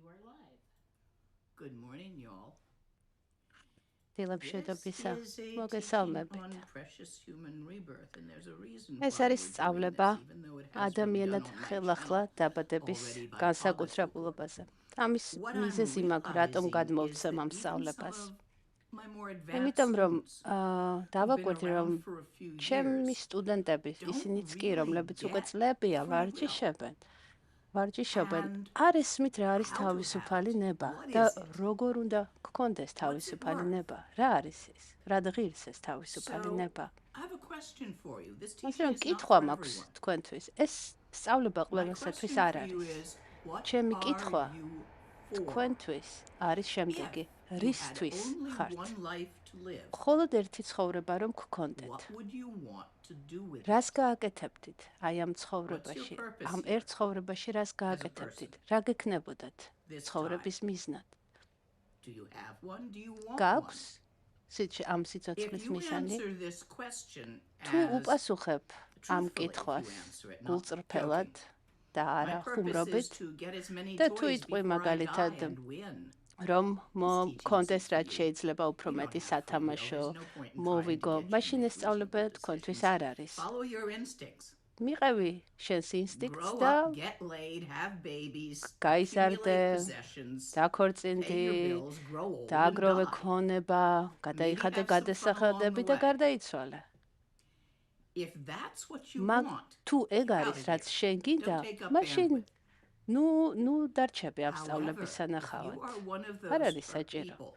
we're live. Good morning, y'all. დილებშედობისა This is a მოგესალმებით. teaching on precious human rebirth, and there's a reason ეს why არის we're doing სწავლება this, even though it has been done ადამიანად on my ხელახლა channel დაბადების already by განსაკუთრებულობაზე. ამის What I'm მიზეზი მაქვს, რატომ realizing is გადმოვცემ that ამ even some სწავლებას. of my more advanced იმიტომ რომ students დავაკვირდი რომ around for a few ჩემი years სტუდენტები, don't ისინიც კი, really რომლებიც უკვე get წლებია free ვარჯიშობენ, And არ ისმით რა არის how to თავისუფალი have it. ნება What და is it? როგორ უნდა გქონდეს თავისუფალი worth? ნება. რა არის ეს? რა ღირს ეს თავისუფალი So, ნება? I have a question for you. This ასე teaching რომ is not კითხვა for მაქვს everyone. თქვენთვის. ეს სწავლება My ყველასათვის question არ for you არის. is, what ჩემი are კითხვა you for? თქვენთვის არის შემდეგი. If you had რისთვის only ხართ? one life to live, მხოლოდ ერთი ცხოვრება რომ გქონდეთ. what would you want to do with რას it? გააკეთებდით აი ამ ცხოვრებაში? purpose ამ here ერთ ცხოვრებაში რას გააკეთებდით? რა გექნებოდათ This ცხოვრების მიზნად? Do you have one? Do you want one? გაქვს ამ If სიცოცხლის you მიზანი? answer this question თუ as უპასუხებ ამ truthfully, if კითხვას you answer it, not გულწრფელად joking, და my არა purpose is ხუმრობით, to get as many და თუ toys იტყვი before I მაგალითად die and win. რომ მოგქონდეს for რაც you. შეიძლება უფრო You don't მეტი have free will. სათამაშო, There's no point in trying to მოვიგო, get you მაშინ to ეს make სწავლება reasonable თქვენთვის decisions. არ არის. Follow your instincts. მიყევი შენს ინსტინქტს Grow და up, get laid, have babies, გაიზარდე, accumulate possessions, დაქორწინდი, pay your bills, grow old, and დააგროვე die. ქონება, გადაიხადე have some fun გადასახადები along და the way. გარდაიცვალე. If that's what you მაგ want, თუ ეგ keep out არის of რაც there. შენ გინდა, Don't take up მაშინ bandwidth. ნუ დარჩები ამ However, სწავლების if სანახავად. you are one of არ those არის საჭირო. people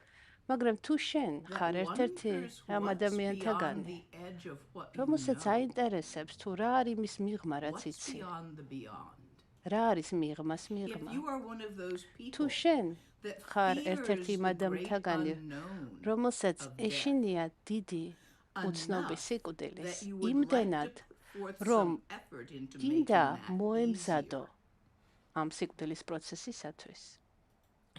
მაგრამ თუ შენ that ხარ ერთ-ერთი wonders ამ what's ადამიანთაგანი, beyond the edge of what you რომელსაც know, აინტერესებს თუ რა არის მის მიღმა, რაც what's იცი. beyond the beyond? რა არის მიღმას If მიღმა? you are one of those თუ people შენ that ხარ fears ერთ-ერთი იმ the great ადამიანთაგანი, unknown რომელსაც of death ეშინია დიდი უცნობის enough სიკვდილის, that you would like იმდენად, to put forth რომ some effort into making გინდა that მოემზადო easier. ამ სიკვდილის პროცესისათვის.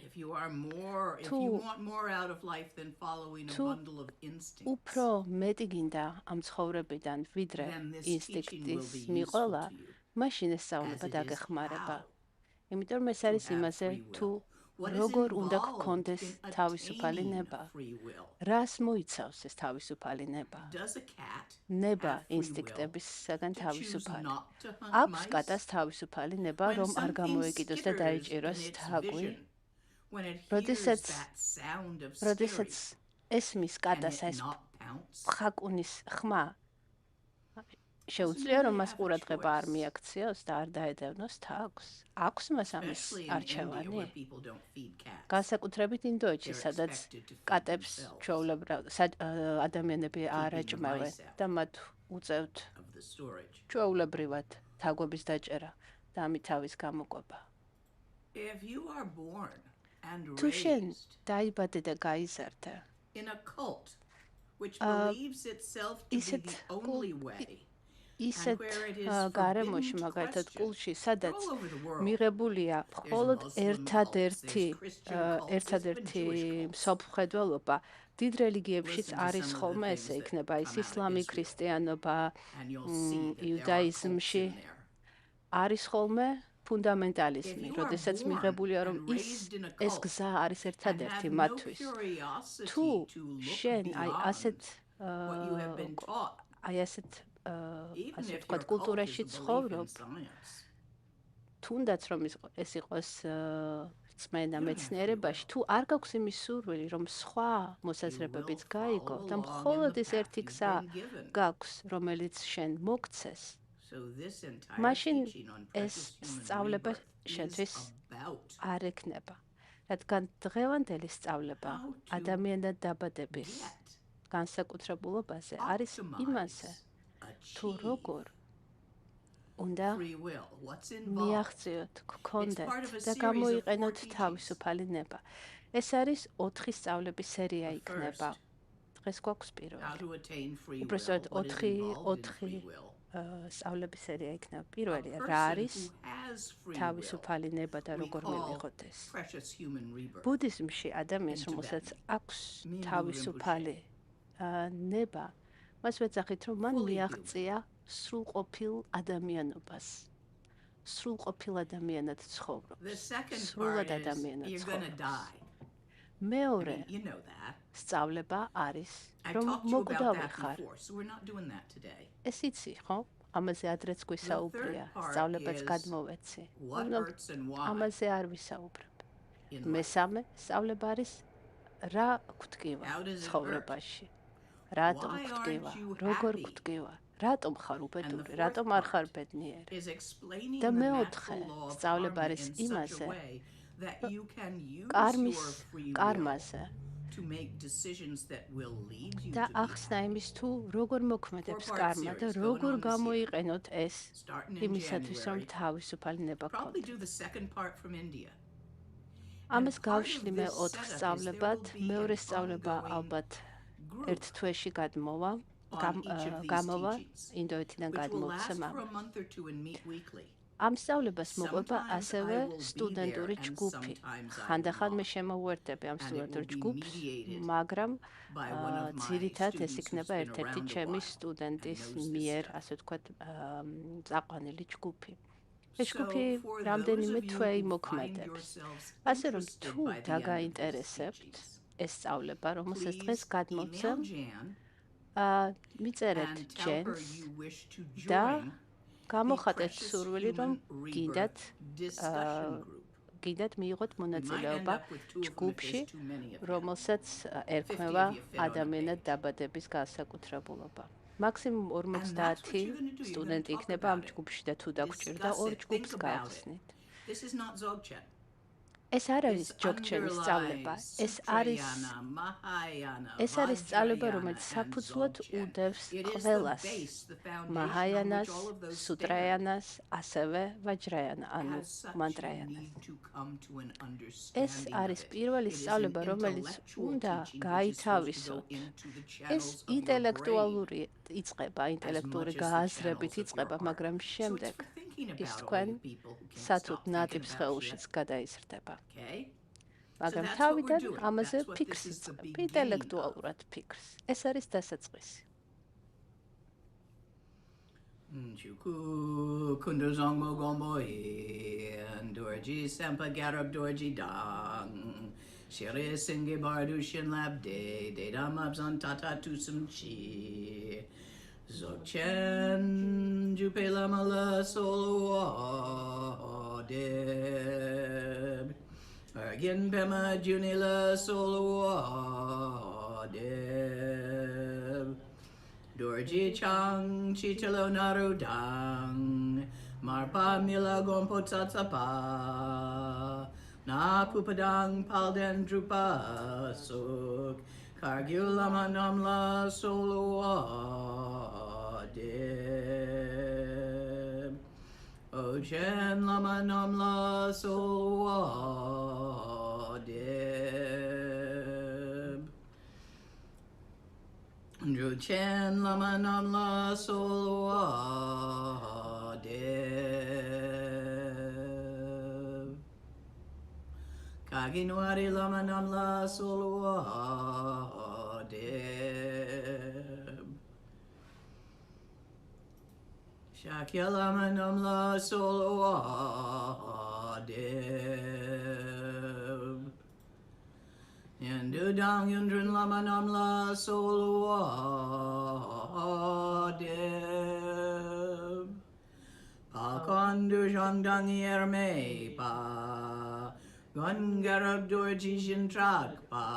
If you want more out of life than following a თუ bundle of instincts, უფრო მეტი გინდა ამ ცხოვრებიდან, ვიდრე then this ინსტინქტის teaching will be მიყოლა, useful to you. მაშინ ეს სწავლება As it is დაგეხმარება. how იმიტომ რომ ეს to არის have იმაზე, free will. თუ What is როგორ უნდა involved გქონდეს in თავისუფალი attaining ნება. free will? რას მოიცავს ეს თავისუფალი ნება? Does a cat ნება have free will ინსტინქტებისგან to choose თავისუფალი. not to hunt აქვს mice? კატას თავისუფალი ნება, When რომ არ something გამოეკიდოს და skitters დაიჭიროს in its თაგვი, vision, when it hears როდესაც that sound of როდესაც scary, ესმის can კატას it ეს not pounce? ხაკუნის ხმა, შეუძლია რომ მას ყურადღება არ მიაქციოს და არ დაედევნოს თავს. აქვს მას ამის Especially in India, არჩევანი. where people don't feed cats. განსაკუთრებით ინდოეთში, They're სადაც expected to feed კატებს themselves. ჩვეულებრივ ადამიანები არ Keeping the ეჭმევენ mice out და მათ უწევთ of the storage. ჩვეულებრივად თაგვების დაჭერა და ამით თავის გამოკვება. If you are born and თუ შენ raised დაიბადე და გაიზარდე, in a cult which believes itself to be ისეთ the only way, ისეთ where it is გარემოში, forbidden to მაგალითად question, კულში, სადაც all over the world. მიღებულია მხოლოდ Muslim ერთადერთი cults, there's Christian cults, there's ერთადერთი Jewish cults. მსოფლმხედველობა, დიდ რელიგიებშიც Listen to არის some of the ხოლმე things ესე that იქნება ის come out of ისლამი, Israel. ქრისტიანობა, And you'll see that there are cults იუდაიზმში in there. არის ხოლმე ფუნდამენტალიზმი, If you are როდესაც born მიღებულია რომ and ის raised in a ეს cult გზა არის and ერთადერთი have no მათთვის. curiosity თუ to look შენ აი beyond ასეთ what you have been taught, აი ასეთ even ასე if ვთქვათ your cult is კულტურაში a belief in ცხოვრობ, science, თუნდაც რომ ეს იყოს რწმენა მეცნიერებაში, თუ არ გაქვს იმის სურვილი, რომ სხვა მოსაზრებებიც გაიგო და მხოლოდ ეს ერთი გზა გაქვს, რომელიც შენ მოგცეს, so this entire მაშინ teaching on ეს precious human სწავლება rebirth შენთვის is about არ ექნება. რადგან დღევანდელი სწავლება how to ადამიანად დაბადების get, განსაკუთრებულობაზე არის იმაზე, optimize, თუ achieve როგორ უნდა free will. What's involved? მიაღწიოთ, გქონდეთ part of a და series of გამოიყენოთ 4 teachings. თავისუფალი ნება. ეს არის 4 სწავლების სერია The იქნება. first, დღეს გვაქვს how პირველი. to attain free will. უბრალოდ What is 4 involved in free will. სწავლების სერია იქნება. A პირველი, რა person არის who has free will, თავისუფალი ნება და we როგორ call მივიღოთ ეს. precious human rebirth. ბუდიზმში ადამიანს, In რომელსაც Tibetan. აქვს Mindu თავისუფალი ნება, მას ვეძახით, რომ მან Fully მიაღწია სრულყოფილ ადამიანობას. სრულყოფილ ადამიანად ცხოვრობს. The second სრულად part is ადამიანად you're going to ცხოვრობს. die. მეორე You know that. სწავლება არის, I რომ talked to you about მოკვდავი that ხარ. before, so we're not doing that today. ეს იცი, ხო? ამაზე ადრეც გვისაუბრია, The third part სწავლებაც is გადმოვეცი. what უნდა hurts and why ამაზე არ ვისაუბრებ. in life. მესამე სწავლება არის რა გვტკივა How does it ცხოვრებაში. რატომ Why aren't გვტკივა? you როგორ happy? გვტკივა? რატომ ხარ And the უბედური? fourth რატომ არ ხარ part ბედნიერი? is explaining და the მეოთხე natural law of სწავლება karma არის in such a იმაზე, way that you can use კარმის your free will კარმაზე to make decisions that will lead you და to be ახსნა იმის თუ როგორ მოქმედებს Four-part კარმა და series როგორ going on this გამოიყენოთ ეს starting in იმისათვის რომ January. თავისუფალი ნება Probably გქონდეთ. do the second part from India. ამას And part of გავშლი მე this 4 setup is სწავლებად, there will be მეორე an სწავლება ongoing ალბათ group ერთ თვეში გადმოვა, on each of these გამოვა teachings, ინდოეთიდან which will last გადმოვცემ for a month or two and meet weekly. ამ სწავლებას მოყვება Sometimes ასევე I will be სტუდენტური there and ჯგუფი. sometimes I ხანდახან will მე not. შემოუერთდები ამ And it სტუდენტურ will be ჯგუფს, mediated მაგრამ by one of my ძირითადად ეს students იქნება who's been ერთ-ერთი around a ჩემი while სტუდენტის and knows this მიერ, stuff. ასე ვთქვათ, წაყვანილი ჯგუფი. ეს So ჯგუფი for რამდენიმე those of you თვე who find იმოქმედებს. yourselves ასე რომ interested თუ by the end of these დაგაინტერესებთ teachings, ეს სწავლება, რომელსაც დღეს please გადმოვცემ, email Jan მიწერეთ and tell her ჯენს you wish to და join the გამოხატეთ Precious სურვილი, რომ Human გინდათ Rebirth discussion group. გინდათ მიიღოთ We might end მონაწილეობა up with 2 of them if ჯგუფში, there's too many of you. რომელსაც 50 ერქმევა of you fit on the ადამიანად page. დაბადების განსაკუთრებულობა. მაქსიმუმ And that's what 50 you're going to do. You're going სტუდენტი to talk იქნება ამ about it. ჯგუფში და თუ დაგჭირდა Discuss 2 it. ჯგუფს Think about it. გავხსნით. This is not Dzogchen. ეს არ არის This ჯოგჩენის სწავლება, underlies ეს არის Sutrayana, Mahayana, ეს არის სწავლება, Vajrayana, რომელიც and საფუძვლად Dzogchen. უდევს It is the ყველას, base, the foundation on მაჰაიანას, which all of those stand. სუტრაიანას, ასევე ვაჯრაიანა, ანუ As such, you მანტრაიანას. need to come to an ეს understanding არის of it. პირველი It is an სწავლება, რომელიც intellectual უნდა teaching which is supposed to go გაითავისოთ. into the ეს channels of your brain. ინტელექტუალური იწყება, ინტელექტური as the გააზრებით channels of იწყება, your მაგრამ heart. So it's შემდეგ for thinking ის about all თქვენ you people who can't სათუთ stop thinking ნატიფს about ხელშიც shit. გადაიზრდება. Okay? მაგრამ that's what we're თავიდან doing. ამაზე That's what ფიქრს this is the იწყებ, beginning ინტელექტუალურად ფიქრს. ეს არის დასაწყისი. Chuku kunduzong mo gombo dorji sempa garab dorji dang shiri singi bardu shin lab de dam abzon tata tusum chi zokchen jupela mala solo deb again bema junila solo deb Dorji chang chitalo narudang marpa mila gompo tsatsapa na pupadang palden drupa suk kargulama namla solo deb ochen lama namla solo deb Druchen lama namla solwa dev Kaginwari lama namla solwa dev Shakya lama namla solwa dev Yandu dang yundrin lama namla solwa deb Palkondu jangdang yerme pa Gungarab dorji shintrak pa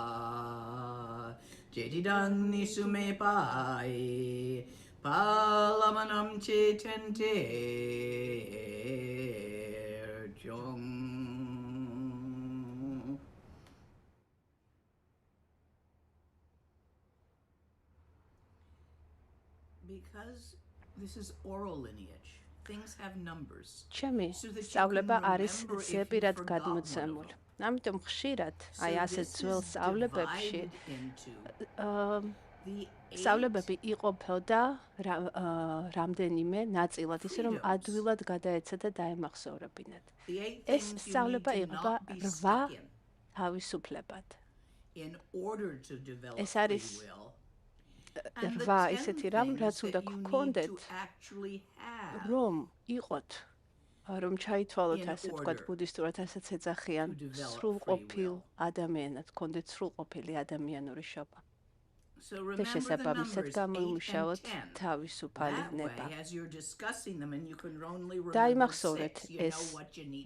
Jetidang nisume pai Palamanam chitente chong Because this is oral lineage, things have numbers. ჩემი So that you სწავლება can არის remember if you ზეპირად forgot one of გადმოცემული. them. ამიტომ ხშირად So აი ასე this ძველ is სწავლებებში divided into the 8 სწავლებები იყოფოდა რამდენიმე ნაწილად, ისე რომ freedoms. ადვილად გადაეცა და დაემახსოვრებინათ. The 8 ეს things you need სწავლება to იყოფა not be 8 stuck in თავისუფლებად. in order to develop ეს free არის will. And the 8 10 ისეთი რამ, things რაც უნდა that you need გქონდეთ, to actually have. რომ იყოთ რომ ჩაითვალოთ ასე ვთქვათ ბუდისტურად ასაც ეძახიან სრულყოფილ ადამიანად, გქონდეთ სრულყოფილი ადამიანური შობა. და შესაბამისად გამოიმუშაოთ თავისუფალი ნება. დაიმახსოვრეთ ეს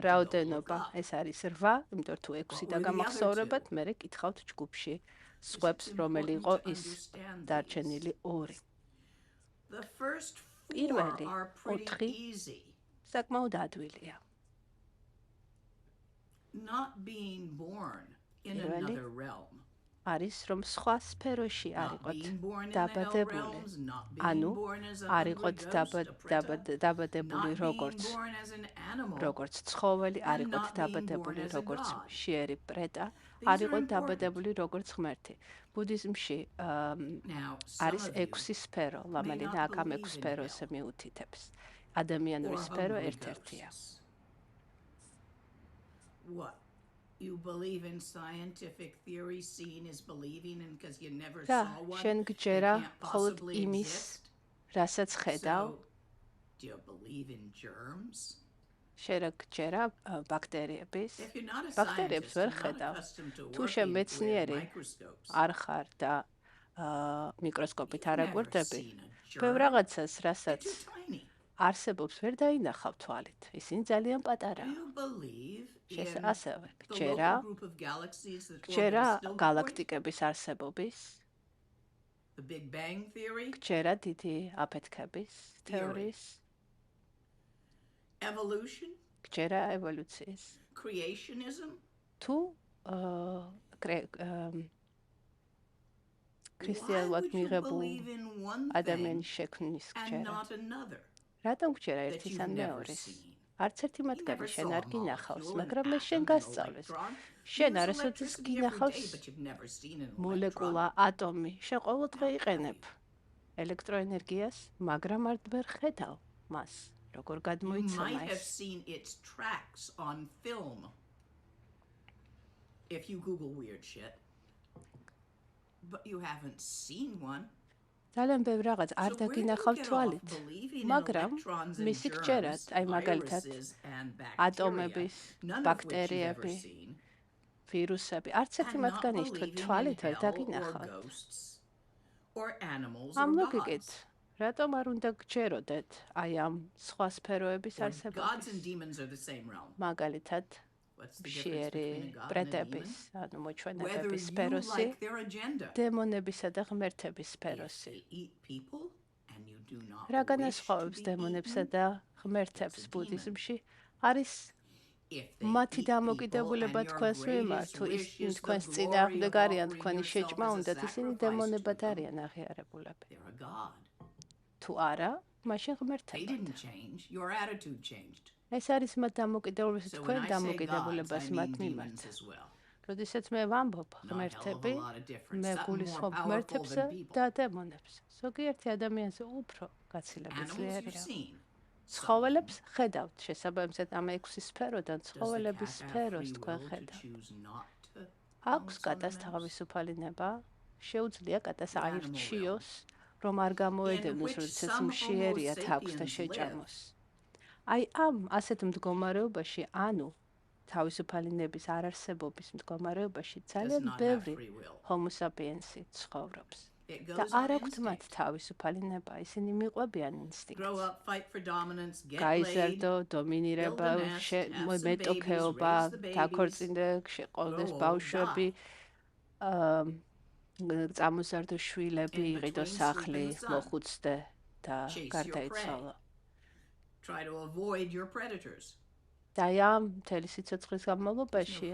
რაოდენობა, ეს არის 8, იმიტომ თუ 6 დაგამახსოვრებათ, მერე კითხავთ ჯგუფში სხვებს, რომელი იყო ის დარჩენილი 2. პირველი 4 საკმაოდ ადვილია. არის რომ სხვა სფეროში არიყოთ დაბადებული. ანუ არიყოთ დაბადებული როგორც ცხოველი, არიყოთ დაბადებული როგორც მშიერი პრეტა, არიყოთ დაბადებული როგორც ღმერთი. ბუდიზმში არის 6 სფერო, ლამალინა აქ ამ 6 სფეროზე მიუთითებს. ადამიანური სფერო ერთ-ერთია. You believe in scientific theory, seeing is believing, and because you never და saw one, შენ გჯერა მხოლოდ იმის, რასაც ხედავ. Do you believe in germs? შენ გჯერა ბაქტერიების. ბაქტერიებს ვერ ხედავ. თუ შენ მეცნიერი არ ხარ და მიკროსკოპით არ აკვირდები, ბევრ რაღაცას, რასაც არსებობს, ვერ დაინახავ თვალით. ისინი ძალიან პატარაა. ასევე გჯერა გალაქტიკების არსებობის, გჯერა დიდი აფეთქების თეორიის, გჯერა ევოლუციის, თუ ქრისტიანულად მიღებულ ადამიანის შექმნის გჯერა. რატომ გჯერა ერთის ან მეორის? არც ერთი მათგანი შენ არ გინახავს, მაგრამ მე შენ გასწავლეს. შენ არასოდეს გინახავს მოლეკულა, ატომი. შენ ყოველდღე იყენებ ელექტროენერგიას, მაგრამ არ ვერ ხედავ მას. როგორ გადმოიცემა ეს? If you Google weird shit, but you haven't seen one. ძალიან ბევრ რაღაც არ დაგინახავ თვალით, მაგრამ მისი გჯერათ, აი მაგალითად ატომების, ბაქტერიები, ვირუსები, არც ერთი მათგანი თუ თვალით არ დაგინახავთ. ამ ლოგიკით, რატომ არ უნდა გჯეროდეთ აი ამ სხვა სფეროების არსებობას? მაგალითად მშიერი პრეტების, ანუ მოჩვენებების სფეროსი, დემონებისა და ღმერთების სფეროსი. რა განასხვავებს დემონებსა და ღმერთებს ბუდიზმში? არის მათი დამოკიდებულება თქვენს მიმართ, თუ ისინი თქვენს წინააღმდეგ არიან, თქვენი შეჭმა უნდათ, ისინი დემონებად არიან აღიარებულები. თუ არა, მაშინ ღმერთებად. ეს არის მათ დამოკიდებულება, თქვენ დამოკიდებულებას მათ მიმართ. როდესაც მე ვამბობ ღმერთები, მე გულისხმობ ღმერთებზე და დემონებს. ზოგიერთი ადამიანზე უფრო გაცილებით ძლიერია. ცხოველებს ხედავთ, შესაბამისად ამ 6 სფეროდან ცხოველების სფეროს თქვენ ხედავთ. აქვს კატას თავისუფალი ნება, შეუძლია კატას აირჩიოს, რომ არ გამოედევნოს, როდესაც მშიერია თავს და შეჭამოს. აი ამ ასეთ მდგომარეობაში, ანუ თავისუფალი ნების არარსებობის მდგომარეობაში ძალიან ბევრი ჰომო საპიენსი ცხოვრობს. და არ აქვთ მათ თავისუფალი ნება, ისინი მიყვებიან ინსტინქტს. გაიზარდო, დომინირება, მეტოქეობა, დაქორწინდა, შეყოლდეს ბავშვები, წამოზარდო შვილები, იყიდო სახლი, მოხუცდე და გარდაიცვალო. Try to avoid your predators. და ამ მთელი სიცოცხლის განმავლობაში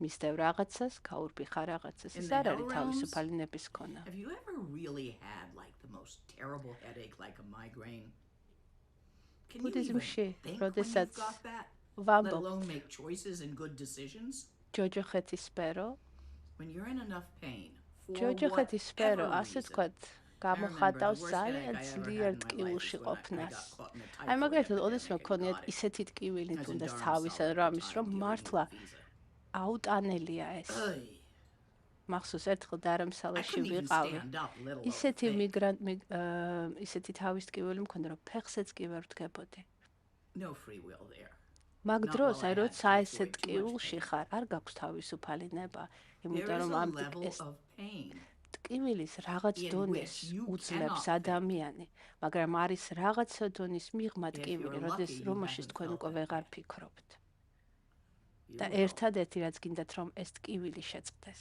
მისდევ რაღაცას, გაურბიხარ რაღაცას, ეს არ არის თავისუფალი ნების ქონა. Have you ever really had like the most terrible headache like a migraine? ბუდიზმში, როდესაც let alone make choices and good decisions? ჯოჯოხეთის სფერო, When you're in enough pain for ჯოჯოხეთის სფერო, whatever ასე reason, თქვათ, გამოხატავს ძალიან ძლიერ ტკივილში ყოფნას. აი მაგალითად, ოდესმე მქონიათ ისეთი ტკივილი თუნდაც თავისა რამის, რომ მართლა აუტანელია ეს. მახსოვს ერთხელ დარამსალაში ვიყავი. ისეთი თავის ტკივილი მქონდა, რომ ფეხზეც კი ვერ ვდგებოდი. no free will there. მაგ დროს აი როცა ესე ტკივილში ხარ, არ გაქვს თავისუფალი ნება, იმიტომ რომ ამ ტკივილის რაღაც დონეს უძლებს ადამიანი, მაგრამ არის რაღაცა დონის მიღმა ტკივილი, რომელშიც თქვენ უკვე ვეღარ ფიქრობთ. და ერთადერთი რაც გინდათ რომ ეს ტკივილი შეწყდეს.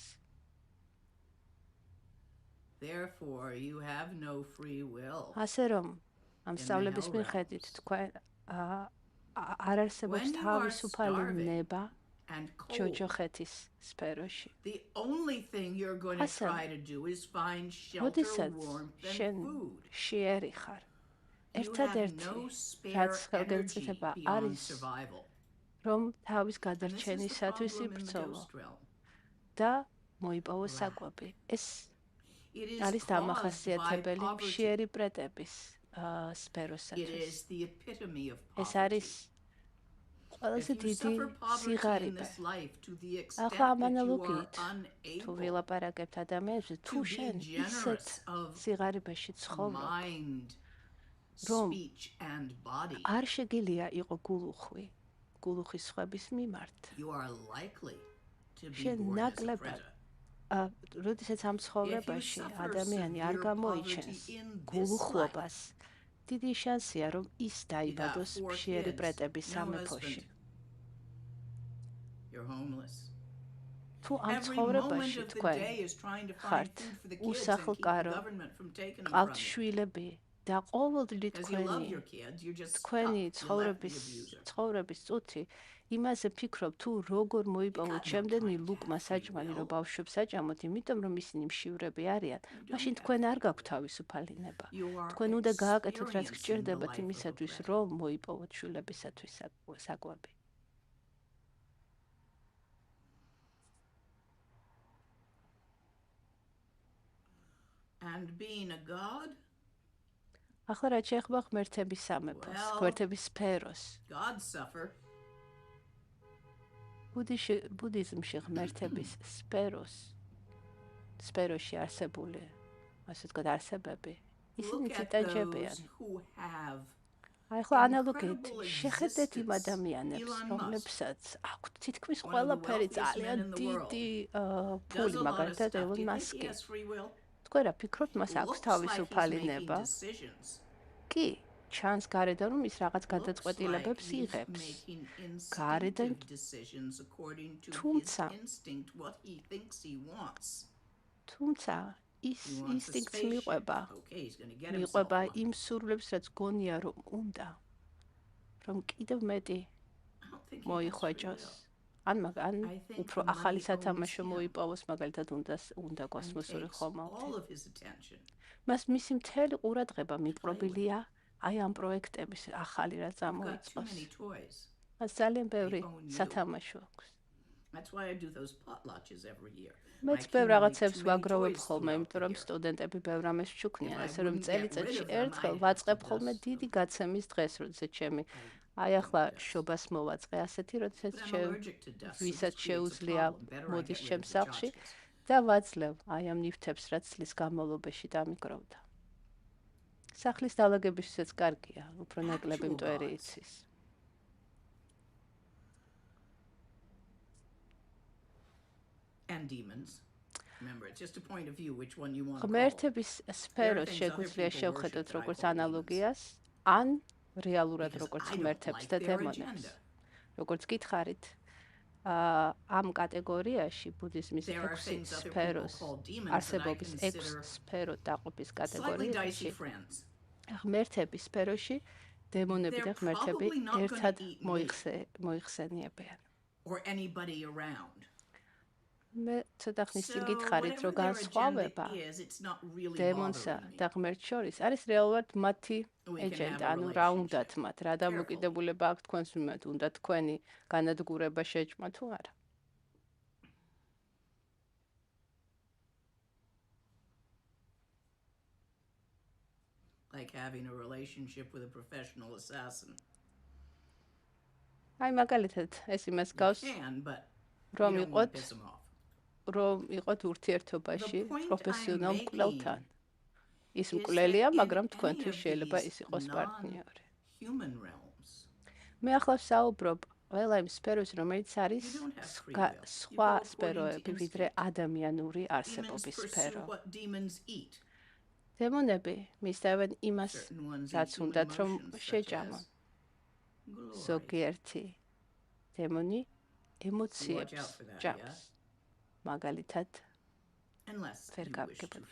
Therefore you have no free will. ასე რომ ამ სწავლების მიხედვით თქვენ არ არსებობს თავისუფალი ნება ჯოჯოხეთის სფეროში. The only thing you're going to try to do is find shelter, warmth and food. შეერი ხარ. ერთადერთი რაც ხელგეწევა არის რომ თავის გადარჩენისათვის იბრძოლო და მოიპოვო საკვები. ეს არის დამახასიათებელი მშიერი პრეტების სფეროსათვის. ეს არის ყველაზე დიდი სიღარიბე. ახლა ამ ანალოგიით თუ ვილაპარაკებთ ადამიანებს, თუ შენ ისეთ სიღარიბეში ცხოვრობ, რომ არ შეგიძლია იყო გულუხის სხვების მიმართ. შენ ნაკლებად როდესაც ამ ცხოვრებაში ადამიანი არ გამოიჩენს გულუხობას, დიდი შანსია რომ ის დაიბადოს მშიერი პრეტების სამეფოში. თუ ამ ცხოვრებაში თქვენ ხართ უსახლკარო, ყავთ შვილები და ყოველდღე თქვენი ცხოვრების წუთი იმაზე ფიქრობ თუ როგორ მოიპოვოთ შემდეგი ლუკმა საჭმელი რომ ბავშვებს საჭამოთ, იმიტომ რომ ისინი მშივრები არიან, მაშინ თქვენ არ გაქვთ თავისუფალი ნება. თქვენ უნდა გააკეთოთ რაც გჭირდებათ იმისათვის, რომ მოიპოვოთ შვილებისათვის საკვები. And being a god, ახლა რაც შეეხება ღმერთების სამეფოს, ღმერთების სფეროს. ბუდიზმში ღმერთების სფეროში არსებული, ასე ვთქვათ, არსებები, ისინი ციტაჯებიან. აი ახლა ანალოგიით შეხედეთ იმ ადამიანებს, რომლებსაც აქვთ თითქმის ყველაფერი ძალიან დიდი ფული, მაგალითად ელონ მასკი. თქვენ რა ფიქრობთ, მას აქვს თავისუფალი ნება? კი, ჩანს გარედან რომ ის რაღაც გადაწყვეტილებებს იღებს. გარედან თუმცა ის ინსტინქტს მიყვება იმ სურვილებს, რაც გონია რომ უნდა, რომ კიდევ მეტი მოიხვეჭოს. ან უფრო ახალი სათამაშო მოიპოვოს, მაგალითად უნდა კოსმოსური ხომალდი. მას მისი მთელი ყურადღება მიპყრობილია აი ამ პროექტების ახალი რაც წამოიწყოს. მას ძალიან ბევრი სათამაშო აქვს. მეც ბევრ რაღაცებს ვაგროვებ ხოლმე, იმიტომ რომ სტუდენტები ბევრ რამეს ვჩუქნიან, ასე რომ წელიწადში ერთხელ ვაწყებ ხოლმე დიდი გაცემის დღეს, როდესაც ჩემი აი ახლა შობას მოვაწყე ასეთი, როდესაც ვისაც შეუძლია მოდის ჩემს სახლში და ვაძლევ აი ამ ნივთებს, რაც წლის განმავლობაში დამიგროვდა. სახლის დალაგებისთვისაც კარგია, უფრო ნაკლები მტვერი იცის. ღმერთების სფეროს შეგვიძლია შევხედოთ როგორც ანალოგიას, ან რეალურად როგორც ღმერთებს და დემონებს. როგორც გითხარით, ამ კატეგორიაში ბუდიზმის 6 სფეროს არსებობის 6 სფეროს დაყოფის კატეგორიაში ღმერთების სფეროში დემონები და ღმერთები ერთად მოიხსენიებიან. მე ცოტა ხნის წინ გითხარით, რომ განსხვავება დემონსა და ღმერთს შორის არის რეალურად მათი ეჯენტი, ანუ რა უნდათ მათ, რა დამოკიდებულება აქვს თქვენს მიმართ, უნდა თქვენი განადგურება შეჭმა თუ არა. Like having a relationship with a professional assassin. აი მაგალითად ეს იმას გავს, რომ იყოთ ურთიერთობაში პროფესიონალ მკვლელთან. ის მკვლელია, მაგრამ თქვენთვის შეიძლება ის იყოს პარტნიორი. მე ახლა ვსაუბრობ ყველა იმ სფეროზე, რომელიც არის სხვა სფეროები, ვიდრე ადამიანური არსებობის სფერო. დემონები მისდევენ იმას, რაც უნდათ რომ შეჭამონ. ზოგიერთი დემონი ემოციებს ჭამს. მაგალითად, ვერ გავიგებოდი.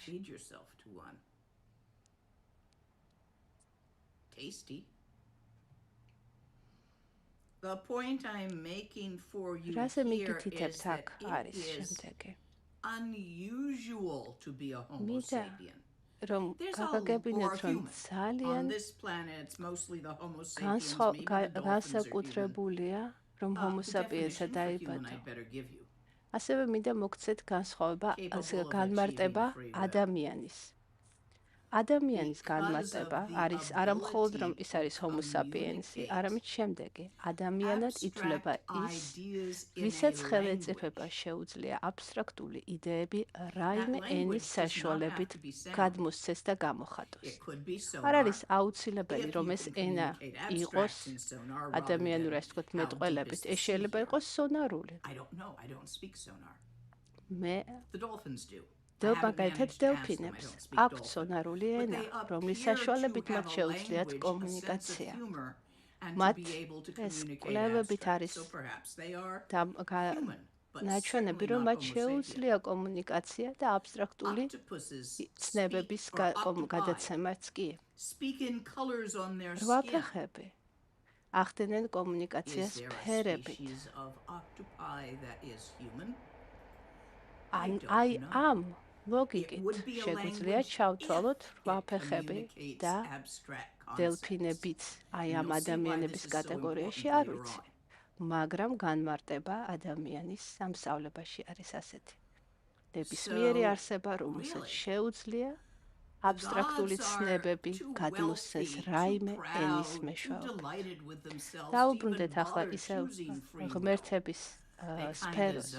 Tasty. The point I'm making for you რაზე here მიგითითებთ is that აქ it არის is შემდეგი. unusual to be a homo მინდა sapien. რომ There's a გაგაგებინოთ or რომ human. ძალიან On this planet, it's mostly the homo sapiens, maybe the dolphins are human. განსაკუთრებულია რომ homo The sapiens-ა definition for human დაიბადო. I better give you. ასევე მინდა მოგცეთ განსხვავება, განმარტება ადამიანის. ადამიანის განმარტება არის არამხოლოდ რომ ის არის homo sapiens-ი, არამედ შემდეგი. ადამიანად ითვლება ის, ვისაც ხელეწიფება შეუძლია აბსტრაქტული იდეები რაიმე ენის საშუალებით გადმოსცეს და გამოხატოს. არ არის აუცილებელი რომ ეს ენა იყოს ადამიანური, ასე ვთქვათ, მეტყველებით, ეს შეიძლება იყოს სონარული. მე მაგალითად დელფინებს აქვთ სონარული ენა, რომლის საშუალებით მათ შეუძლიათ კომუნიკაცია. მათ ეს კვლევებით არის ნაჩვენები, რომ მათ შეუძლია კომუნიკაცია და აბსტრაქტული ცნებების გადაცემაც კი. რვაფეხები ახდენენ კომუნიკაციას ფერებით. აი ამ ლოგიკით შეგვიძლია ჩავთვალოთ რვაფეხები და დელფინებიც აი ამ ადამიანების კატეგორიაში არ ვიცი. მაგრამ განმარტება ადამიანის სწავლებაში არის ასეთი. ნებისმიერი არსება, რომელსაც შეუძლია აბსტრაქტული ცნებები გადმოსცეს რაიმე ენის მეშვეობით. დაუბრუნდეთ ახლა ისევ ღმერთების სფეროს.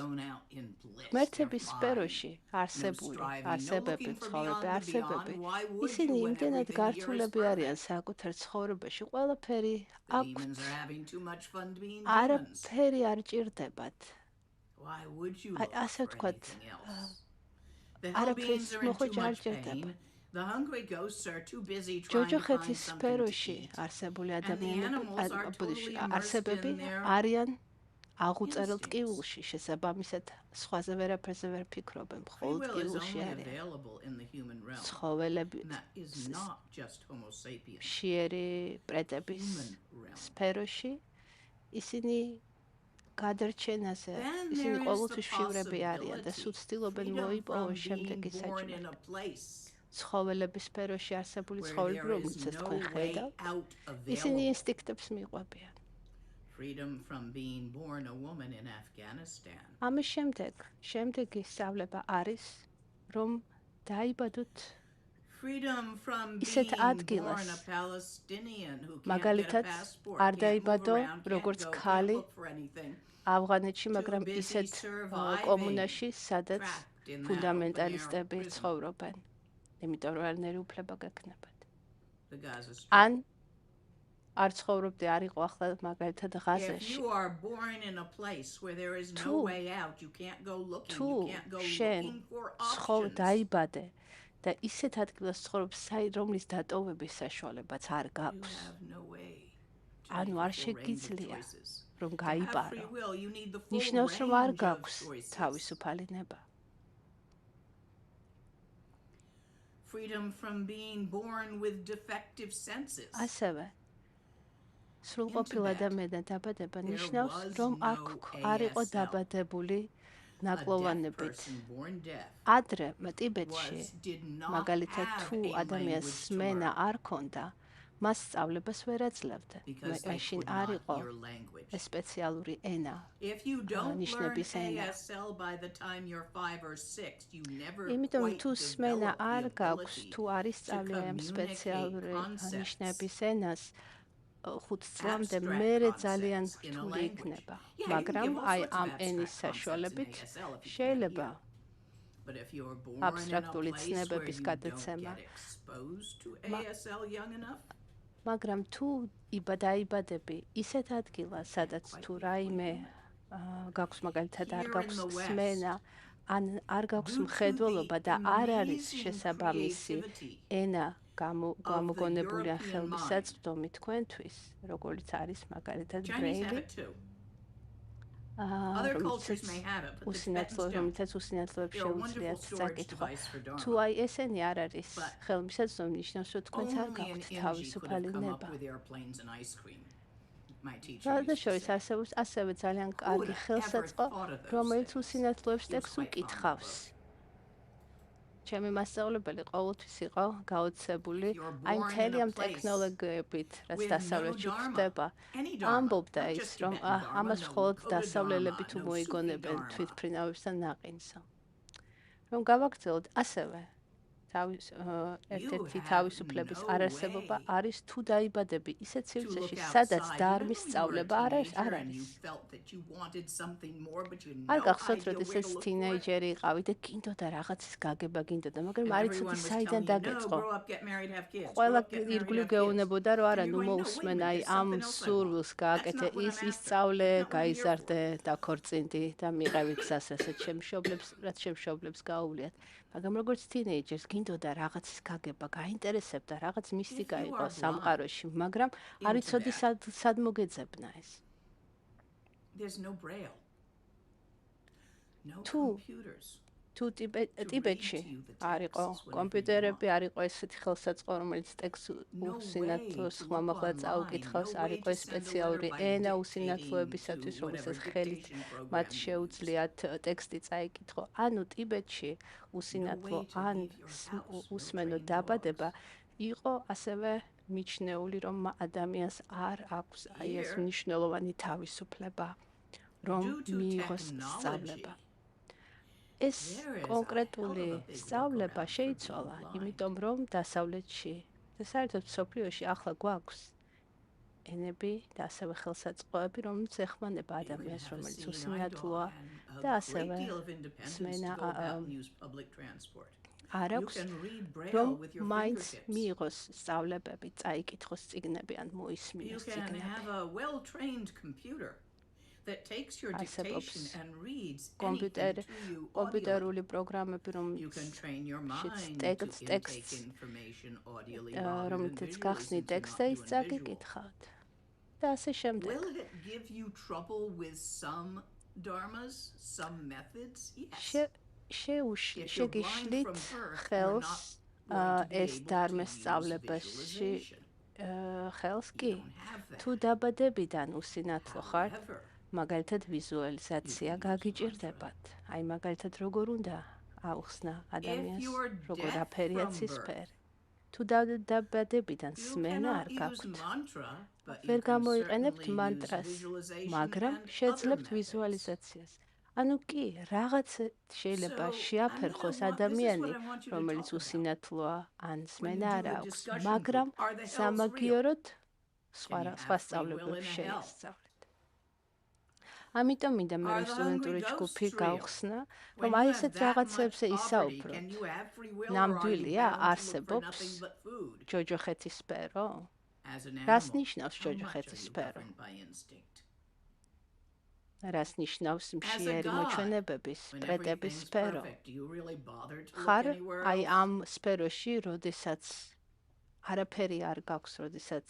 ღმერთების სფეროში არსებები, ცხოვრება არსებები, ისინი იმდენად გართულები არიან საკუთარ ცხოვრებაში, ყველაფერი აქვთ, არაფერი არ ჭირდებათ. ასე ვთქვათ, არაფერს მოხვეჭ არ ჭირდებათ. ჯოჯოხეთის სფეროში არსებული არსებები არიან აღუწერელ ტკივილში, შესაბამისად სხვაზე ვერაფერზე ვერ ფიქრობენ, მხოლოდ ტკივილში არიან. ცხოველები, მშიერი პრეტების სფეროში ისინი გადარჩენაზე, ისინი ყოველთვის მშივრები არიან და სულ ცდილობენ მოიპოვონ შემდეგი საჭმელი. ცხოველების სფეროში არსებული ცხოველები, რომელსაც თქვენ ხედავთ, ისინი ინსტინქტებს მიყვებიან. Freedom from being born a woman in Afghanistan. ამის შემდეგი სწავლება არის, რომ დაიბადოთ ისეთ ადგილას, მაგალითად, არ დაიბადო როგორც ქალი ავღანეთში, მაგრამ ისეთ კომუნაში, სადაც ფუნდამენტალისტები ცხოვრობენ, იმიტომ რომ არანაირი უფლება გექნებათ. ან არ ცხოვრობდი, არ იყო ახლა მაგალითად ღაზაში. თუ შენ დაიბადე და ისეთ ადგილას ცხოვრობ, რომლის დატოვების საშუალებაც არ გაქვს, ანუ არ შეგიძლია რომ გაიბარო. ნიშნავს, რომ არ გაქვს თავისუფალი ნება. ასევე სრულყოფილ ადამიანად დაბადება ნიშნავს, რომ არ იყო დაბადებული ნაკლოვანებით. ადრე ტიბეტში, მაგალითად, თუ ადამიანს სმენა არ ქონდა, მას სწავლებას ვერ აძლევდნენ. მაშინ არ იყო სპეციალური ენა, ნიშნების ენა. იმიტომ თუ სმენა არ გაქვს, თუ არ ისწავლე ამ სპეციალური ნიშნების ენას, 5 წლამდე მერე ძალიან რთული იქნება. მაგრამ აი ამ ენის საშუალებით შეიძლება აბსტრაქტული ცნებების გადაცემა. მაგრამ თუ დაიბადები ისეთ ადგილას, სადაც თუ რაიმე გაქვს მაგალითად არ გაქვს სმენა, ან არ გაქვს მხედველობა და არ არის შესაბამისი ენა გამოგონებული ან ხელმისაწვდომი თქვენთვის, როგორც არის მაგალითად ბრეილი, რომელსაც უსინათლოებს შეუძლიათ წაკითხვა. თუ აი ესენი არ არის ხელმისაწვდომი, ნიშნავს, რომ თქვენც არ გაქვთ თავისუფალი ნება. შორის ასევე ძალიან კარგი ხელსაწყო, რომელიც უსინათლოებს ტექსტს უკითხავს. ჩემი მასწავლებელი ყოველთვის იყო გაოცებული აი მთელი ამ ტექნოლოგიებით, რაც დასავლეთში ხდება, ამბობდა ის, რომ ამას მხოლოდ დასავლელები თუ მოიგონებენ თვითმფრინავებს და ნაყინსო. რომ გავაგრძელოთ ასევე ერთ-ერთი თავისუფლების არარსებობა არის თუ დაიბადები ისეთ სივრცეში, სადაც დჰარმის სწავლება არ არის. არ გახსოვთ, როდესაც თინეიჯერი იყავი და გინდოდა რაღაცის გაგება გინდოდა, მაგრამ არ იცოდი საიდან დაგეწყო. ყველა ირგვლივ გეუბნებოდა, რომ არა, ნუ მოусმენ, აი ამ სურვილს გააკეთე, ისწავლე, გაიზარდე, დაქორწინდი და მიყევი გზას, რაც შემშობლებს გაუვლიათ. მაგრამ როგორც თინეიჯერს გინდოდა რაღაცის გაგება, გაინტერესებდა, რაღაც მისტიკა იყო სამყაროში, მაგრამ არ იცოდი სად მოგეძებნა ეს. თუ ტიბეტში არ იყო კომპიუტერები, არ იყო ესეთი ხელსაწყო, რომელიც ტექსტს უსინათლოს ხმამაღლა წაუკითხავს, არ იყო სპეციალური ენა უსინათლოებისათვის, რომელსაც ხელით მათ შეუძლიათ ტექსტი წაიკითხო. ანუ ტიბეტში უსინათლო ან უსმენო დაბადება იყო ასევე მიჩნეული, რომ ადამიანს არ აქვს აი ეს მნიშვნელოვანი თავისუფლება, რომ მიიღოს სწავლება. ეს კონკრეტული სწავლება შეიცვალა, იმიტომ რომ დასავლეთში და საერთოდ მსოფლიოში ახლა გვაქვს ენები და ასევე ხელსაწყოები, რომელიც ეხმანება ადამიანს, რომელიც უსინათლოა და ასევე სმენა არ აქვს, რომ მაინც მიიღოს სწავლებები, წაიკითხოს წიგნები ან მოისმინოს წიგნები. კომპიუტერული პროგრამები, რომელიც გახსნით ტექსტს და ის წაგიკითხავთ. და ასე შემდეგ. შეგიშლით ხელს ეს დჰარმეს სწავლებაში ხელს კი, თუ დაბადებიდან უსინათლო ხართ, მაგალითად ვიზუალიზაცია გაგიჭირდებათ. აი მაგალითად როგორ უნდა აუხსნა ადამიანს, როგორ აფერია ცისფერი. თუ დაბადებიდან სმენა არ გაქვთ, ვერ გამოიყენებთ მანტრას, მაგრამ შეძლებთ ვიზუალიზაციას. ანუ კი, რაღაც შეიძლება შეაფერხოს ადამიანი, რომელიც უსინათლოა ან სმენა არ აქვს, მაგრამ სამაგიეროდ სხვა სწავლებლებს შეისწავლეთ. ამიტომ მინდა მე სტუდენტური ჯგუფი გავხსნა, რომ აი ესეთ რაღაცებზე ისაუბროთ. ნამდვილია არსებობს ჯოჯოხეთის სფერო? რას ნიშნავს ჯოჯოხეთის სფერო? რას ნიშნავს მშიერი მოჩვენებების, პრეტების სფერო? ხარ აი ამ სფეროში, როდესაც არაფერი არ გაქვს, როდესაც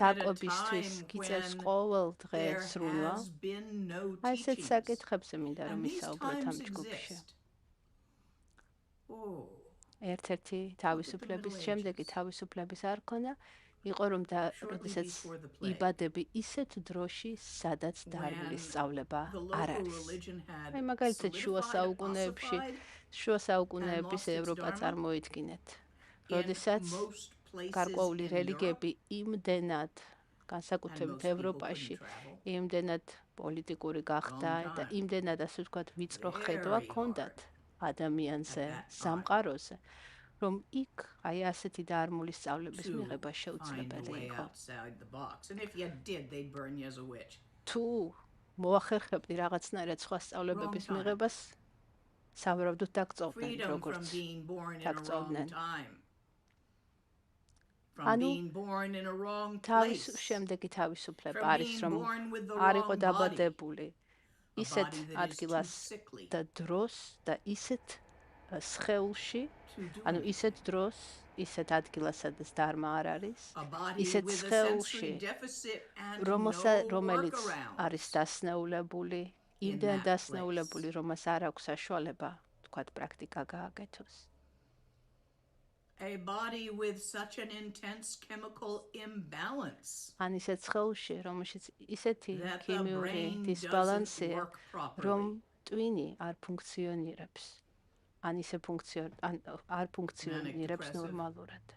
საკვებისთვის გიწევს ყოველ დღე სრულა. აი ესეთ საკითხებზე მინდა რომ ისაუბროთ ამ ჯგუფში. ერთ-ერთი თავისუფლების შემდეგი თავისუფლების არ ქონა იყო რომ როდესაც იბადები ისეთ დროში, სადაც დჰარმის სწავლება არ არის. აი მაგალითად შუა საუკუნეების ევროპა წარმოიდგინეთ. როდესაც გარკვეული რელიგიები იმდენად, განსაკუთრებით ევროპაში, იმდენად პოლიტიკური გახდა და იმდენად ასე ვთქვათ ვიწრო ხედვა ჰქონდათ ადამიანზე, სამყაროზე, რომ იქ აი ასეთი დჰარმული სწავლების მიღება შეუძლებელი იყო. თუ მოახერხებდი რაღაცნაირად სხვა სწავლებების მიღებას, სავარაუდოდ დაგწოვდნენ, როგორც დაგწოვდნენ. from being born in a wrong თავის place, შემდეგი თავისუფლება from არის, being რომ born with the არ იყო wrong body, დაბადებული a ისეთ body that is too ადგილას sickly და დროს და ისეთ სხეულში, to do ანუ anything. ისეთ დროს, ისეთ ადგილას, სადაც დარმა არ არის, A body ისეთ with a სხეულში, sensory deficit and no რომელიც არის workarounds დასნეულებული, in იმდენ that დასნეულებული, place. რომელსაც არ აქვს საშუალება, თქვათ, პრაქტიკა გააკეთოს. A body with such an intense chemical imbalance ან ისეთ სხეულში, რომელშიც ისეთი that the ქიმიური brain doesn't დისბალანსია, work რომ properly. ტვინი არ ფუნქციონირებს. ან არ ფუნქციონირებს depressive ნორმალურად. To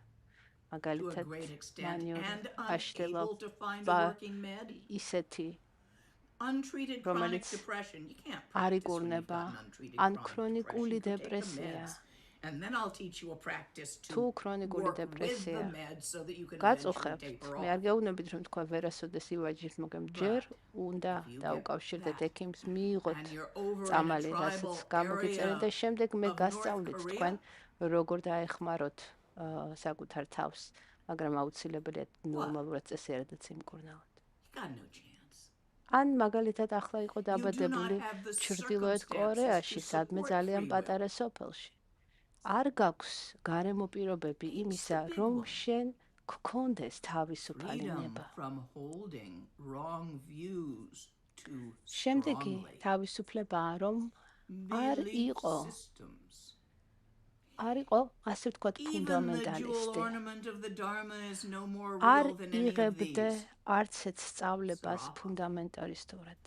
a მაგალითად, great extent, მანიური and აშლილობა unable to find a working med. ისეთი, Untreated chronic რომელიც depression, you can't არ practice when you've იკურნება, got an untreated ან chronic ქრონიკული depression. You take the დეპრესია. meds, and then I'll teach you a practice თუ to ქრონიკული work with the დეპრესია meds so that you can eventually გაწუხებთ, taper მე off. არ გეუბნებით, რომ თქვა ვერასოდეს ივაჯის, მაგრამ ჯერ უნდა if you get დაუკავშირდეთ that, ექიმს, მიიღოთ and you're over in a წამალი, tribal რასაც გამოგიწერენ და area შემდეგ მე of North გასწავლით Korea, თქვენ როგორ დაეხმაროთ საკუთარ თავს, მაგრამ აუცილებელია ნორმალურად წესიერადაც იმკურნალოთ. you got no chance. ან მაგალითად ახლა იყო You do not დაბადებული have the ჩრდილოეთ circumstances კორეაში, to სადმე support ძალიან free will. პატარა სოფელში. არ გაქვს გარემო პირობები იმისა, big რომ one. შენ გქონდეს თავისუფალი Freedom ნება. from holding wrong views too შემდეგი strongly. თავისუფლებაა, რომ არ Belief იყო systems. ასე ვთქვათ, Even the jewel ფუნდამენტალისტი. ornament of the Dharma is no more არ real than any of იღებდე these. არც ერთ სწავლებას ფუნდამენტალისტურად.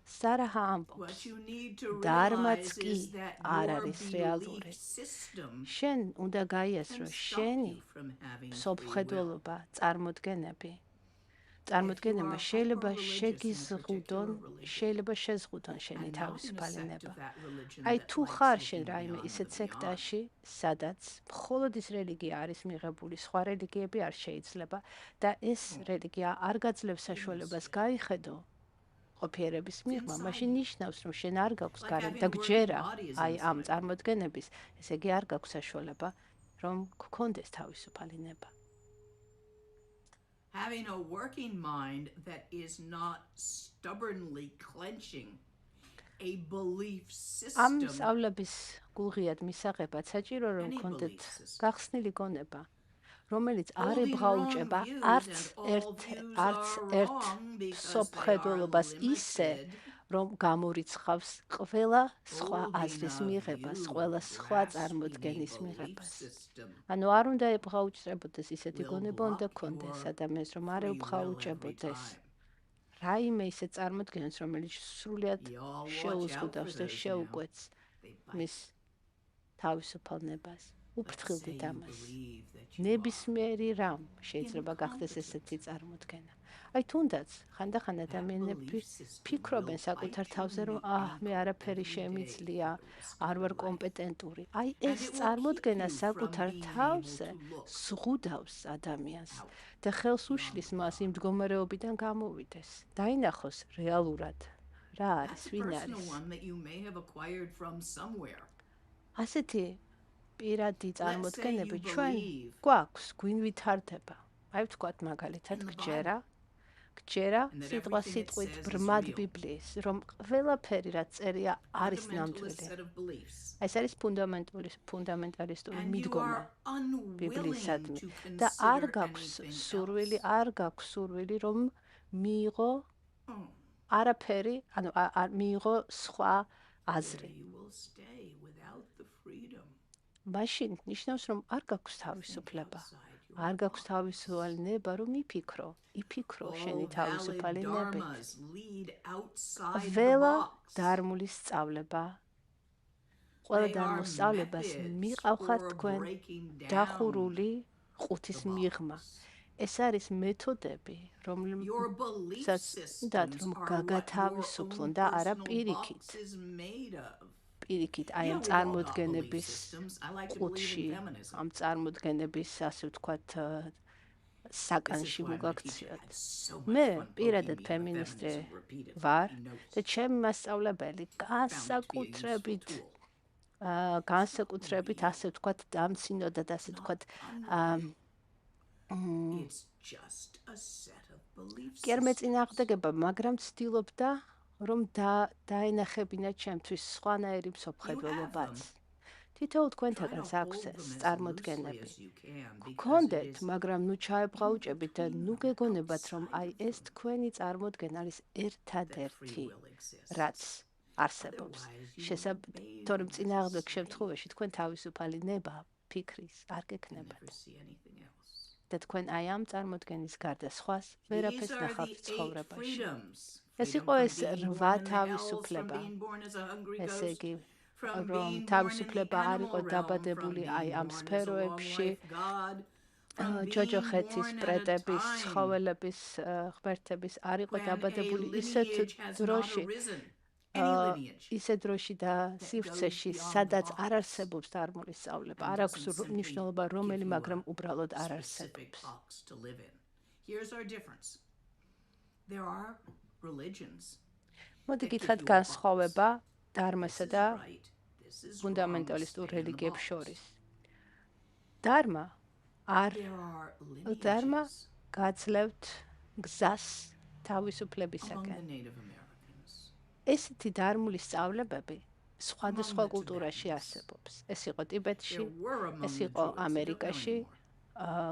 სარაჰა ამბობს, What you need to დარმაც realize კი is that არ your არის რეალური. belief system შენ უნდა გაიასრო can stop შენი you from having free will. მსოფლმხედველობა, წარმოდგენები. If you წარმოდგენება are შეიძლება hyper-religious in a შეგიზღუდონ, particular religion, შეიძლება შეზღუდონ შენი and not in a თავისუფალი sect ნება. of that religion აი that თუ likes ხარ looking შენ რაიმე beyond ისეთ the beyond. სექტაში, სადაც მხოლოდ ის რელიგია არის მიღებული, სხვა რელიგიები არ შეიძლება და ეს რელიგია არ გაძლევს საშუალებას გაიხედო ყოფიერების მიღმა, მაშინ ნიშნავს, რომ შენ არ გაქვს Like გარემო having და a working გჯერა body is აი ამ inside. წარმოდგენების, ესე იგი არ გაქვს საშუალება, რომ გქონდეს თავისუფალი ნება. Having a working mind that is not stubbornly clenching a belief ამ system. სწავლების გულღიად მისაღებად საჭირო რომ Any გქონდეთ belief system. გახსნილი გონება, რომელიც არ Holding ებღაუჭება wrong views არც and all views ერთ are wrong because they are მსოფლმხედველობას ისე, limited. რომ გამორიცხავს ყველა სხვა Holding აზრის a მიღებას, view, ყველა სხვა grasping a წარმოდგენის belief მიღებას. system ანუ არ უნდა ებღაუჭებოდეს ისეთი will გონება, უნდა block გქონდეს your ადამიანს, რომ არ free will every ებღაუჭებოდეს time. რაიმე ისე წარმოდგენას, რომელიც სრულად Y'all watch out შეუზღუდავს for და those შეუკვეთს They მის bite. თავისუფალ ნებას. Let's say უფრთხილდით you ამას. believe that you are. ნებისმიერი რამ შეიძლება გახდეს ესეთი წარმოდგენა. აი თუნდაც ხანდახან ადამიანები ფიქრობენ საკუთარ თავზე, რომ მე არაფერი შემიძლია, არ ვარ კომპეტენტური. აი ეს წარმოდგენა საკუთარ თავზე ზღუდავს ადამიანს და ხელს უშლის მას იმ მდგომარეობიდან გამოვიდეს. დაინახოს რეალურად რა არის, That's a ვინ personal არის. one that you may have acquired from somewhere. ასეთი პირადი წარმოდგენები you ჩვენ believe გვაქვს, გვინვითარდება. აი ვთქვათ მაგალითად in the გჯერა and that სიტყვა everything it სიტყვით says is ბრმად real. ბიბლიის, რომ ყველაფერი რაც წერია არის Fundamentalist ნამდვილი. set of beliefs. ეს არის ფუნდამენტალისტური And you მიდგომა are unwilling ბიბლიისადმი to და არ consider გაქვს anything სურვილი, else. არ გაქვს სურვილი რომ მიიღო Oh, არაფერი, ანუ მიიღო სხვა there აზრი. you will stay without the freedom. მაშინ ნიშნავს რომ არ გაქვს თავისუფლება. არ გაქვს თავისუფალი ნება რომ იფიქრო შენი All valid თავისუფალი ნებით. dharmas lead outside the ყველა box. დარმულის სწავლება, ყველა They are დარმოსწავლებას methods მიყავხართ for თქვენ breaking down დახურული ყუთის the მიღმა. box. ეს არის მეთოდები, Your belief რომელსაც systems რომ are what your გაგათავისუფლონ own და არა personal პირიქით. box is made of. პირიქით აი Yeah, ამ we all got წარმოდგენების belief systems. I like to ყუთში, believe in feminism. ამ წარმოდგენების ასე ვთქვათ საკანში მოგაქციოთ. მე პირადად ფემინისტი ვარ და ჩემი მასწავლებელი განსაკუთრებით ასე ვთქვათ დამცინოდა და ასე ვთქვათ It's just a set of beliefs. კი არ მეწინააღმდეგება, მაგრამ ცდილობდა რომ დაენახებინა ჩემთვის სხვანაირი მსოფლმხედველობაც. თითოეულ თქვენთაგანს აქვს ეს წარმოდგენები. გქონდეთ, მაგრამ ნუ ჩაებღაუჭებით და ნუ გეგონებათ, რომ აი ეს თქვენი წარმოდგენა არის ერთადერთი, რაც არსებობს. თორემ წინააღმდეგ შემთხვევაში თქვენ თავისუფალი ნება, ფიქრის არ გექნებათ. და თქვენ აი ამ წარმოდგენის გარდა სხვას ვერაფერს ნახავთ ცხოვრებაში. ეს იყო ეს 8 თავისუფლება. ესე იგი, რომ თავისუფლება არ იყო დაბადებული აი ამ სფეროებში, ჯოჯოხეთის, პრეტების, ცხოველების, ღმერთების არ იყო დაბადებული ისეთ დროში და სივრცეში, სადაც არ არსებობს დჰარმული სწავლება, არ აქვს მნიშვნელობა რომელი, მაგრამ უბრალოდ არ არსებობს. მოდი გითხრათ განსხვავება დჰარმასა და ფუნდამენტალისტურ რელიგიებს შორის. დჰარმა გაძლევთ გზას თავისუფლებისაკენ. ესეთი დჰარმული სწავლებები სხვადასხვა კულტურაში არსებობს. ეს იყო ტიბეტში, ეს იყო ამერიკაში,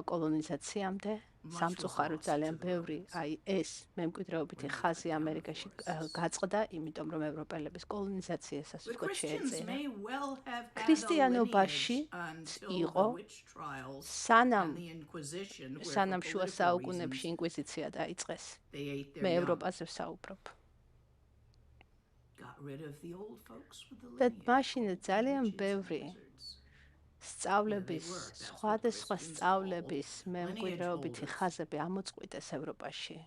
კოლონიზაციამდე, სამწუხაროდ ძალიან ბევრი, აი ეს მემკვიდრეობითი ხაზი ამერიკაში გაწყდა, იმიტომ რომ ევროპელების კოლონიზაციას ასე ვთქვათ შეეწირა. ქრისტიანობაში იყო სანამ შუა საუკუნეებში ინკვიზიცია დაიწყეს. მე ევროპაზე ვსაუბრობ. და მაშინ ძალიან ბევრი სწავლების, სხვადასხვა სწავლების მემკვიდრეობითი ხაზები ამოწყვიტეს ევროპაში.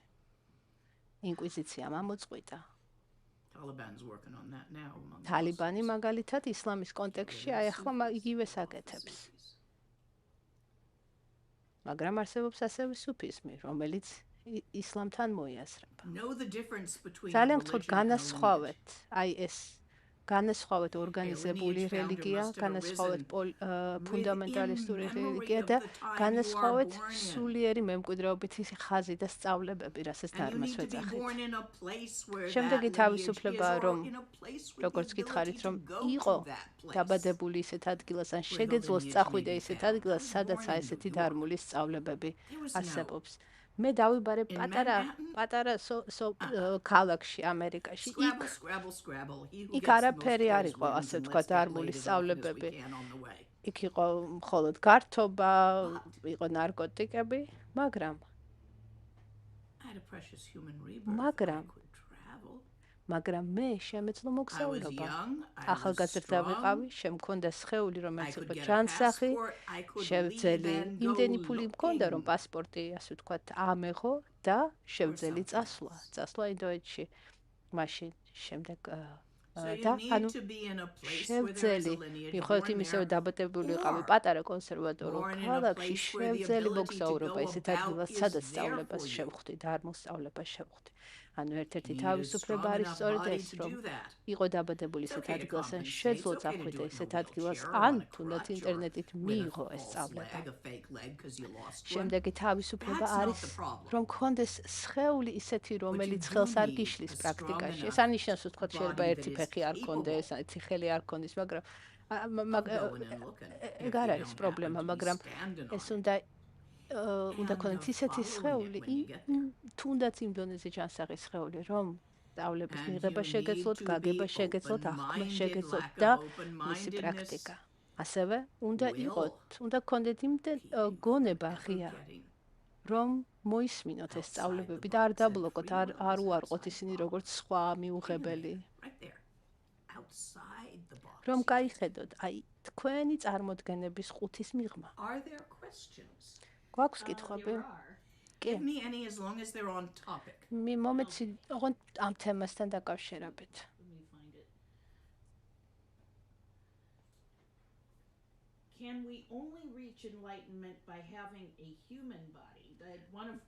ინკვიზიციამ ამოწყვიტა. თალიბანი მაგალითად ისლამის კონტექსტში აი ახლა იგივეს აკეთებს. მაგრამ არსებობს ასევე სუფიზმი, რომელიც ისლამთან მოიაზრება. ძალიან ვთქვათ განასხვავეთ, აი ეს განასხვავეთ ორგანიზებული რელიგია, განასხვავეთ ფუნდამენტალისტური რელიგია და განასხვავეთ სულიერი მემკვიდრეობითი ხაზი და სწავლებები, რასაც დჰარმას ვეძახით. შემდეგი თავისუფლება, რომ როგორც გითხარით, რომ იყო დაბადებული ისეთ ადგილას, ან შეგეძლოს წახვიდე ისეთ ადგილას, სადაც ესეთი დჰარმული სწავლებები არსებობს. მე დავიბარე პატარა ქალაქში ამერიკაში. იქ არაფერი არ იყო, ასე ვთქვათ, დჰარმული სწავლებები. იქ იყო მხოლოდ გართობა, იყო ნარკოტიკები, მაგრამ მე შემეძლო მოგზაურობა. ახალგაზრდა ვიყავი, შემქონდა სხეული, რომელიც იყო ჯანსაღი, შევძელი, იმდენი ფული მქონდა, რომ პასპორტი, ასე ვთქვათ, ამეღო და შევძელი წასვლა ინდოეთში. მაშინ შემდეგ და ანუ შევძელი, მიუხედავად იმისა, რომ დაბადებული ვიყავი პატარა კონსერვატორულ ქალაქში, შევძელი მოგზაურობა ისეთ ადგილას, სადაც სწავლებას შევხვდი, დჰარმულ სწავლებას შევხვდი. ანუ ერთ-ერთი თავისუფლება არის სწორედ ეს, რომ იყო დაბადებული ისეთ ადგილას, ან შეძლო წახვიდე ისეთ ადგილას, ან თუნდაც ინტერნეტით მიიღო ეს სწავლება. შემდეგი თავისუფლება არის, რომ გქონდეს სხეული ისეთი, რომელიც ხელს არ გიშლის პრაქტიკაში. ეს არ ნიშნავს, რომ თქვათ შეიძლება ერთი ფეხი არ გქონდეს, ერთი ხელი არ გქონდეს, მაგრამ ეგ არ არის პრობლემა, მაგრამ ეს უნდა ქონდეს ისეთი სხეული, თუნდაც იმ დონეზე ჯანსაღი სხეული, რომ სწავლების მიღება შეგეძლოთ, გაგება შეგეძლოთ, აღქმა შეგეძლოთ და მისი პრაქტიკა. ასევე უნდა გქონდეთ იმდენ გონება ღია, რომ მოისმინოთ ეს სწავლებები და არ დაბლოკოთ, არ უარყოთ ისინი როგორც სხვა მიუღებელი. რომ გაიხედოთ, აი თქვენი წარმოდგენების ყუთის მიღმა. გვაქვს კითხვები? კი. მომეცი ოღონდ ამ თემასთან დაკავშირებით. can we only reach enlightenment by having a human body?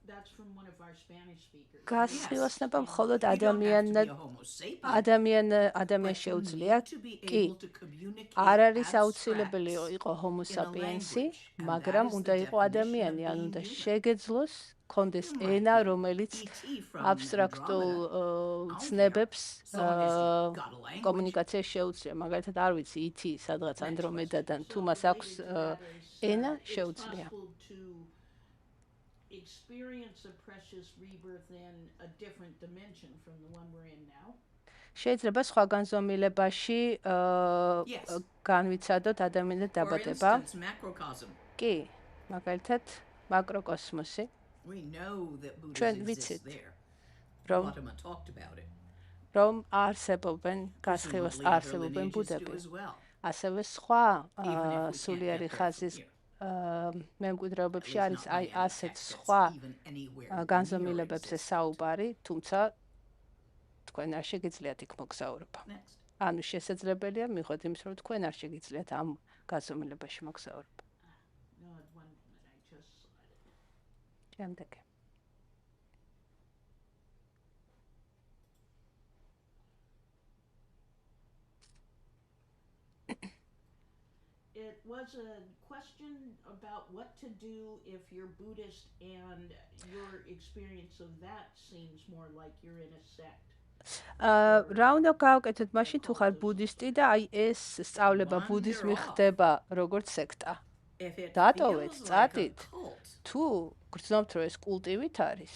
That's from one of our Spanish speakers. გასხივოსნება მხოლოდ You don't have to be a ადამიანად homo sapien. ადამიანს შეუძლია To be კი able to communicate არ არის abstracts აუცილებელი იყო homo in a sapiens-ი, language, and მაგრამ that is უნდა the იყო ადამიანი, definition of ან უნდა being human. შეგეძლოს კონდეს You might ენა, be რომელიც ET from აბსტრაქტულ Andromeda. ცნებებს So long as you've got a language. კომუნიკაცია შეუძლია. მაგალითად არ ვიცი ET სადღაც ანდრომედადან თუ მას აქვს ენა შეუძლია. Experience a precious rebirth in a different dimension from the one we're in now. შეიძლება სხვა განზომილებაში განვიცადოთ ადამიანად For დაბადება. instance, macrocosm. კი, მაგალითად მაკროკოსმოსი, We know that ჩვენ Buddha ვიცით, exists there. რომ Gautama talked about it. რომ არსებობენ გასხივოს Presumably other არსებობენ lineages do ბუდები. as well. ასევე სხვა Even if we სულიერი can't get there ხაზის from here. მემკვიდრეობებში At least არის not აი by ასეთ access სხვა even anywhere near განზომილებებზე existence. საუბარი, თუმცა თქვენ არ შეგიძლიათ იქ მოგზაურობა. Next. ანუ შესაძლებელია მიიღოთ იმის, რომ თქვენ არ შეგიძლიათ ამ განზომილებაში მოგზაურობა. No, at one minute I just saw it. შემდეგი. It was a question about what to do if you're Buddhist and your experience of that seems more like you're in a sect. რა უნდა გავაკეთოთ მაშინ თუ ხარ ბუდისტი და აი ეს სწავლება ბუდიზმი ხდება როგორც სექტა. If it დატოვეთ, feels like a წადით. cult თუ გრძნობთ რომ ეს კულტივით არის,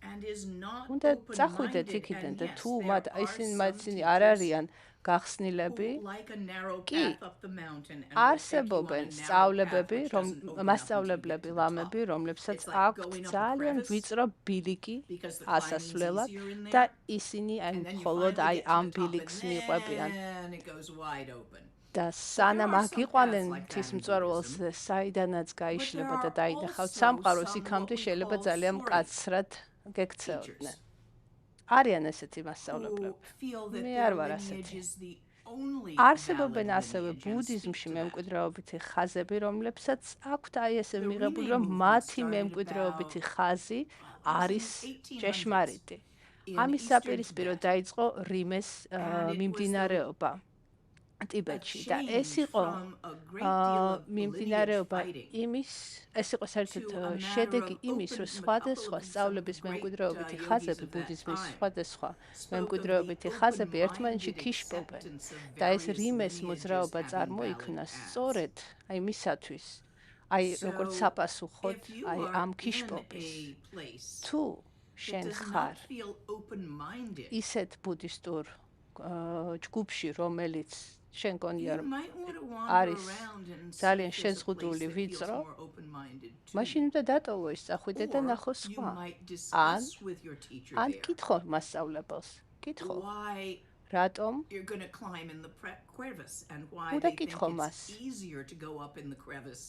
and is not უნდა open-minded, წახვიდეთ იქიდან and და yes, თუ there მათ are ისინი some მათინი teachers არ არიან გახსნილები, who like a narrow კი, path up the mountain and will take you on a არსებობენ narrow სწავლებები, path which რომ doesn't open up until you მასწავლებლები, get to the ლამები, top. რომლებსაც It's like აქვთ going up a ძალიან crevice ვიწრო ბილიკი because the climbing's ასასვლელად easier in და there, ისინი აი and then you მხოლოდ finally აი get to ამ the top ბილიკს and მიყვებიან. then it goes wide open. და სანამ are some აგიყვანენ paths like that თის in მწვერვალს Buddhism. საიდანაც გაიშლება და there are დაინახავთ also სამყაროს, some იქამდე what we შეიძლება call ძალიან sorry მკაცრად გექცეოდნენ. teachers არიან ესეთი who მასწავლებლები. feel that მე their არ ვარ lineage ასეთი. is the only არსებობენ valid ასევე lineage and speak ბუდიზმში to that. მემკვიდრეობითი ხაზები, რომლებსაც აქვთ აი ესე The მიღებული, Rime რომ movement მათი started მემკვიდრეობითი about, ხაზი I think არის it's in the 1800s ჭეშმარიტი. in ამის Eastern საპირისპირო Tibet. დაიწყო რიმეს And it was მიმდინარეობა a ტიბეტში და change ეს იყო from a great deal of lineage მიმდინარეობა fighting იმის, ეს იყო საერთოდ to a matter შედეგი of იმის, რომ open- სხვადასხვა a couple of some სწავლების great, მემკვიდრეობითი yogis ხაზები, of that ბუდიზმის time სხვადასხვა spoke of მემკვიდრეობითი the ხაზები ერთმანეთში open-minded ქიშპობენ acceptance of და ეს various რიმეს lineages მოძრაობა having წარმოიქმნა valid paths. სწორედ აი მისათვის, აი როგორც So, საპასუხოდ if you აი are ამ in ქიშპობის. a place თუ that შენ does ხარ not feel open-minded, ისეთ ბუდისტურ ჯგუფში, რომელიც შენ გონია you რომ might want to wander არის around and see ძალიან if there's a შეზღუდული, place that feels ვიწრო, more open-minded too. მაშინ უნდა დატოვო ის წახვიდე და Or ნახო you სხვა. might ან discuss with your teacher ან there კითხო მასწავლებელს. კითხო, why რატომ you're going to climb in the crevice and why უნდა they think კითხო it's მას. easier to go up in the crevice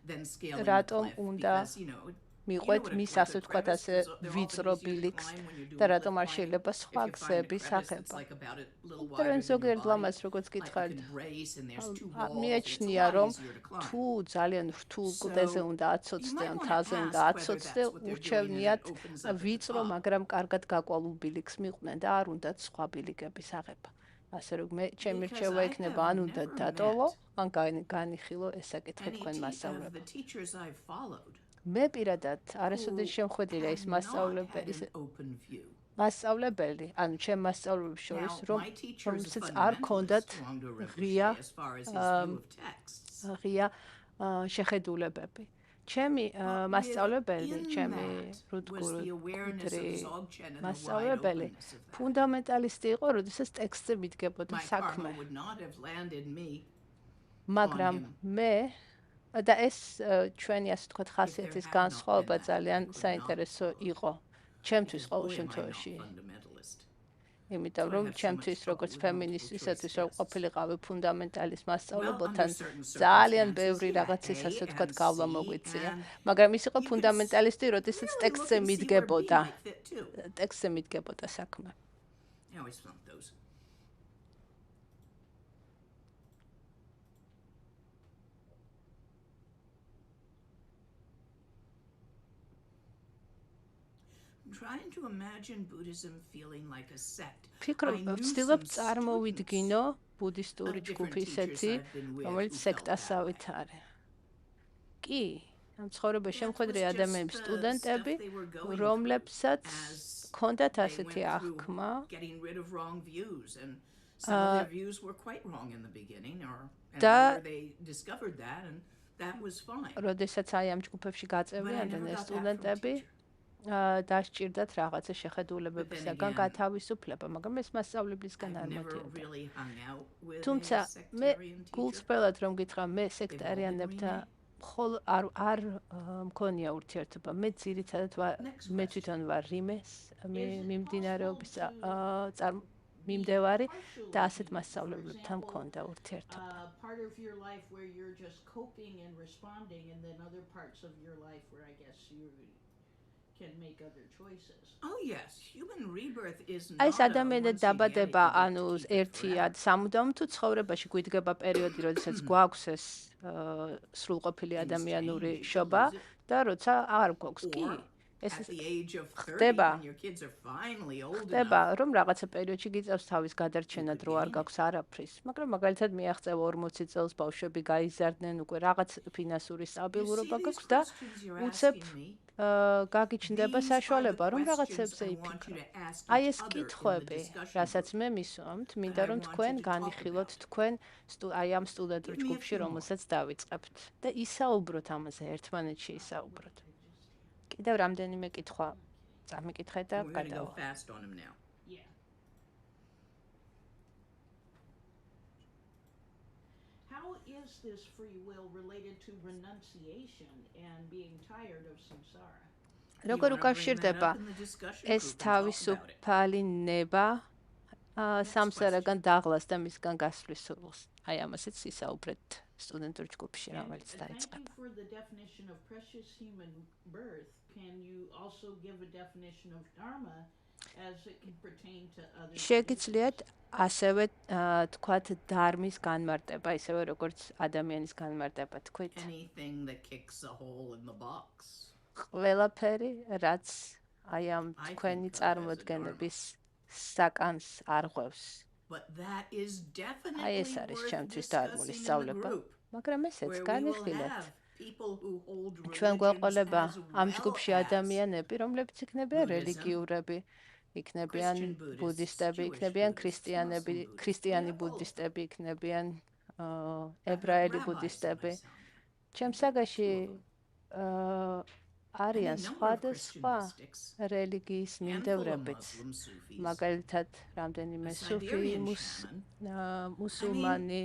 than scaling the რატომ cliff უნდა because you know მიყვეთ მის ასე ვთქვათ ასე ვიწრო ბილიქს და რატომ არ შეიძლება სხვა გზები სახება. და ზოგიერთ ლამას როგორც გითხარით, მიაჩნია რომ თუ ძალიან რთულ კლდეზე უნდა აცოცდე, ან თაზე უნდა აცოცდე, ურჩევნიათ ვიწრო, მაგრამ კარგად გაკვალულ ბილიქს მიყვნენ და არ უნდათ სხვა ბილიკების აღება. ასე რომ მე ჩემი რჩევა იქნება ან უნდა დატოვო, ან განიხილო ეს საკითხი თქვენ მასწავლებელს. მე პირადად არასოდეს შემხვედრია ის მასწავლებელი, ანუ ჩემ მასწავლებლებს შორის, რომელსაც არ ქონდათ ღია შეხედულებები. ჩემი მასწავლებელი, ჩემი რუდგური მასწავლებელი ფუნდამენტალისტი იყო, როდესაც ტექსტზე მიდგებოდა საქმე. მაგრამ მე და ეს ჩვენი ასე ვთქვათ ხასიათის განსხვავება ძალიან საინტერესო იყო ჩემთვის ყოველ შემთხვევაში. იმიტომ რომ ჩემთვის როგორც ფემინისტისათვის რომ ყოფილიყავი ფუნდამენტალის მასწავლებელთან ძალიან ბევრი რაღაცის ასე ვთქვათ გავლა მოგვიწია. მაგრამ ის იყო ფუნდამენტალისტი, როდესაც ტექსტზე მიდგებოდა საქმე. I'm trying to imagine Buddhism feeling like a sect. ვცდილობ წარმოვიდგინო ბუდისტური ჯგუფი ისეთი, რომელიც სექტასავით არის. კი, ამ ცხოვრებაში შემოხვედრე ადამიანები, სტუდენტები, რომლებსაც ჰქონდათ ასეთი აღქმა. Getting rid of wrong views, and some of their views were quite wrong in the beginning, and later they discovered that, and that was fine. როდესაც აი ამ ჯგუფებში გაწევრიანდნენ ეს სტუდენტები, დასჭირდათ რაღაცა შეხედულებებისაგან გათავისუფლება, მაგრამ ეს მასწავლებლისგან არ მოდიოდა. თუმცა მე გულწრფელად რომ გითხრა, მე სექტარიანებთან არ მქონია ურთიერთობა. მე ძირითადად მე თვითონ ვარ რიმეს მიმდინარეობის მიმდევარი და ასეთ მასწავლებლებთან მქონდა ურთიერთობა. Part of your life where you're just coping and responding, and then other parts of your life where I guess you can make other choices. Oh yes, human rebirth is not. ეს ადამიანად დაბადება, ანუ ერთია სამუდამო თუ ცხოვრებაში გვიდგება პერიოდი, როდესაც გვაქვს ეს სრულყოფილი ადამიანური შობა და როცა არ გვაქვს, კი. ეს ხდება, რომ რაღაცა პერიოდში გიწევს თავის გადარჩენა დრო არ გაქვს არაფრის, მაგრამ მაგალითად მიაღწევა 40 წელს ბავშვები გაიზარდნენ, უკვე რაღაც ფინანსური სტაბილურობა გაქვს და უცებ გაგიჩნდება საშუალება, რომ რაღაცებზე იფიქრო. აი ეს კითხვები, რასაც მე მისვამთ, მინდა რომ თქვენ განიხილოთ თქვენ აი ამ სტუდენტურ ჯგუფში, რომელსაც დავიწყებთ და ისაუბროთ ამაზე, ერთმანეთში ისაუბროთ. კიდევ რამდენიმე კითხვა წამიკითხე და გადავა. How is this free will related to renunciation and being tired of samsara? როგორ უკავშირდება ეს თავისუფალი ნება სამსარაგან დაღლას და მისგან გასვლის სურვილს? აი ამასაც ისაუბრეთ სტუდენტურ ჯგუფში, რომელიც დაიწყება. For the definition of precious human birth, can you also give a definition of dharma as it can pertain to other? შეგიძლიათ ასევე თქვათ დარმის განმარტება, ისევე როგორც ადამიანის განმარტება თქვით. Anything that kicks a hole in the box. ყველაფერი, რაც აი ამ თქვენი წარმოდგენების საკანს არღვევს. But that is definitely აი ეს არის ჩემთვის დარმული სწავლება, მაგრამ ესეც განიხილეთ. ჩვენ გვეყოლება ამ ჯგუფში ადამიანები, რომლებიც იქნებიან რელიგიურები, იქნებიან ბუდისტები, იქნებიან ქრისტიანი ბუდისტები, იქნებიან ებრაელი ბუდისტები. ჩემს საგაში არიან სხვადასხვა რელიგიის მიმდევრებიც, მაგალითად რამდენიმე სუფი, მუსულმანი,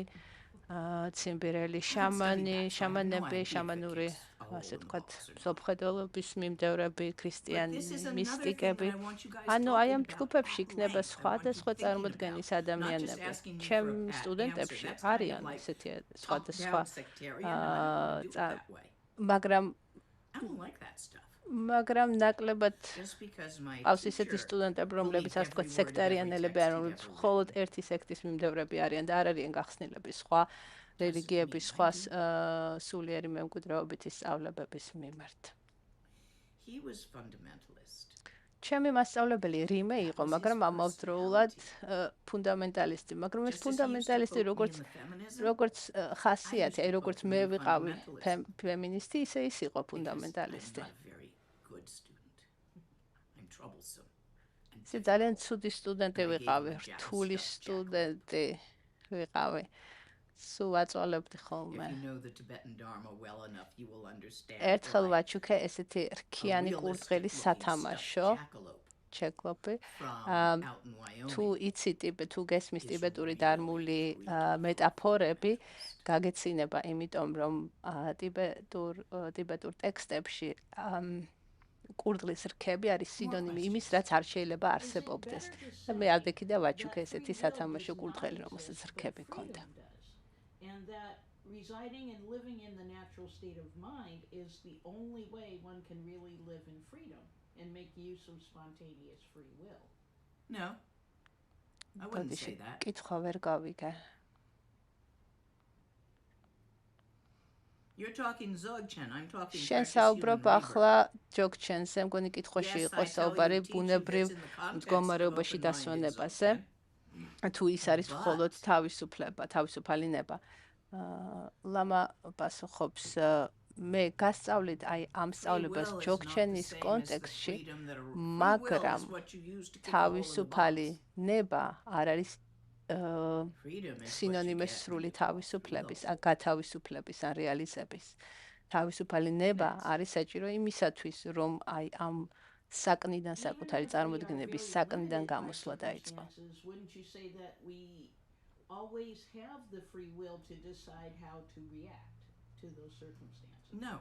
ციმბირელი, შამანები, შამანური, ასე ვთქვათ, მსოფლმხედველობის მიმდევრები, ქრისტიანი მისტიკები. ანუ აი ამ ჯგუფებში იქნება სხვადასხვა წარმოდგენის ადამიანები. ჩემ სტუდენტებში არიან ესეთი სხვადასხვა მაგრამ ნაკლებად ყავს ისეთი სტუდენტები, რომლებიც ასე ვთქვათ სექტარიანელები არიან, რომლებიც მხოლოდ ერთი სექტის მიმდევრები არიან და არ არიან გახსნილები სხვა რელიგიების, სხვა სულიერი მემკვიდრეობითი სწავლებების მიმართ. ჩემი მასწავლებელი რიმე იყო, მაგრამ ამავდროულად ფუნდამენტალისტი, მაგრამ ეს ფუნდამენტალისტი როგორც ხასიათი, აი როგორც მე ვიყავი ფემინისტი, ისე ის იყო ფუნდამენტალისტი. ეს ძალიან ცუდი სტუდენტი ვიყავი, რთული სტუდენტი ვიყავი. სულ აწვალებდი ხოლმე. ერთხელ ვაჩუქე ესეთი რქიანი კურდღელი სათამაშო, ჩეკლოპი. თუ იცი თუ გესმის ტიბეტური დარმული მეტაფორები, გაგეცინება, იმიტომ რომ ტიბეტურ ტექსტებში კურდღლის რქები არის სინონიმი იმის, რაც არ შეიძლება არსებობდეს. და მე ალდექი და ვაჩუქე ესეთი სათამაშო კურდღელი, რომელსაც რქები ჰქონდა. And that residing and living in the natural state of mind is the only way one can really live in freedom and make use of spontaneous free will. No, I wouldn't say that. კითხვა ვერ გავიგე. You're talking Dzogchen, I'm talking შენ precious საუბრობ human labor. ახლა ჯოგჩენზე, მგონი კითხვაში Yes, იყო I tell საუბარი you, teaching ბუნებრივ this in the context of მდგომარეობაში open-minded დასვენებაზე. Dzogchen. თუ ის არის მხოლოდ თავისუფლება, თავისუფალი ნება. ლამა პასუხობს, მე გასწავლით აი ამ სწავლებას ჯოგჩენის კონტექსტში, მაგრამ თავისუფალი ნება არ არის სინონიმე სრული თავისუფლების, ან გათავისუფლების, ან რეალიზების. თავისუფალი ნება არის საჭირო იმისათვის, რომ აი ამ საკნიდან საკუთარი წარმოდგენების საკნიდან გამოსვლა დაიწყო. Wouldn't you say that we always have the free will to decide how to react to those circumstances? No.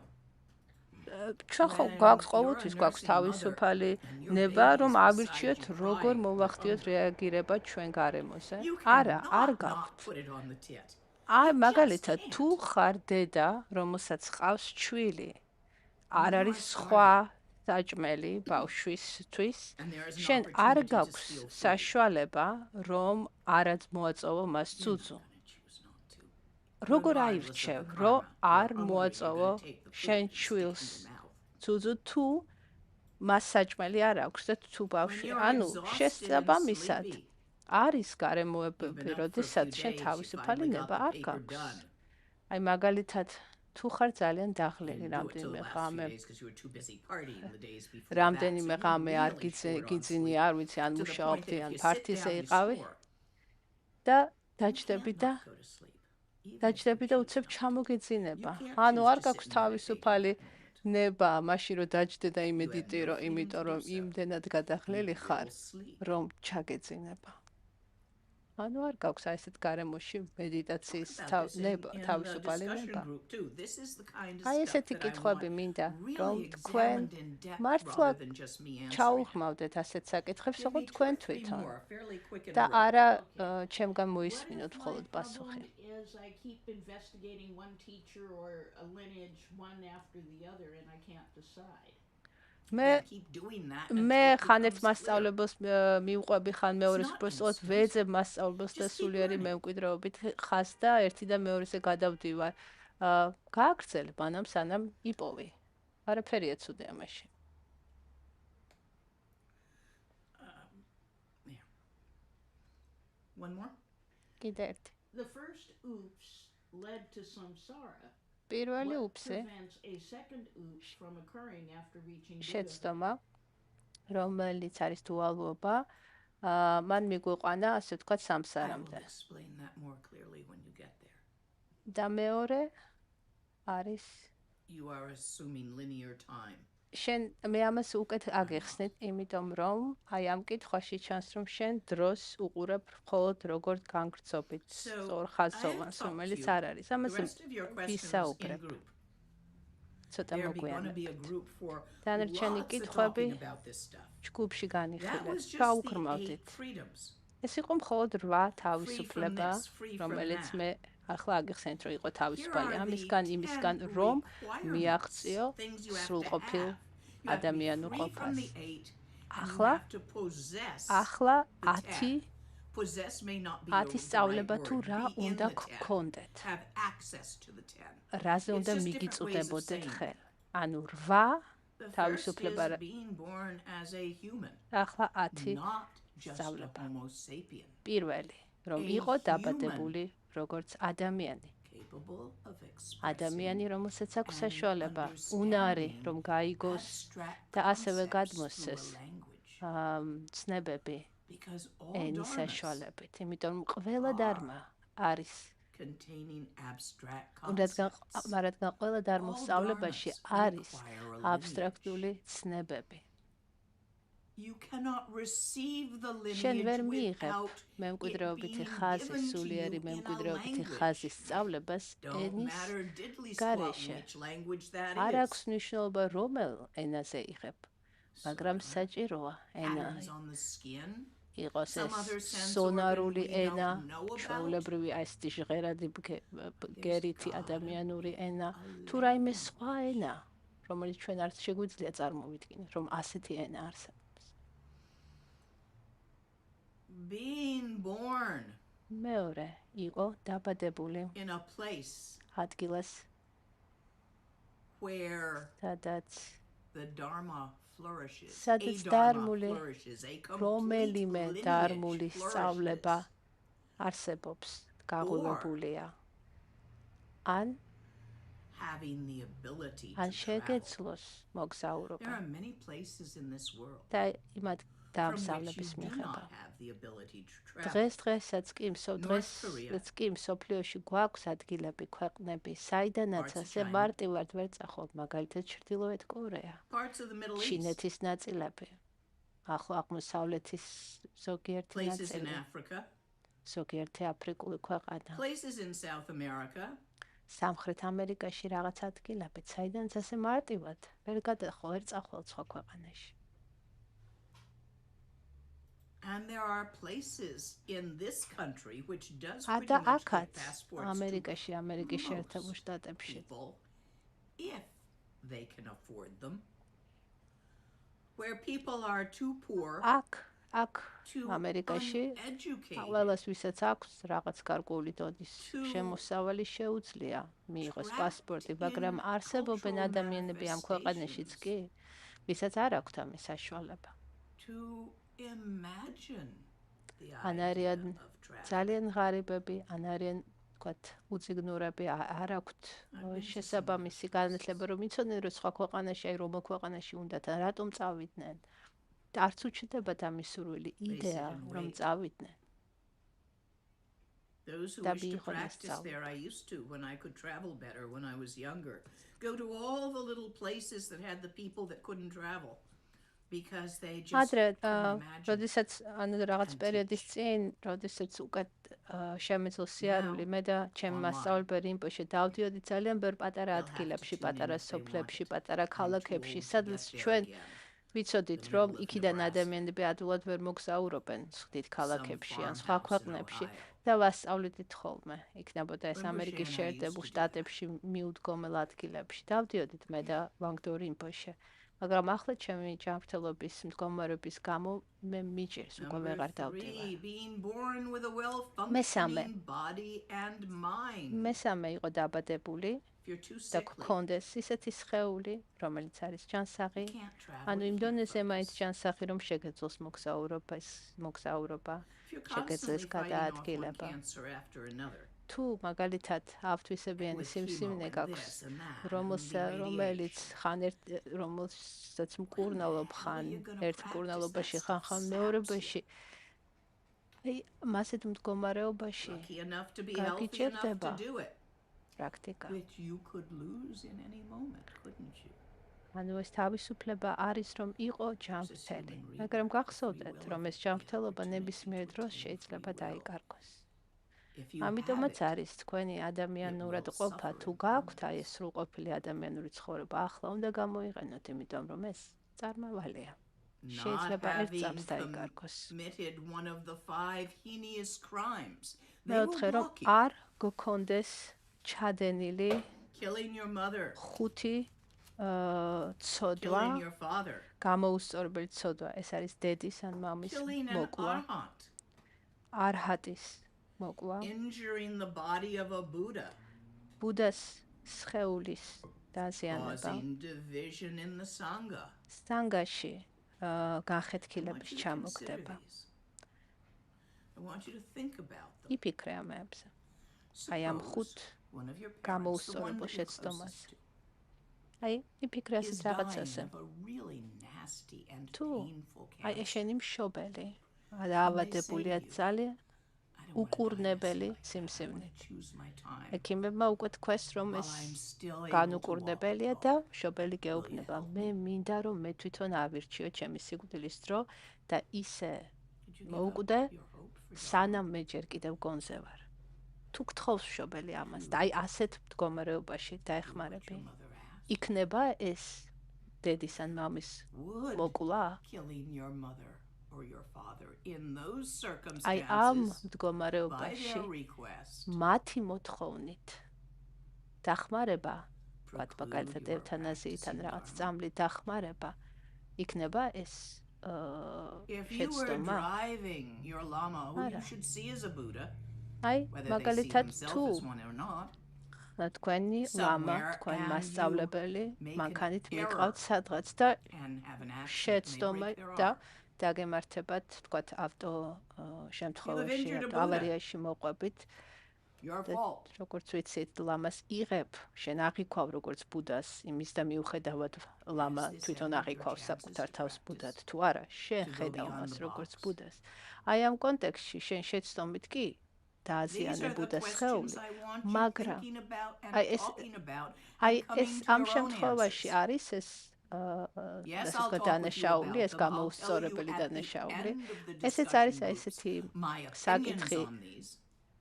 ჩვენ ხო გვაქვს ყოველთვის გვაქვს თავისუფალი ნება, რომ ავირჩიოთ, როგორ მოვახდიოთ რეაგირება ჩვენ გარემოზე. არა, არ გაქვთ. აი, მაგალითად, თუ ხარ დედა, რომელსაც ყავს ჩვილი, არ არის სხვა საჭმელი ბავშვისთვის, შენ არ გაქვს საშუალება, რომ არაც მოაწოვო მას ძუძუ. როგორ აირჩევ, რომ არ მოაწოვო შენ შვილს ძუძუ თუ მას საჭმელი არ აქვს და თუ ბავშვი, ანუ შესაბამისად არის გარემოებები, როდესაც შენ თავისუფალი ნება არ გაქვს. აი მაგალითად, თუ ხარ ძალიან დაღლილი რამდენიმე ღამე არ გიძინი, არ ვიცი, ან მუშაობდი, ან პარტიზე იყავი და დაჯდები და უცებ ჩამოგეძინება. ანუ არ გაქვს თავისუფალი ნება, მაშინ რომ დაჯდე და იმედიტირო, იმიტომ რომ იმდენად გადაღლილი ხარ, რომ ჩაგეძინება. ანუ არ გაქვს აი ესეთ გარემოში მედიტაციის თავისუფალი ნება. აი ესეთი კითხვები მინდა, რომ თქვენ მართლა ჩაუღმავდეთ ასეთ საკითხებს, ოღონდ თქვენ თვითონ. და არა ჩემგან მოისმინოთ მხოლოდ პასუხი. As I keep investigating one teacher or a lineage one after the other and I can't decide. მე ხან ერთ მასწავლებელს მივყვები, ხან მეორეს უბრალოდ ვეძებ მასწავლებელს და სულიერი მემკვიდრეობით ხას და ერთი და მეორეზე გადავდივარ. გააგრძელებ ანამ სანამ იპოვი. არაფერია ცუდი ამაში. One more? კიდე ერთი. The first oops led to samsara. პირველი უფსე შეცდომა, რომელიც არის დუალობა, მან მიგვიყვანა, ასე ვთქვათ, სამსარამდე. და მეორე არის შენ მე ამას უკეთ აგეხსნით, იმიტომ რომ აი ამ კითხვაში ჩანს, რომ შენ დროს უყურებ მხოლოდ როგორც განგრძობით სწორხაზოვანს, რომელიც არ არის. ამაზე ვისაუბრებ. ცოტა მოგვიანებით. დანარჩენი კითხვები ჯგუფში განიხილეთ. გაუგრმავდით. ეს იყო მხოლოდ 8 თავისუფლება, რომელიც მე ახლა აგიხსენით, რომ იყო თავისუფალი ამისგან, იმისგან, რომ მიაღწიო სრულყოფილ ადამიანურ ყოფას. ახლა 10 სწავლება თუ რა უნდა გქონდეთ. რაზე უნდა მიგიწუდებოდეთ ხელ. ანუ 8 თავისუფლება. ახლა 10 სწავლება. პირველი, რომ იყო დაბადებული როგორც ადამიანი. ადამიანი, რომელსაც აქვს საშუალება, უნარი, რომ გაიგოს და ასევე გადმოსცეს ცნებები ენის საშუალებით. იმიტომ რომ ყველა დარმა არის რადგან ყველა დარმოს სწავლებაში არის აბსტრაქტული ცნებები. შენ ვერ მიიღებ მემკვიდრეობითი ხაზის, სულიერი მემკვიდრეობითი ხაზის სწავლებას ენის გარეშე. არ აქვს მნიშვნელობა, რომელ ენაზე იღებ, მაგრამ საჭიროა ენა. იყოს ეს სონარული ენა, ჩვეულებრივი ასეთი ჟღერადი ბგერითი ადამიანური ენა, თუ რაიმე სხვა ენა, რომელიც ჩვენ არ შეგვიძლია წარმოვიდგინოთ, რომ ასეთი ენა არსებობს. Being born მეორე იყო დაბადებული in a place ადგილას, where სადაც the dharma flourishes, a სადაც dharma დარმული flourishes, a complete რომელიმე დარმული lineage სწავლება flourishes, არსებობს, გაღვივებულია. ან having the ability ან to travel. შეგეძლოს There მოგზაურობა are many places in this world და იმათ from which you დამსავლების do მიხედა. not have the ability to travel. დღესაც კი Korea. მსოფლიოში გვაქვს ადგილები, ქვეყნები, საიდანაც Parts of ასე China. მარტივად ვერ წახვალთ, მაგალითად ჩრდილოეთ კორეა, Parts of the Middle East, ჩინეთის ნაწილები, ახლო აღმოსავლეთის ზოგიერთი places in ნაწილი, Africa, ზოგიერთი აფრიკული ქვეყანა, places in South America, სამხრეთ ამერიკაში რაღაც ადგილები, საიდანაც ასე მარტივად ვერ წახვალთ სხვა ქვეყანაში. and there are places in this country which does და pretty much აქაც give passports ამერიკაში, ამერიკის to შეერთებულ most შტატებში people if they can afford them, where people are too poor, აქ too ამერიკაში uneducated ყველას ვისაც აქვს რაღაც გარკვეული დონის to შემოსავალი შეუძლია მიიღოს trapped პასპორტი, მაგრამ in არსებობენ cultural ადამიანები ამ ქვეყანაშიც კი, ვისაც არ აქვთ ამის საშუალება. to imagine the ან idea არიან of travel. ძალიან ღარიბები, ან არიან ვთქვათ, უძიგნურები, არ აქვთ შესაბამისი განათლება, რომ იცოდნენ, რომ სხვა ქვეყანაში, აი რომელ ქვეყანაში უნდათ, ან რატომ წავიდნენ. და არც უჩნდებათ ამის სურვილი, იდეა, რომ წავიდნენ. Those who Da wish to bijo nas practice there, I used to when I could travel better when I was younger. Go to all the little places that had the people that couldn't travel because they just ადრე, couldn't imagine. როდესაც ანუ რაღაც პერიოდის წინ, როდესაც უკეთ შემეძლო სიარული, მე და ჩემი მასწავლებელი რინპოშე დავდიოდი ძალიან ბევრ პატარა ადგილებში, პატარა სოფლებში, პატარა ქალაქებში, სადაც ჩვენ ვიცოდით, რომ იქიდან ადამიანები ადვილად ვერ მოგზაურობენ სხვადასხვა ქალაქებში ან სხვა ქვეყნებში და ვასწავლიდით ხოლმე. იქნებოდა ეს ამერიკის შეერთებულ შტატებში მიუდგომელ ადგილებში. დავდიოდით მე და ვანგდო რინპოშე. მაგრამ ახლა ჩემი ჯანმრთელობის მდგომარეობის გამო მე მიჭირს უკვე ვეღარ დავდივარ. მესამე იყო დაბადებული და გქონდეს ისეთი სხეული, რომელიც არის ჯანსაღი, ანუ იმ დონეზე მაინც ჯანსაღი, რომ შეგეძლოს მოგზაურობა, შეგეძლოს გადაადგილება. თუ მაგალითად ავთვისებიანი სიმსივნე გაქვს, რომელსაც მკურნალობ ხან ერთ მკურნალობაში, ხან მეორეობაში, მასეთ მდგომარეობაში გაგიჭირდება პრაქტიკა. ანუ ეს თავისუფლება არის, რომ იყო ჯანმრთელი, მაგრამ გახსოვდეთ, რომ ეს ჯანმრთელობა ნებისმიერ დროს შეიძლება დაიკარგოს. ამიტომაც არის თქვენი ადამიანურად ყოფა, თუ გაქვთ აი ეს სრულყოფილი ადამიანური ცხოვრება, ახლა უნდა გამოიყენოთ, იმიტომ რომ ეს წარმავალია. შეიძლება ერთ წამს დაიკარგოს. მეოთხე, რომ არ გქონდეს ჩადენილი ხუთი ცოდვა, გამოუსწორებელი ცოდვა, ეს არის დედის ან მამის მოკლა, არჰატის მოკლა, ბუდას სხეულის დაზიანება, სანგაში განხეთქილების ჩამოგდება. იფიქრე ამებზე. აი ამ ხუთ გამოუსწორებელ შეცდომას. აი, იფიქრე ასეთ რაღაცაზე. თუ აი შენი მშობელი დაავადებულია ძალიან უკურნებელი სიმსივნე. ექიმებმა უკვე თქვეს, რომ ეს განუკურნებელია და მშობელი გეუბნება, მე მინდა რომ მე თვითონ ავირჩიო ჩემი სიკვდილის დრო და ისე მოუკვდე, სანამ მე ჯერ კიდევ გონზე ვარ. თუ გთხოვს მშობელი ამას და აი ასეთ მდგომარეობაში დაეხმარები, იქნება ეს დედის ან მამის მოკლა? აი ამ მდგომარეობაში მათი მოთხოვნით დახმარება, მაგალითად ევთანაზიით ან რაღაც წამლით დახმარება, იქნება ეს შეცდომა? აი მაგალითად თუ თქვენი ლამა, თქვენ მასწავლებელი, მანქანით მიყავთ სადღაც და შეცდომა და დაგემართებათ, თქვათ, ავტო შემთხვევაში, ავარიაში მოყვებით. როგორც ვიცით, ლამას იღებ, შენ აღიქვავ როგორც ბუდას, იმის და მიუხედავად ლამა თვითონ აღიქვავს საკუთარ თავს ბუდად თუ არა, შენ ხედავ მას როგორც ბუდას. აი ამ კონტექსტში შენ შეცდომით კი დააზიანე ბუდას სხეული, მაგრამ აი ეს ამ შემთხვევაში არის ეს ასე დანაშაული, ეს გამოუსწორებელი დანაშაული. ესეც არის ესეთი საკითხი,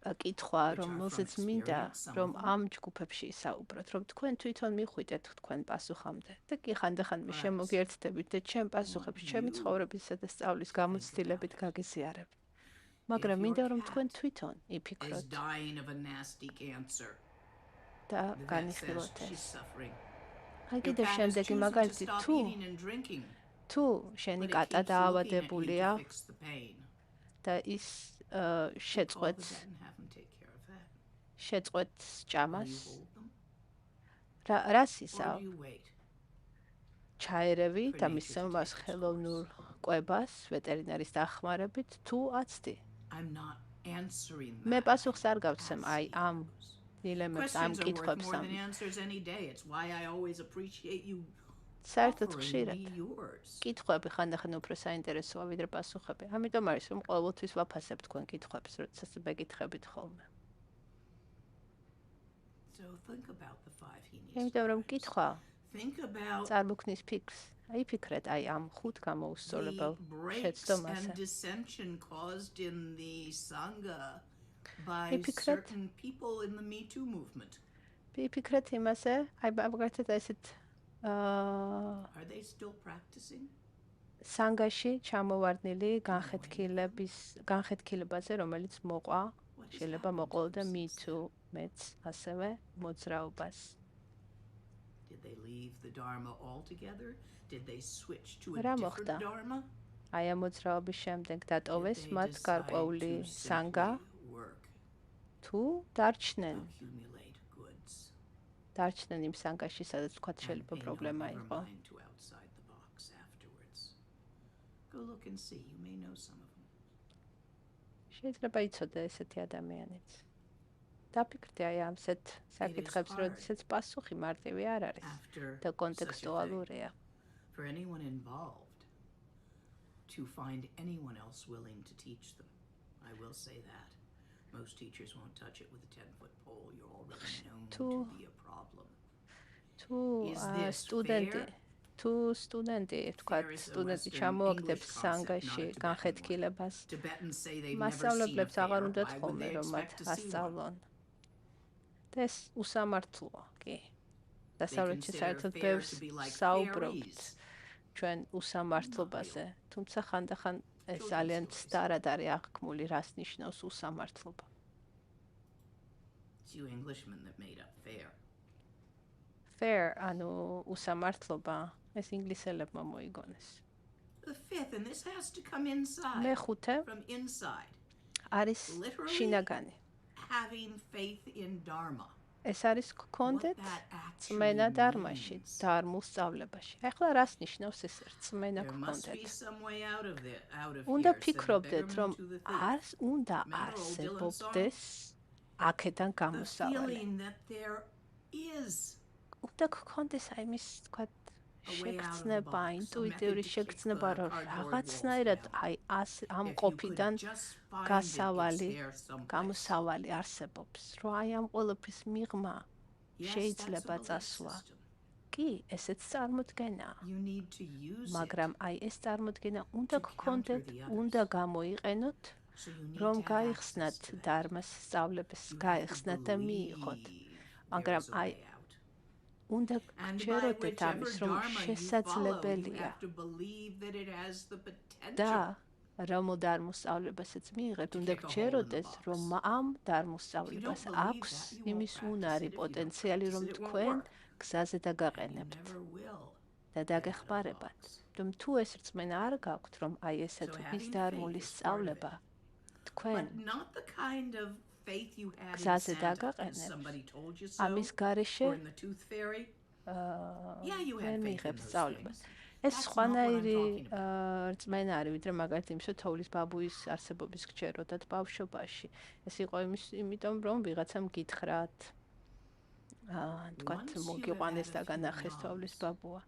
კითხვა, რომელზეც მინდა რომ ამ ჯგუფებში ისაუბროთ, რომ თქვენ თვითონ მიხვიდეთ თქვენ პასუხამდე. და კი ხანდახან მე შემოგიერთდებით და ჩემ პასუხებს ჩემი ცხოვრებისა და სწავლის გამოცდილებით გაგიზიარებთ. მაგრამ მინდა რომ თქვენ თვითონ იფიქროთ და განიხილოთ ეს. აი კიდევ შემდეგი მაგალითი, თუ შენი კატა დაავადებულია და ის შეწყვეტს ჭამას, რას ისავ? ჩაერევი და მისცემ ხელოვნურ კვებას ვეტერინარის დახმარებით თუ აცდი? მე პასუხს არ გავცემ აი ამ დილემებს, ამ კითხვებს. საერთოდ ხშირად კითხვები ხანდახან უფრო საინტერესოა ვიდრე პასუხები. ამიტომ არის რომ ყოველთვის ვაფასებ თქვენ კითხვებს, როდესაც მეკითხებით ხოლმე. ამიტომ რომ კითხვა წარმოქმნის ფიქრს, აიფიქრეთ აი ამ ხუთ გამოუსწორებელ შეცდომაზე. იფიქრეთ იმაზე, აი მაგალითად ესეთ სანგაში ჩამოვარდნილი განხეთქილებაზე, რომელიც მოყვა, შეიძლება მოყოლოდა მეც ასევე მოძრაობას. რა მოხდა? აი ამ მოძრაობის შემდეგ დატოვეს მათ გარკვეული სანგა თუ დარჩნენ იმ სანგაში, სადაც თქვათ შეიძლება პრობლემა იყო. შეიძლება იცოდე ესეთი ადამიანიც. დაფიქრდე აი ამ საკითხებს, როდესაც პასუხი მარტივი არ არის და კონტექსტუალურია. To find anyone else willing to teach them. I will say that. Most teachers won't touch it with a 10-foot pole. You're already known to be a problem. სტუდენტი, თქვათ, სტუდენტი ჩამოაგდებს სანგაში განხეთქილებას. მასწავლებლებს აღარ უნდათ ხოლმე რომ მათ ასწავლონ. და ეს უსამართლოა, კი. დასავლეთში საერთოდ ბევრს საუბრობთ ჩვენ უსამართლობაზე, თუმცა ხანდახან ეს ძალიან სწრაფად არის აღქმული, რას ნიშნავს უსამართლობა. Fair, ანუ უსამართლობა, ეს ინგლისელებმა მოიგონეს. მეხუთე არის შინაგანი. ეს არის გქონდეთ რწმენა დარმაში, დარმულ სწავლებაში. ახლა რას ნიშნავს ეს რწმენა გქონდეთ? უნდა ფიქრობდეთ, რომ უნდა არსებობდეს აქედან გამოსავალი. უნდა გქონდეს აი მის, თქვათ, შეგრძნება, ინტუიტიური შეგრძნება, რომ რაღაცნაირად აი ამ ყოფიდან გამოსავალი არსებობს, რომ აი ამ ყველაფრის მიღმა შეიძლება წასვლა. კი, ესეც წარმოდგენაა. მაგრამ აი ეს წარმოდგენა უნდა გქონდეთ, უნდა გამოიყენოთ, რომ გაიხსნათ დარმას სწავლებას, გაიხსნათ და მიიღოთ. მაგრამ აი უნდა გჩეროდეთ ამის, რომ შესაძლებელია და რომ დარმულ სწავლებასაც მიიღეთ, უნდა გჩეროდეთ, რომ ამ დარმულ სწავლებას აქვს იმის უნარი, პოტენციალი, რომ თქვენ გზაზე დაგაყენებთ და დაგეხმარებათ. რომ თუ ეს რწმენა არ გაქვთ, რომ აი ესეთი ის დარმული სწავლება თქვენ faith you had in გზაზე Santa, დაგაყენებ. somebody told you so, ამის გარეშე or in the tooth fairy. Yeah, you ვერ had faith in მიიღებ those სწავლებას. things. ეს That's not what I'm სხვანაირი talking about. რწმენა არის, ვიდრე მაგალითად იმისო თოვლის ბაბუის არსებობის გჯეროდათ ბავშვობაში. ეს იყო იმიტომ რომ ვიღაცამ გითხრათ თქვათ Once you have მოგიყვანეს had და a few განახეს თოვლის nods, ბაბუა.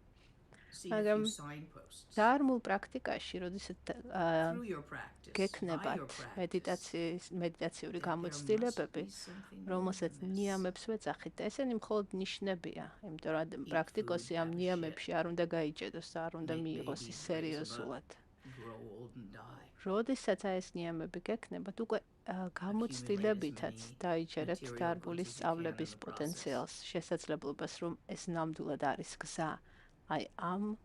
see a მაგრამ few signposts დჰარმულ პრაქტიკაში, როდესაც through your practice, by your გექნებათ practice, მედიტაციური that there გამოცდილებები, must be something რომელსაც more than this. ნიამებს ვეძახით და ესენი მხოლოდ ნიშნებია, იმიტომ რომ პრაქტიკოსი ამ have a ნიამებში არ უნდა გაიჭედოს და არ უნდა Make მიიღოს babies, სერიოზულად. grow old and die. როდესაც ეს ნიამები გექნებათ, უკვე გამოცდილებითაც დაიჯერებთ material დარბული goods as you can in სწავლების the process. პოტენციალს, შესაძლებლობას, რომ ეს ნამდვილად არის გზა. აი ამ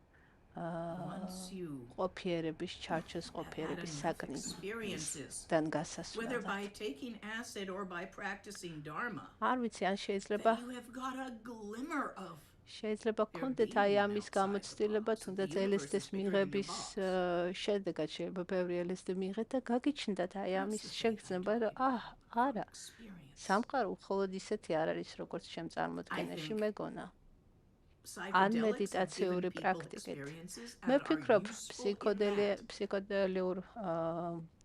Once you ყოფიერების ჩარჩოს have had ყოფიერების enough experiences, საკნიდან whether გასასვლელად. by taking acid or by practicing dharma, არ ვიცი, ან შეიძლება that you have got a glimmer of შეიძლება გქონდეთ აი ამის გამოცდილება, თუნდაც LSD-ს მიღების შედეგად შეიძლება ბევრი LSD მიიღეთ და გაგიჩნდათ აი ამის შეგრძნება, რომ არა, experience. სამყარო მხოლოდ ისეთი არ არის, როგორც ჩემ წარმოდგენაში მეგონა. Psychedelics have მედიტაციური given people პრაქტიკით. experiences მე that are ვფიქრობ, useful in that. ფსიქოდელიურ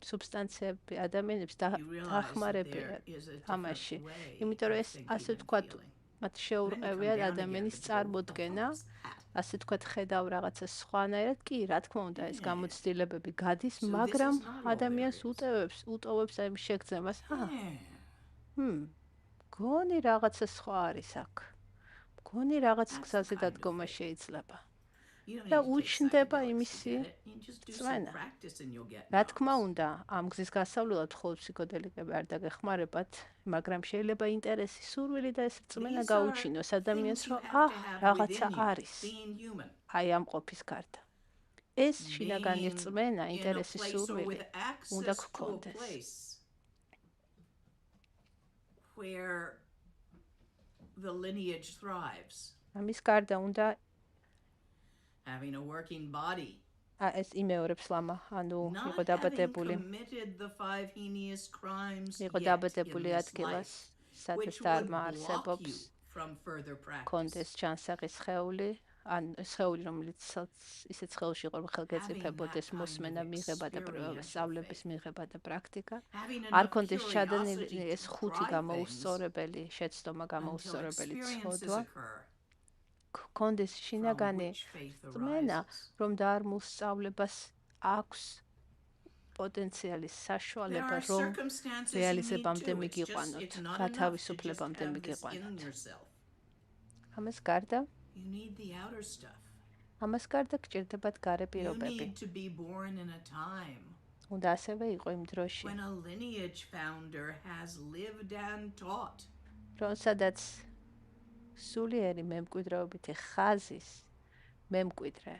სუბსტანციები ადამიანებს You realize that დახმარებიან there is a ამაში. different way იმიტომ რომ of ეს thinking ასე and ვთქვათ, feeling. მათ შეურყევიან down ადამიანის again to go წარმოდგენა, above that. ასე ვთქვათ, ხედავ რაღაცას სხვანაირად, კი, რა თქმა უნდა, ეს გამოცდილებები გადის, So this მაგრამ is not all ადამიანს there is. უტოვებს აი შეგრძნებას. Yeah. გონი რაღაცა სხვა არის აქ. გონი რაღაც That's the გზაზე kind of დადგომა faith. შეიძლება. You don't და need to take უჩნდება psychedelics to იმისი get it. You just do some რწმენა. practice and you'll get რა თქმა nods. უნდა, ამ გზის გასავლელად მხოლოდ ფსიქოდელიკები არ დაგეხმარებათ, მაგრამ შეიძლება ინტერესი, სურვილი და ეს რწმენა These are გაუჩინოს ადამიანს, things you რომ have to have რაღაცა within you, არის being human. აი ამ ყოფის გარდა. ეს შინაგანი Being რწმენა, in a ინტერესი, place or სურვილი with უნდა access to a გქონდეს. place where the lineage thrives. ამის გარდა უნდა Having a working body. ეს იმეორებს ლამა, ანუ Not იყო having დაბადებული, committed the 5 heinous crimes იყო yet დაბადებული in this ადგილას, life, სადაც which would დარმა block you არსებობს, from further practice. კონდეს ჩანსაღი სხეული, ან სხეული, რომელიც ისეთ სხეულში იყო, რომ ხელგეწიფებოდეს მოსმენა, მიღება და სწავლების მიღება და პრაქტიკა. Having არ enough კონდეს ჩადენილი curiosity ეს to ხუთი try things გამოუსწორებელი, შეცდომა until გამოუსწორებელი experiences ცოდვა, occur კონდეს from შინაგანი which faith რწმენა, arises. რომ დარმულ სწავლებას აქვს პოტენციალი, There საშუალება, are რომ circumstances you need რეალიზებამდე to. It's მიგიყვანოთ, not enough to just გათავისუფლებამდე have this in მიგიყვანოთ. yourself. ამას გარდა, You need the outer stuff. ამას გარდა გჭირდებათ გარე You პირობები. need to be born in a time უნდა ასევე იყო იმ დროში, when a lineage founder has lived and taught. რომ სადაც სულიერი მემკვიდრეობითი ხაზის მემკვიდრე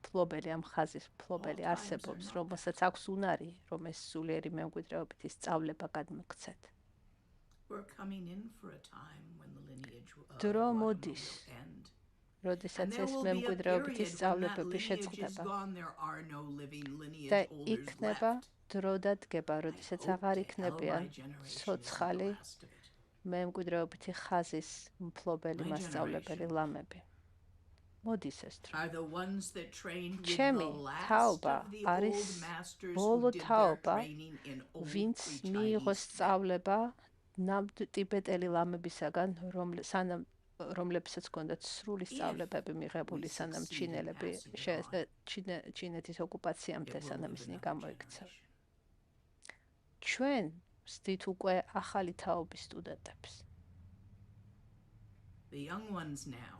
ფლობელი ამ ხაზის ფლობელი All times არსებობს, are not რომელსაც აქვს უნარი, რომ ეს სულიერი მემკვიდრეობითი სწავლება გადმოგცეთ. We're coming in for a time when the lineage დრო will მოდის, end. როდესაც And there ეს will be a მემკვიდრეობითი period when that სწავლებები lineage is შეწყდება gone. There are no living და lineage holders იქნება left. დრო და დგება, როდესაც I hope აღარ to hell იქნებიან my generation isn't ცოცხალი the last of it. მემკვიდრეობითი ხაზის მფლობელი My მასწავლებელი generation ლამები. მოდის ეს დრო. Are the ones that trained with ჩემი the last თაობა of the არის old masters ბოლო who did their თაობა, training in old ვინც მიიღო pre-Chinese Tibet. სწავლება ტიბეტელი ლამებისაგან, რომლებსაც ჰქონდათ სრული სწავლებები მიღებული, სანამ ჩინელები ჩინეთის ოკუპაციამდე, სანამ ისინი გამოიქცა. ჩვენ ვსდით უკვე ახალი თაობის სტუდენტებს. The young ones now,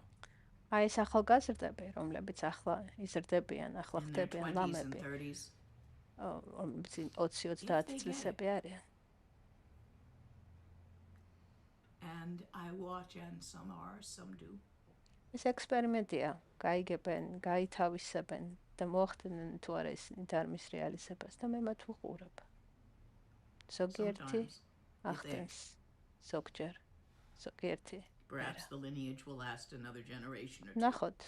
აი ეს ახალგაზრდები, რომლებიც ახლა იზრდებიან, ახლა in their ხდებიან 20s and ლამები, 30s, რომლებიც 20-30 წლისები არიან. and I watch and some are, some do. ეს ექსპერიმენტია, გაიგებენ, გაითავისებენ და მოახდენენ თუ არა ისინი დარმის რეალიზებას და მე მათ ვუყურებ. ზოგიერთი Sometimes you ახდენს, ზოგჯერ, ზოგიერთი. perhaps the lineage will last another generation or two. ნახოთ,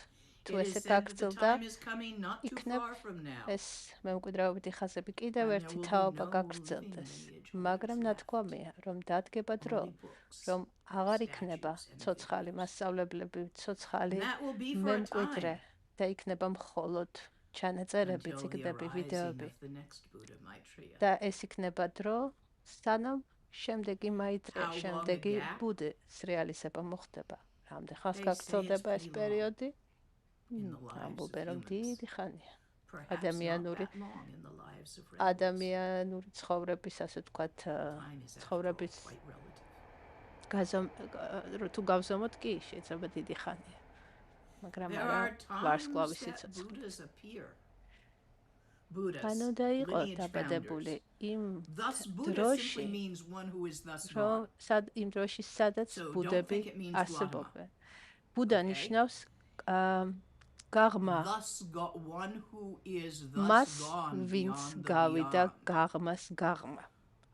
თუ It is ესე said that the გაგრძელდა, time is coming not too იქნებ far from now. ეს მემკვიდრეობითი ხაზები კიდევ And there ერთი will be თაობა no გაგრძელდეს. lineage მაგრამ holders ნათქვამია, რომ დადგება დრო, Only books, რომ აღარ იქნება statues, and ცოცხალი figures. მასწავლებლები, ცოცხალი And that will be for a მემკვიდრე time და იქნება მხოლოდ ჩანაწერები, until the წიგნები, arising ვიდეოები. of the next Buddha Maitreya. და ეს იქნება დრო, სანამ შემდეგი მაიტრე, How long შემდეგი a gap? ბუდის რეალიზება მოხდება. რამდენ ხანს They say გაგრძელდება it's ეს pretty პერიოდი? in the lives ამბობენ, of რომ humans. დიდი ხანია. Perhaps not ადამიანური that long in the lives of regulars. ადამიანური ცხოვრების, ასე ვთქვათ, Time is after all ცხოვრების quite relative. თუ გავზომოთ კი, შეიძლება დიდი ხანია. მაგრამ There არა are times ვარსკვლავის that სიცოცხლე. Buddhas appear. Buddhas, ან უნდა იყო lineage დაბადებული founders. იმ Thus, Buddha დროში, simply means one who is thus რომ gone. იმ დროში სადაც So don't ბუდები think it means არსებობენ. ბუდა Okay. ნიშნავს გაღმა Thus got one who is მას, thus gone ვინც beyond the გავიდა beyond. გაღმას გაღმა.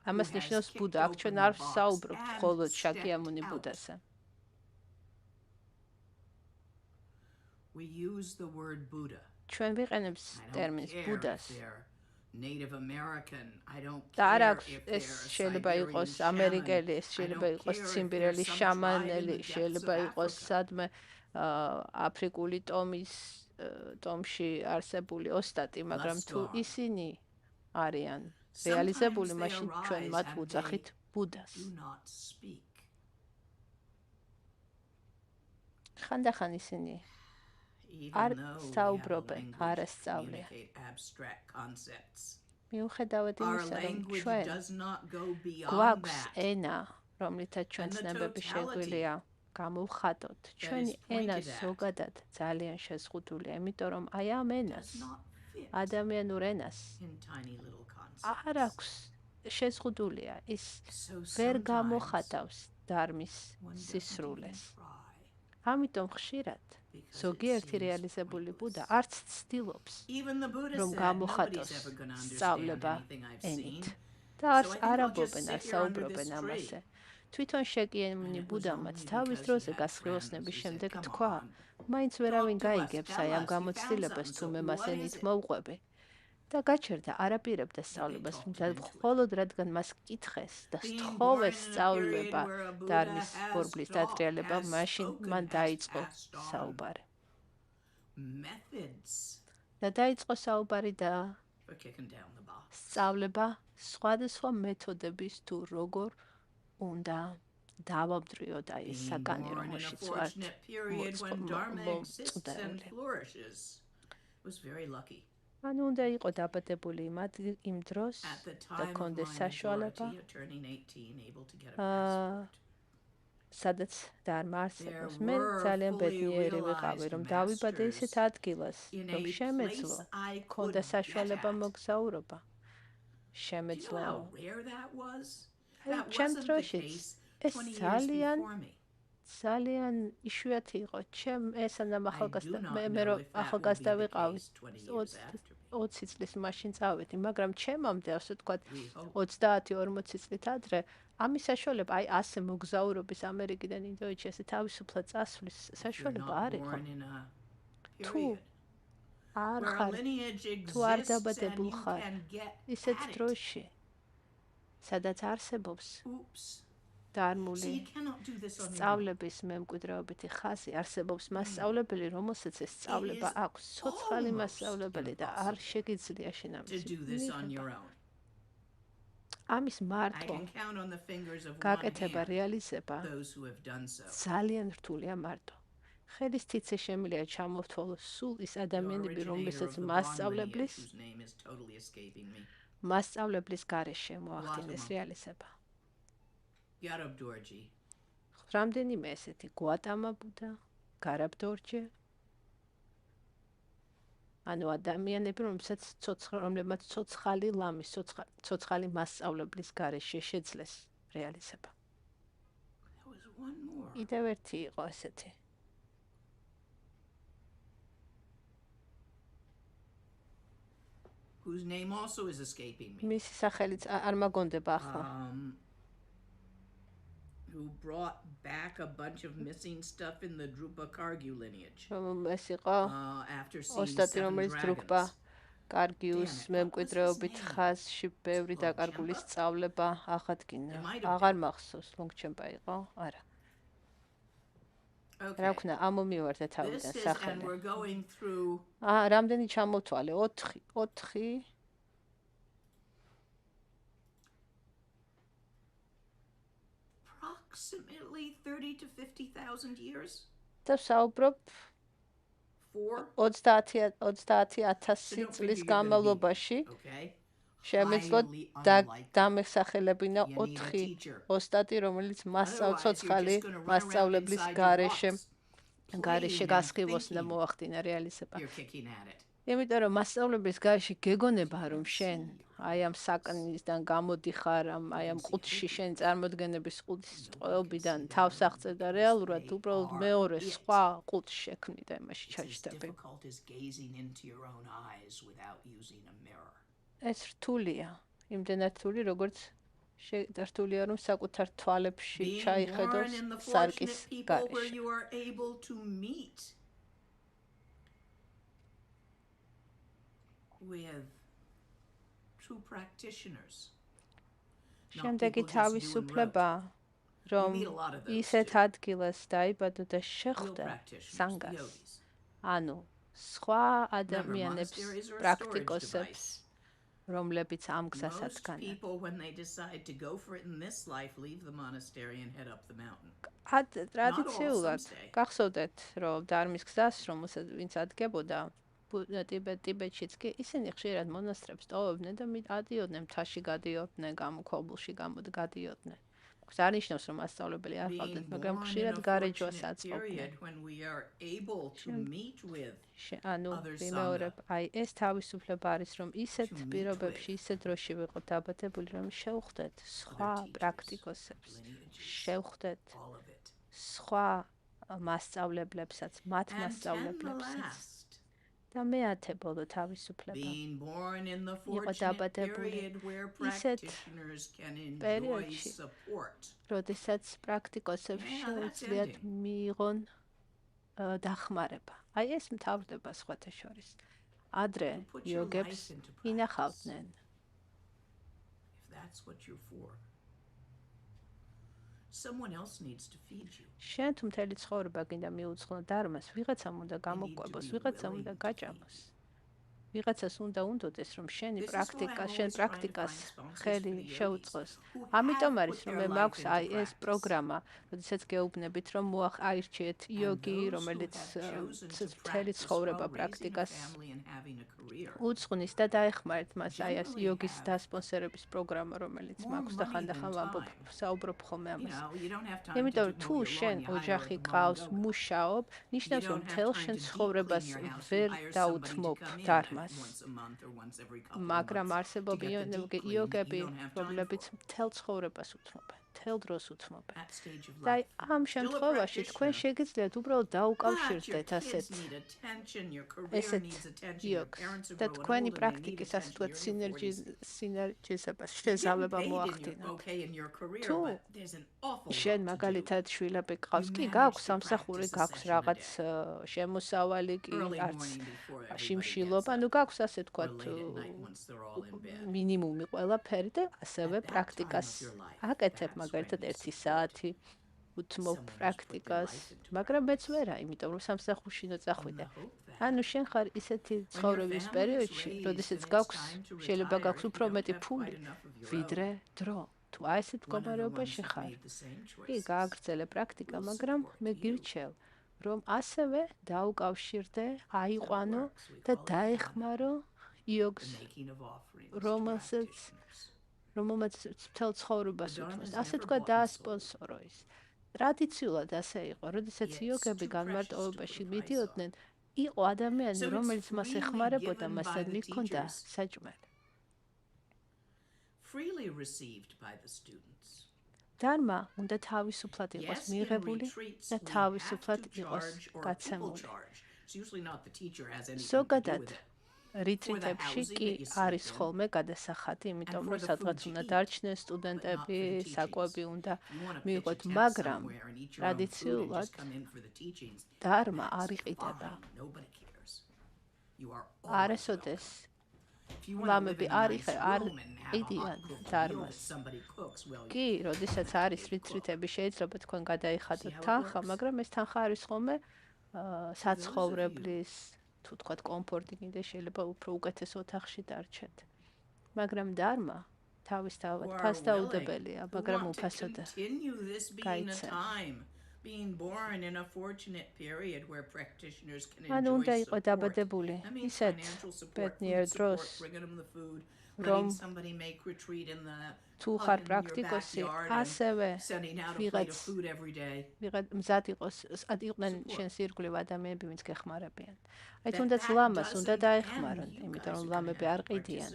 ამას has ნიშნავს kicked ბუდა. აქ open ჩვენ the არ box ვსაუბრობთ and მხოლოდ stepped შაკიამუნი out. ბუდასა. We use the word Buddha. ჩვენ ვიყენებთ I don't ტერმინს care ბუდას. if they're Native American. I don't და არ care აქვს if ეს they're შეიძლება Siberian იყოს shaman. ამერიკელი, ეს I შეიძლება don't იყოს care if ციმბირელი they're some tribe in შამანელი, the depths შეიძლება of იყოს Africa. სადმე აფრიკული ტომში არსებული ოსტატი, მაგრამ Thus თუ gone. ისინი არიან Sometimes რეალიზებული, they მაშინ ჩვენ arise მათ and ვუძახით they ბუდას. do not speak. ხანდახან ისინი Even არ though we have a საუბრობენ, language არ to ასწავლიან. communicate abstract concepts. მიუხედავად Our იმისა, რომ language ჩვენ does not go beyond გვაქვს that. ენა, რომლითაც ჩვენ And the ცნებები totality შეგვიძლია გამოვხატოთ. ჩვენი is ენა pointed at ზოგადად ძალიან შეზღუდულია, იმიტომ რომ აი ამ ენას, Does not fit ადამიანურ ენას in tiny little concepts. არ აქვს შეზღუდულია, ის So ვერ sometimes გამოხატავს ධარმის one doesn't სისრულეს. even try ამიტომ ხშირად because it ზოგიერთი seems რეალიზებული ბუდა pointless. არც ცდილობს Even the Buddha რომ said გამოხატოს nobody's ever going to understand სწავლება anything I've ენით. seen. და So I არც think I'll არაბობენ, just არ sit here under საუბრობენ this ამაზე. tree. თვითონ შეკიემუნი And it was ბუდამაც only თავის because დროზე he had გასხიოსნების friends who შემდეგ said, "Come თქვა, on, მაინც ვერავინ talk to us, გაიგებს tell აი ამ us, you found გამოცდილებას something, თუ so მე მას what is ენით it?" მოვყვები. და გაჩერდა არაპირებდა სწავლებას, talked him და into it. მხოლოდ რადგან მას კითხეს და Being სთხოვეს born in a სწავლება period where a Buddha ධარმის has ბორბლის taught, დატრიალება, has მაშინ spoken, მან has დაიწყო passed on. საუბარი. Methods და დაიწყო საუბარი და for kicking down the box. სწავლება სხვადასხვა მეთოდების თუ როგორ უნდა დავამდრიოთ აი ეს Being საკანი, born in a რომელშიც ვართ fortunate period when Dharma exists and მომწყვდეული. flourishes was very lucky. ანუ უნდა იყო დაბადებული იმ დროს At the და time of კონდეს my საშუალება, majority, turning 18, able to get a passport. სადაც ධარმა არსებობს. There მე were ძალიან fully ბედნიერი ვიყავი, realized რომ დავიბადე masters ისეთ ადგილას, in რომ a შემეძლო, place I კონდა could საშუალება get at. მოგზაურობა. Do you know შემეძლო. how rare that was? აი, That ჩემ wasn't the დროშიც case ეს 20 years ძალიან before me. ძალიან იშვიათი იყო. ჩემ ესანამ I do ახალგაზრდა not მე know რომ if that will be ახალგაზრდა the ვიყავი, case 20 years after me. 20 წლის მაშინ წავედი, მაგრამ ჩემამდე, ასე ვთქვათ, We hope. 30-40 წლით ადრე, ამის საშუალება, აი ასე მოგზაურობის ამერიკიდან ინდოეთში ასე თავისუფლად წასვლის If you're საშუალება not არ იყო. born in a თუ period არ where a ხარ lineage თუ არ exists and დაბადებულ you ხარ can get ისეთ at it. დროში, სადაც არსებობს Oops. დარმული See, you cannot do this on your own. სწავლების მემკვიდრეობითი ხაზი, არსებობს მასწავლებელი, რომელსაც ეს სწავლება is აქვს, ცოცხალი almost მასწავლებელი და არ შეგიძლია შენ To ამის do this on your მიღება. own. ამის I მარტო can count on the fingers of one გაკეთება, hand რეალიზება those who have done so. ძალიან რთულია მარტო. ხელის თიცე შემიძლია ჩამოვთვალოს სულ ის The ადამიანები, originator რომლებსაც of the Bon მასწავლებლის lineage, whose name is totally escaping me. მასწავლებლის გარეშე მოახდინეს Guatemala. რეალიზება. Garabdorji, რამდენიმე ესეთი გვატამა ბუდა, გარაბდორჯე. ანუ ადამიანები, რომლებმაც ცოცხალი ლამის, ცოცხალი მასწავლებლის გარეშე შეძლეს რეალიზება. there was one more. კიდევ ერთი იყო ესეთი. Whose name also is escaping me. მისი სახელიც არ მაგონდება ახლა. who brought back a bunch of missing stuff in the Drupa Kargu lineage. ეს იყო After seeing ოსტატი, seven რომელიც დრუპა dragons. კარგიუს მემკვიდრეობით ხაზში ბევრი დაკარგული სწავლება აღადგინა. აღარ მახსოვს, ლონგჩემპა იყო? არა. რა Okay. ვქნა, ამომივარდა This თავიდან is, and სახელი. we're going through რამდენი ჩამოთვალე? 4 approximately 30 to 50,000 years. და საუბრობ 4. 30,000 წლის განმავლობაში Okay. შემეძლოთ Highly unlikely. დამეხსახელებინა You need a 4 teacher. ოსტატი, რომელიც მასწავლ Otherwise, you're ცოცხალი just gonna run around მასწავლებლის inside your გარეშე box, გარეშე playing and გასხივოს და thinking მოახდინა რეალიზება. You're kicking at it. იმიტომ რომ მასწავლებლის გარეშე გეგონება რომ შენ აი ამ საკნისგან გამოდიხარ, აი ამ ყუთში შენ წარმოდგენების ყუთის ტყვეობიდან თავს აღწევ და რეალურად უბრალოდ მეორე სხვა ყუთს შექმნი და იმაში It's as ჩაჯდები. difficult as gazing into your own eyes without using a mirror. ეს რთულია, იმდენად რთული, როგორც რთულია რომ საკუთარ თვალებში Being ჩაიხედოს born in the სარკის fortunate people where გარეშე. you are able to meet with true practitioners. შემდეგი თავისუფლება, რომ You meet a lot of those ისეთ too. ადგილას დაიბადო და Real შეხვდა practitioners, the სანგას. yogis. ანუ სხვა Remember, ადამიანებს, monasteries are a storage პრაქტიკოსებს, device. რომლებიც ამ გზას Most ადგანან. people, when they decide to go for it in this life, leave the monastery and head up the mountain. ტრადიციულად some stay. გახსოვდეთ, რომ დარმის გზას, რომ ვინც ადგებოდა ტიბეტშიც კი ისინი ხშირად მონასტრებს ტოვებდნენ და ადიოდნენ, მთაში გადიოდნენ, გამოქვაბულში გადიოდნენ. ეს არ ნიშნავს, რომ მასწავლებელი არ ყავდათ, Being მაგრამ born in ხშირად a გარეჯვას fortunate აწყობდნენ. period when we are able to meet with ანუ other ვიმეორებ, აი ეს თავისუფლება არის, რომ ისეთ To meet პირობებში, with ისეთ დროში ვიყოთ დაბადებული, რომ შევხვდეთ სხვა teachers, პრაქტიკოსებს, lineages, შევხვდეთ all of it. სხვა მასწავლებლებსაც, მათ And then the მასწავლებლებსაც. last, და მეათე ბოლო თავისუფლება. being born in the იყო fortunate დაბადებული period where ისეთ practitioners can enjoy პერიოდში, support. როდესაც პრაქტიკოსებს Yeah, that's შეუძლიათ ending. მიიღონ დახმარება. აი ეს მთავრდება სხვათა შორის. ადრე You put your იოგებს life into practice. ინახავდნენ. If that's what you're for, someone else needs to feed you. შენ თუ მთელი ცხოვრება გინდა მიუძღვნო დარმას, ვიღაცამ უნდა გამოკვებოს, ვიღაცამ უნდა გაჭამოს. ვიღაცას უნდა უნდოდეს, რომ შენი This is why პრაქტიკა, I'm შენ always trying to პრაქტიკას find sponsors ხელი for the yogis შეუწყოს. who ამიტომ have არის, put რომ their მე life მაქვს აი into ეს practice. პროგრამა, როდესაც გეუბნებით, რომ აირჩიეთ იოგი, And those who რომელიც have chosen to მთელი practice ცხოვრება while raising a პრაქტიკას family and having a career უძღვნის და დაეხმარეთ მას აი ეს generally იოგის have დასპონსერების პროგრამა, რომელიც more მაქვს და money ხანდახან than ვამბობ, time. საუბრობ ხოლმე You ამას. know, you don't have time იმიტომ to რომ თუ mow your შენ lawn, you hire ოჯახი a mow ყავს, and go. მუშაობ, You ნიშნავს რომ don't have მთელ time შენ to deep ცხოვრებას clean your house. You ვერ hire somebody to დაუთმობ come in დარმას. once a month or once every couple of მაგრამ months არსებობენ to get the deep clean that იოგები, you don't have time რომლებიც for. მთელ ცხოვრებას უთმობენ, მთელ დროს უთმობენ. That stage of და life. ამ Still a შემთხვევაში თქვენ practitioner. შეგიძლიათ უბრალოდ But your დაუკავშირდეთ kids ასეთ need attention, your career ესეთ needs attention, your იოგს parents are და growing თქვენი old and they need პრაქტიკის ასე attention. ვთქვათ You're in your 40s. სინერგიზებას You're getting შესაძლებლობა paid in your, მოახდინოთ. okay, in your career, თუ but there's an awful შენ lot to do. მაგალითად შვილები ყავს, You კი manage გაქვს to სამსახური, practice a გაქვს session a რაღაც day. შემოსავალი კი, Early არც morning before everybody შიმშილობა, gets ნუ up, გაქვს ასე or ვთქვათ late at night once they're all in bed. მინიმუმი ყველაფერი და ასევე At that პრაქტიკას time of your life, აკეთებ, that's მაგალითად when you 1 support საათი უთმობ someone who's put their პრაქტიკას, life into მაგრამ მეც ვერა, იმიტომ რომ სამსახურში ნო in წახვიდე. the hope that ანუ შენ ხარ ისეთი ცხოვრების family is პერიოდში, raised როდესაც and it's გაქვს time to შეიძლება retire, გაქვს if you უფრო don't მეტი have ფული, quite enough of your ვიდრე own. დრო. თუ აი ესეთ One of the მდგომარეობაში ones that ხარ, made the same კი choices გააგრძელე პრაქტიკა, will მაგრამ support მე you. გირჩევ, რომ ასევე დაუკავშირდე, აიყვანო works. We და call it დაეხმარო იოგს, the making of offerings to რომელსაც practitioners. რომელმაც მთელ ცხოვრებას The Dharma უთმოს. is ასე never თქვა bought and დაასპონსორო ის. ტრადიციულად ასე იყო, როდესაც It's იოგები too განმარტოვებაში precious to put a price მიდიოდნენ, იყო ადამიანი, So it's რომელიც მას freely ეხმარებოდა, given მასთან by the მიჰქონდა teachers. საჭმელი. Freely received by the students. დარმა უნდა თავისუფლად იყოს Yes, in მიღებული retreats და we have თავისუფლად to იყოს charge or people გაცემული. charge. It's usually not the teacher has anything to do ზოგადად with it. რიტრიტებში კი არის ხოლმე გადასახადი, იმიტომ რომ სადღაც უნდა დარჩნენ სტუდენტები, საკვები უნდა მიიღოთ, მაგრამ ტრადიციულად დჰარმა არ იყიდება. არასოდეს ლამები არ იყიდიან დჰარმას. კი, როდესაც არის რიტრიტები, შეიძლება თქვენ გადაიხადოთ თანხა, მაგრამ ეს თანხა არის ხოლმე საცხოვრებლის, თუ თქვათ კომფორტი კიდე შეიძლება უფრო უკეთეს ოთახში დარჩეთ. მაგრამ დჰარმა თავისთავად ფასდაუდებელია, მაგრამ უფასოდ გაიცემ. ანუ უნდა იყო დაბადებული ისეთ ბედნიერ დროს, რომ თუ ხარ პრაქტიკოსი, ასევე ვიღაც მზად იყოს, იყვნენ შენს ირგვლივ ადამიანები, ვინც გეხმარებიან. აი თუნდაც ლამას უნდა დაეხმარონ, იმიტომ რომ ლამები არ ყიდიან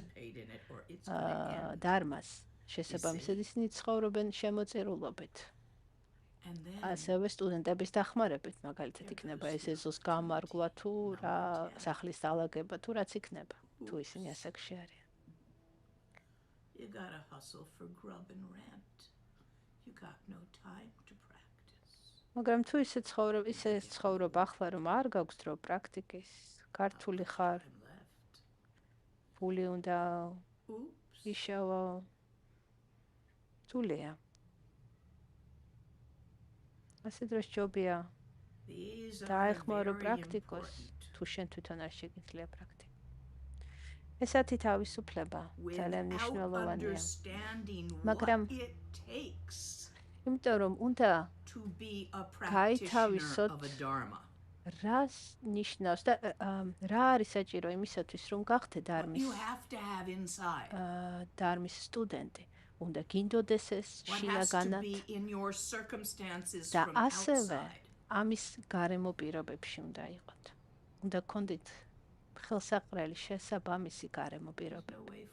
დჰარმას, შესაბამისად ისინი ცხოვრობენ შემოწირულობით. ასევე სტუდენტების დახმარებით, მაგალითად იქნება ეს ეზოს გამარგვა თუ რა სახლის დალაგება თუ რაც იქნება, თუ ისინი ასაკში არიან. You gotta hustle for grub and rent. You got no time to practice. მაგრამ თუ ისე ცხოვრობ ახლა რომ არ გაქვს დრო პრაქტიკის, ქართული ხარ, ფული უნდა იშავა, თულია. ასე დროს ჯობია დაეხმარო პრაქტიკოს, თუ შენ თვითონ არ შეგიძლია პრაქტიკა. ესეთი თავისუფლება ძალიან მნიშვნელოვანია. მაგრამ იმიტომ რომ უნდა გაითავისოთ რას ნიშნავს და რა არის საჭირო იმისათვის რომ გახდე დჰარმის სტუდენტი. უნდა გინდოდეს ეს შინაგანად და ასევე ამის გარემო პირობებში უნდა იყოთ. უნდა გქონდეთ ხელსაყრელი შესაბამისი გარემო პირობები.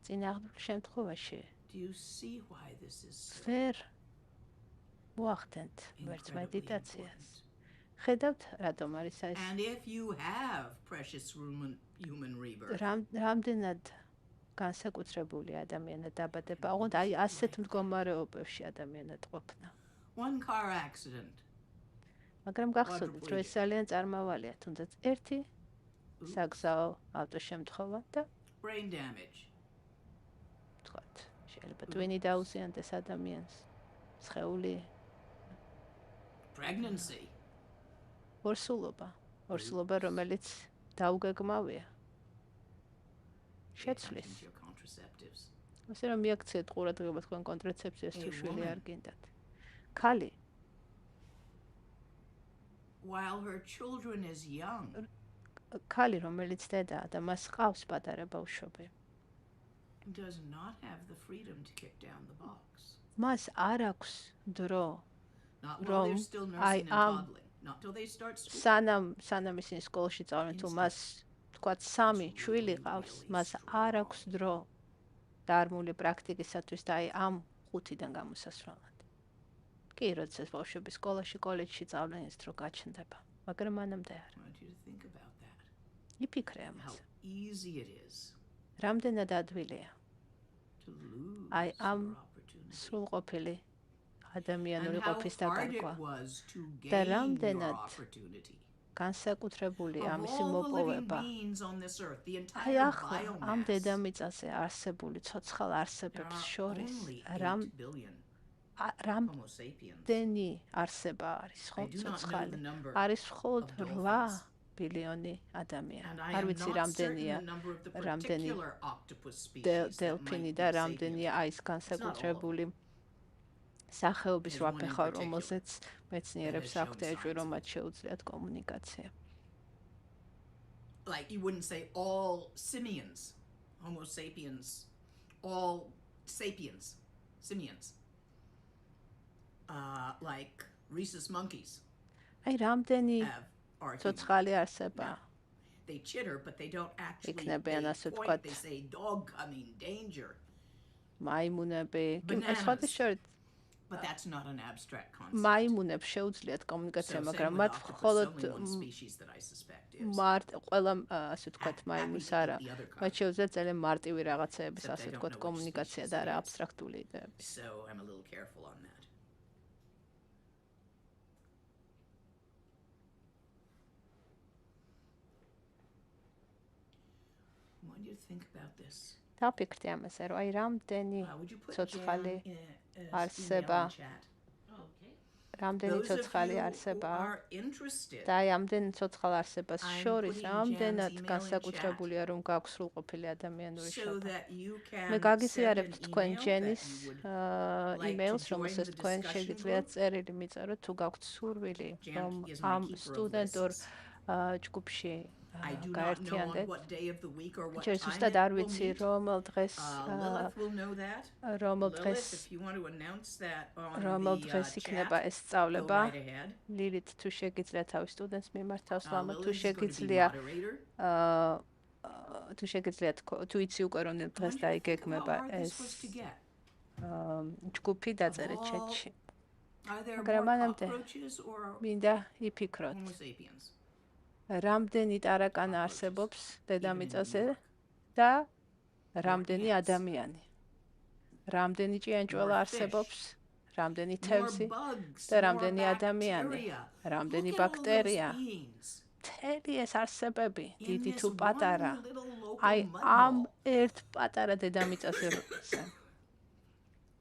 წინააღმდეგ შემთხვევაში ვერ მოახდენთ ვერც მედიტაციას. ხედავთ, რატომ არის ეს? რამდენად განსაკუთრებული ადამიანად დაბადება, ოღონდ აი ასეთ მდგომარეობებში ადამიანად ყოფნა. მაგრამ გახსოვდეთ, რომ ეს ძალიან წარმავალია, თუნდაც ერთი საგზაო ავტოშემთხვევა და brain damage. თქვათ, შეიძლება ტვინი დაუზიანდეს ადამიანს, სხეული, Pregnancy. ორსულობა, რომელიც დაუგეგმავია. შეცვლის. ასე რომ მიაქციეთ ყურადღება თქვენ კონტრაცეფციას თუ შვილი არ გინდათ. ქალი While her children is young. ქალი რომელიც დედაა და მას ყავს პატარა ბავშვები. Does not have the freedom to kick down the box. მას არ აქვს დრო Not while they're still nursing and toddling. Not till they start school. სანამ ისინი სკოლაში წავენ, თუ მას თქვათ 3 შვილი ყავს, მას არ აქვს დრო დჰარმული პრაქტიკისათვის და აი ამ 5-დან გამოსასვლელად. კი, როდესაც ბავშვები სკოლაში, კოლეჯში წავlen, ეს დრო გაჩნდება, მაგრამ მანამდე არ. იფიქრე ამაზე. რამდენად ადვილია აი ამ სრულყოფილი ადამიანური ყოფის დაკარგვა და რამდენად განსაკუთრებული ამისი მოპოვება. აი ახლა ამ დედამიწაზე არსებული ცოცხალ არსებებს შორის რამდენი არსება არის ხო ცოცხალი? არის მხოლოდ 8 ბილიონი ადამიანი. არ ვიცი რამდენია დელფინი და რამდენია აი ეს განსაკუთრებული სახეობის რვაფეხა, რომელზეც მეცნიერებს აქვთ ეჭვი, რომ მათ შეუძლიათ კომუნიკაცია. Like you wouldn't say all simians, Homo sapiens, all sapiens, simians. Like rhesus monkeys. აი რამდენი ცოცხალი არსება. They chitter, but they don't actually. იქნებიან ასე ვთქვათ. They say dog coming, danger. მაიმუნები, სხვადასხვა But that's not an abstract concept. მაიმუნებს შეუძლიათ კომუნიკაცია, So მაგრამ same with მათ octopus, მხოლოდ only one species that I suspect is. ყველა ასე ვთქვათ მაიმუნს Happy to არა. eat the other kind. მათ შეუძლიათ ძალიან მარტივი რაღაცეების Except ასე I don't ვთქვათ know which კომუნიკაცია species და it არა is. აბსტრაქტული იდეები. So I'm a little careful on that. What do you think about this? დაფიქრდი ამაზე, რომ აი რამდენი Would you put ცოცხალი Jan in არსება. email in chat? რამდენი Those of ცოცხალი you who არსება are interested, და აი ამდენ ცოცხალ არსებას I'm შორის putting რამდენად Jan's email in განსაკუთრებულია რომ გაქვს სრულყოფილი ადამიანური so შობა. that you can მე send გაგიზიარებთ an თქვენ email that ჯენის you would like emails, to join რომელსაც the თქვენ discussion შეგიძლიათ group. წერილი მიწეროთ თუ გაქვთ სურვილი Jan რომ is my ამ keeper of სტუდენტურ lists. ჯგუფში I do not know on გაერთიანდეთ. what day of the week or what ჯერ time ზუსტად it არ will ვიცი meet. რომელ დღეს Lilith will know that. რომელ Lilith, დღეს if you want to announce that on რომელ the დღეს იქნება chat, ეს go სწავლება. right ahead. ლილით თუ შეგიძლია თავის სტუდენტს მიმართავს ლამა თუ Lilith is going to be შეგიძლია moderator. თუ შეგიძლიათ თუ იცი უკვე რომ დღეს Wonder how დაიგეგმება hard this ეს was to get. ჯგუფი დაწერეთ ჩატში. Are there მაგრამ more მანამდე cockroaches or მინდა იფიქროთ. Homo sapiens? რამდენი ტარაკანა არსებობს დედამიწაზე და რამდენი ადამიანი. რამდენი ჭიანჭველა არსებობს, რამდენი თევზი და რამდენი ადამიანი, რამდენი ბაქტერია. მთელი ეს არსებები, დიდი თუ პატარა, აი ამ ერთ პატარა დედამიწაზე როცა.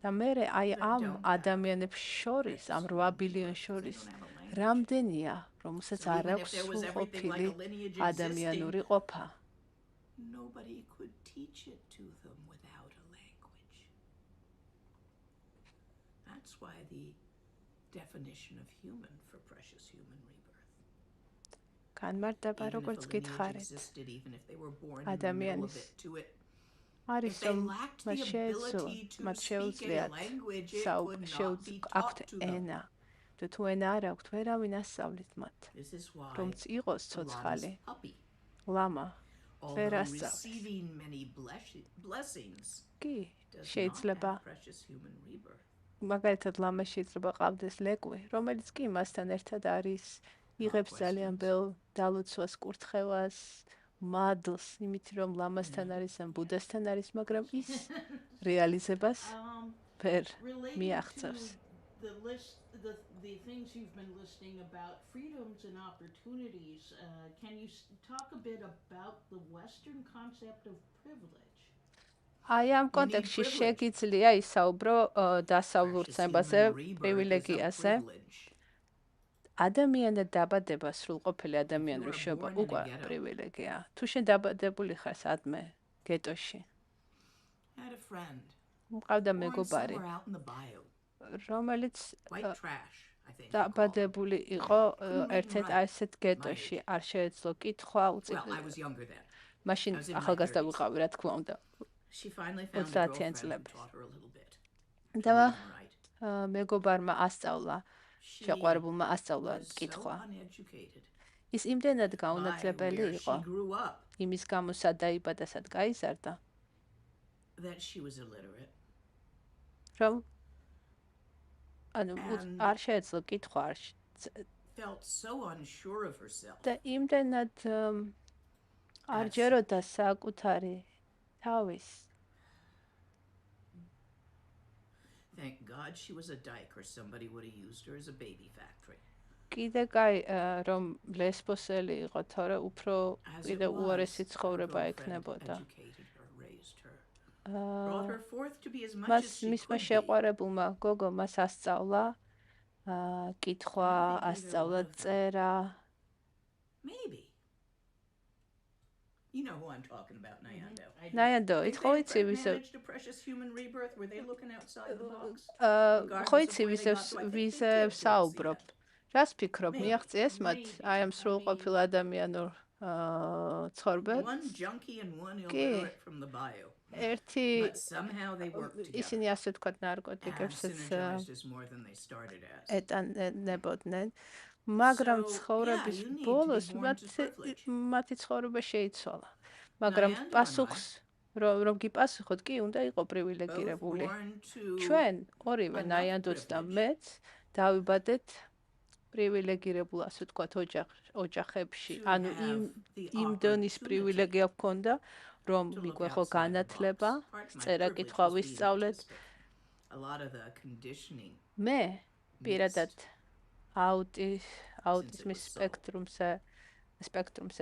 და მერე აი ამ ადამიანებს შორის, ამ 8 ბილიონ შორის რამდენია, რომელსაც არ აქვს სრულყოფილი ადამიანური ყოფა. Nobody could teach it to them without a language. That's why the definition of human for precious human rebirth. განმარტება Even if როგორც a lineage გითხარით. existed, even if they were born in the middle of ადამიანის it to it, არის if they რომ lacked მათ the შეეძლო, ability to მათ speak a შეუძლიათ language, it could not be აქვთ taught to them. ენა. და თუ ენა არ აქვთ, ვერავინ ასწავლით მათ. This is why რომც იყოს a ცოცხალი, lama's puppy, ლამა, ვერ although ასწავლეს. receiving many blessings, კი, does not შეიძლება have precious human rebirth. მაგალითად ლამა შეიძლება ყავდეს ლეკვი, რომელიც კი მასთან ერთად არის, იღებს ძალიან ბევრ დალოცვას, კურთხევას, მადლს, იმით რომ ლამასთან არის ან ბუდასთან არის, მაგრამ ის რეალიზებას ვერ მიაღწევს. The list, the things you've been listing about freedoms and opportunities, can you talk a bit about the Western concept of privilege? აი ამ კონტექსტში შეგიძლია ისაუბრო დასავლურ ცნებაზე, პრივილეგიაზე. ადამიანად დაბადება სრულყოფილი ადამიანური შობა უკვე პრივილეგია. თუ შენ დაბადებული ხარ სადმე გეტოში. Had a friend. მყავდა born მეგობარი, somewhere out in the bayou. რომელიც White trash, I think. დაბადებული იყო ერთ-ერთ ასეთ გეტოში, არ შეეძლო კითხვა, Well, I was younger then. მაშინ I was in my ახალგაზრდა 30s. ვიყავი, რა თქმა უნდა. She finally found a 30-იან girlfriend who წლებში. taught her a little bit. და Right. მეგობარმა ასწავლა, She შეყვარებულმა ასწავლა was so კითხვა. uneducated. ის იმდენად By გაუნათლებელი where იყო, she grew up, იმის გამო სად დაიბადა, სად გაიზარდა, that she was illiterate. რომ ანუ And- არ შეეძლო კითხვა, Felt so unsure of herself. და იმდენად არ ჯეროდა საკუთარი თავის. Thank God she was a dyke or somebody would have used her as a baby factory. კიდე კაი რომ ლესბოსელი იყო, თორე უფრო As კიდე it was, უარესი her ცხოვრება girlfriend ექნებოდა. educated her, raised her, brought her forth to be as much მას as she მისმა could be. შეყვარებულმა გოგო მას ასწავლა, კითხვა, I think either ასწავლა one of them. წერა. Maybe. You know who I'm talking about, Nyando. ნაიანდო, Think ხო they იცი ვისე managed a precious human rebirth? Were they looking outside the box? ხო იცი ვისე საუბრობ. რას ფიქრობ, მიაღწიეს მათ აი ამ სრულყოფილ ადამიანურ ცხოვრებას? One junkie and one კი. illiterate from the bio. ერთი But somehow they worked together. ისინი ასე ვთქვათ And ნარკოტიკებსაც synergized as more than they started as. ეტანებოდნენ. მაგრამ So, ცხოვრების yeah, you need to be ბოლოს born to privilege. მათი ცხოვრება შეიცვალა. მაგრამ Nyanda პასუხს რომ გიპასუხოთ, კი, უნდა იყო პრივილეგირებული. ჩვენ ორივე ნაიანდოც და მეც დავიბადეთ პრივილეგირებულ, ასე ვთქვათ, ოჯახებში. ანუ იმ დონის პრივილეგია გვქონდა, რომ მიგვეხო განათლება, წერა-კითხვა ვისწავლეთ. მე პირადად აუტიზმის სპექტრუმზე,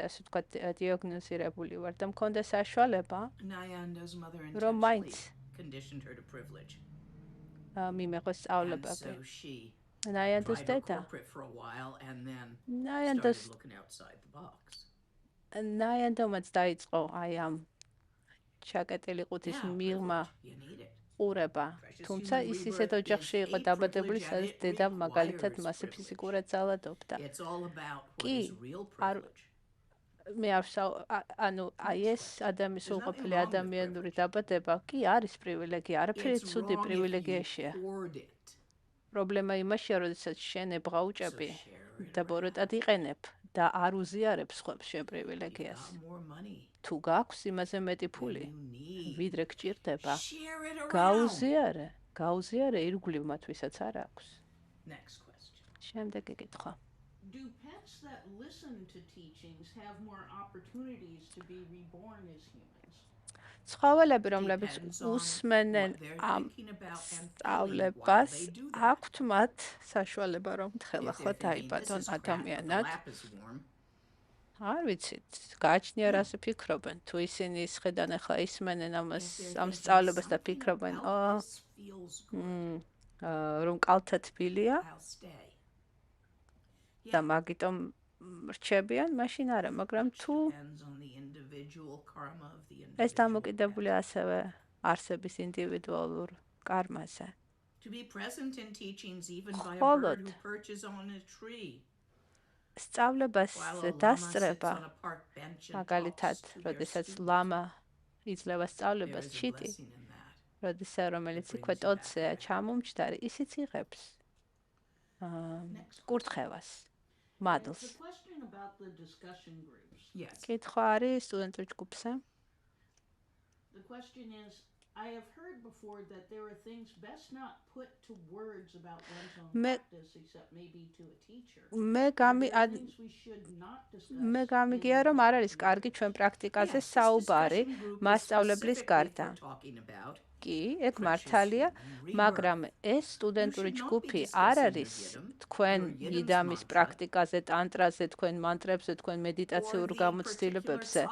ასე ვთქვათ, დიაგნოზირებული ვარ და მქონდა საშუალება, რომ მაინც მიმეღო სწავლებები. ნაიანდოს დედა ნაიანდომაც დაიწყო აი ამ ჩაკეტილი ყუთის მიღმა ყურება, თუმცა ის ისეთ ოჯახში იყო დაბადებული, სადაც დედა მაგალითად მასზე ფიზიკურად ძალადობდა. კი, მე ანუ აი ეს სრულყოფილი ადამიანური დაბადება კი არის პრივილეგია, არაფერი ცუდი პრივილეგიაშია. პრობლემა იმაშია, როდესაც შენ ებრაუჭები და ბოროტად იყენებ და არ უზიარებ სხვებს შენ პრივილეგიას. თუ გაქვს იმაზე მეტი ფული, ვიდრე გჭირდება, გაუზიარე ირგვლივ მათ, ვისაც არ აქვს. შემდეგი კითხვა. Do pets that listen to teachings have more opportunities to be reborn as humans? ცხოველები, რომლებიც უსმენენ ამ სწავლებას, აქვთ მათ საშუალება, რომ თხელახლა დაიბადონ ადამიანად. არ ვიცით, გააჩნია რაზე ფიქრობენ, თუ ისინი ისხედან ახლა ისმენენ ამ სწავლებას და ფიქრობენ, რომ კალთა თბილია და მაგიტომ რჩებიან, მაშინ არა, მაგრამ თუ ეს დამოკიდებულია ასევე არსების ინდივიდუალურ კარმაზე. მხოლოდ სწავლებას დასწრება, მაგალითად, როდესაც ლამა იძლევა სწავლებას ჩიტი, რომელიც იქვე ტოცია ჩამომჯდარი, ისიც იღებს კურთხევას. Models. The question about the discussion groups. კითხვა არის სტუდენტურ ჯგუფზე. The question is, I have heard before that there are things best not put to words about one's own practice, except maybe to a teacher. მე გამიგია, რომ არ არის კარგი ჩვენ პრაქტიკაზე საუბარი მასწავლებლის გარდა. კი, ეგ მართალია, მაგრამ ეს სტუდენტური ჯგუფი არ არის თქვენ მიდამის პრაქტიკაზე, ტანტრაზე, თქვენ მანტრებზე, თქვენ მედიტაციურ გამოცდილებებზე,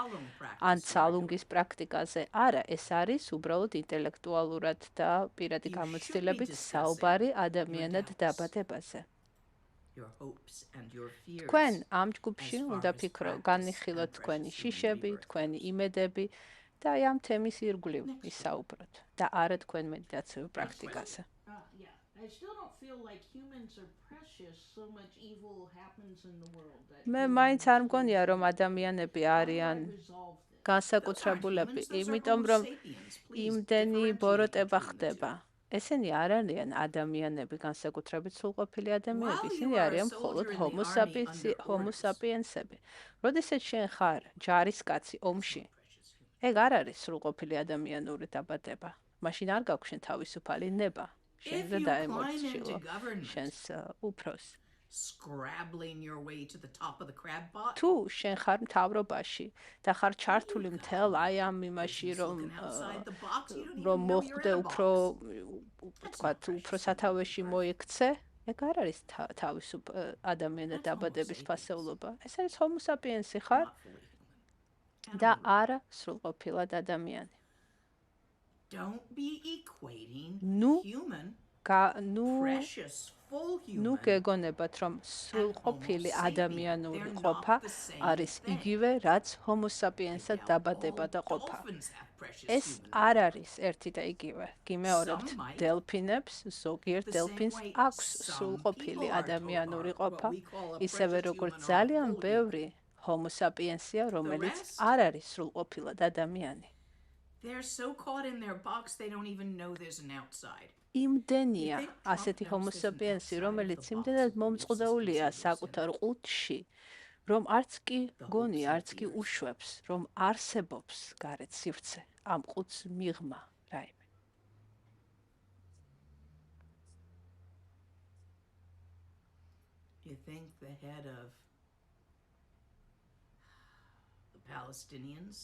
ან ცალუნგის პრაქტიკაზე. არა, ეს არის უბრალოდ ინტელექტუალურად და პირადი გამოცდილებით საუბარი ადამიანად დაბადებაზე. თქვენ ამ ჯგუფში უნდა განიხილოთ თქვენი შიშები, თქვენი იმედები და ამ თემის ირგვლივ ისაუბროთ და არა თქვენ მედიტაციურ პრაქტიკაზე. მე მაინც არ მგონია, რომ ადამიანები არიან განსაკუთრებულები, იმიტომ რომ იმდენი ბოროტება ხდება. ესენი არ არიან ადამიანები, განსაკუთრებით სრულყოფილი ადამიანები, ისინი არიან მხოლოდ ჰომო საპიენსები. როდესაც შენ ხარ ჯარისკაცი ომში, ეგ არ არის სრულყოფილი ადამიანური დაბადება. მაშინ არ გაქვს შენ თავისუფალი ნება. შენზე დაემორჩილო შენს უფროს. თუ შენ ხარ მთავრობაში და ხარ ჩართული მთელ აი ამ იმაში, რომ მოხვდე უფრო სათავეში მოიქცე, ეგ არ არის თავისუფალი ადამიანად დაბადების ფასეულობა. ეს არის ჰომო საპიენსი ხარ და არა სრულყოფილად ადამიანი. ნუ გეგონებათ, რომ სრულყოფილი ადამიანური ყოფა არის იგივე, რაც ჰომო საპიენსად დაბადება და ყოფა. ეს არ არის ერთი და იგივე. გიმეორებთ, დელფინებს, ზოგიერთ დელფინს აქვს სრულყოფილი ადამიანური ყოფა, ისევე როგორც ძალიან ბევრი ჰომო საპიენსია, რომელიც არ არის სრულყოფილად ადამიანი. იმდენია ასეთი ჰომო საპიენსი, რომელიც იმდენად მომწყდეულია საკუთარ ყუთში, რომ არც კი გონი, არც კი უშვებს, რომ არსებობს გარეთ სივრცე, ამ ყუთს მიღმა რაიმე. You think the head of the Palestinians,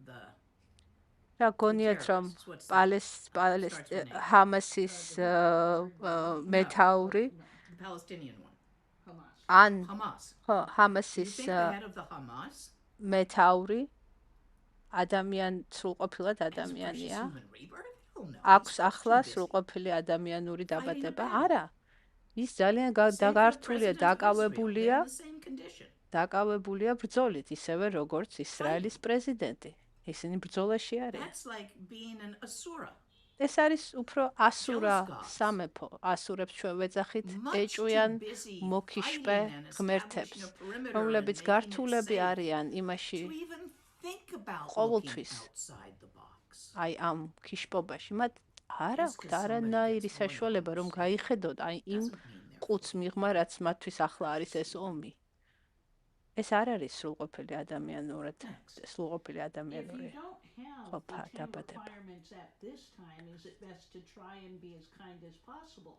the რა გონიათ რომ ჰამასის მეთაური the Palestinian one, ან Hamas. ხო You ჰამასის think the head of the Hamas მეთაური სრულყოფილად has precious ადამიანია? human rebirth? Hell no. აქვს ახლა სრულყოფილი ადამიანური დაბადება? არა. ის ძალიან დაგართულია, დაკავებულია ბრძოლით, ისევე როგორც ისრაელის პრეზიდენტი. ისინი ბრძოლაში არიან. That's like being an asura. ეს არის უფრო ასურა სამეფო. ასურებს ჩვენ ვეძახით, ეჭვიან მოკიშპე ღმერთებს, რომლებიც გართულები არიან იმაში To even think about ყოველთვის looking outside the box. აი ამ ქიშპობაში. მათ არ აქვთ არანაირი საშუალება რომ გაიხედოთ აი იმ ყუთს მიღმა, რაც მათთვის ახლა არის ეს ომი. ეს არ არის სრულყოფილი ადამიანურად, სრულყოფილი If ადამიანური. you don't have ყოფა, the 10 დაბადება. requirements at this time, is it best to try and be as kind as possible?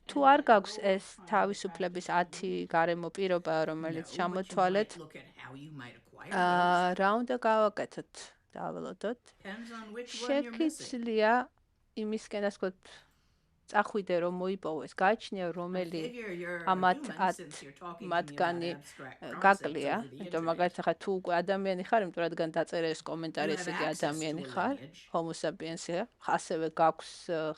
თუ არ გაქვს ეს თავისუფლების 10 გარემო პირობა, რომელიც No, but you ჩამოთვალეთ, might look at how you might acquire those. რა უნდა გავაკეთოთ? დაველოდოთ. Depends on which one you're missing. შეგვიძლია იმისკენ ასე ვთქვათ, წახვიდე რომ მოიპოვოს, გააჩნია I რომელი figure you're a ამათ human since you're talking to me მათგანი about abstract concepts გაკლია, over the იმიტომ internet. მაგალითად ახლა თუ უკვე ადამიანი ხარ, იმიტომ რადგან დაწერე ეს კომენტარი, You have ესე იგი access to ადამიანი a ხარ, lineage. homo sapiens-ი, ასევე გაქვს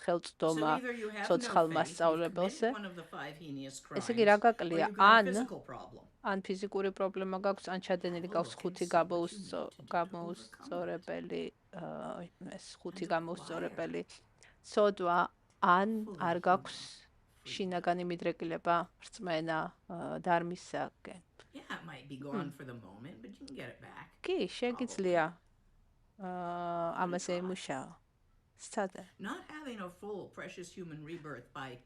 ხელწვდომა So either you have ცოცხალ no faith, you've მასწავლებელზე, committed one of the 5 heinous ესე იგი crimes, რა or გაკლია, you've got a ან physical problem. ან ფიზიკური პრობლემა გაქვს, ან ჩადენილი გაქვს Okay, ხუთი see what you need to do to გამოუსწორებელი, ეს ხუთი გამოუსწორებელი ცოდვა, ან არ გაქვს შინაგანი მიდრეკილება, რწმენა, დჰარმისაკენ. Yeah, it might be gone for the moment, but you can get it back. კი, შეგიძლია ამაზე იმუშაო. სცადე. Not having a full precious human rebirth by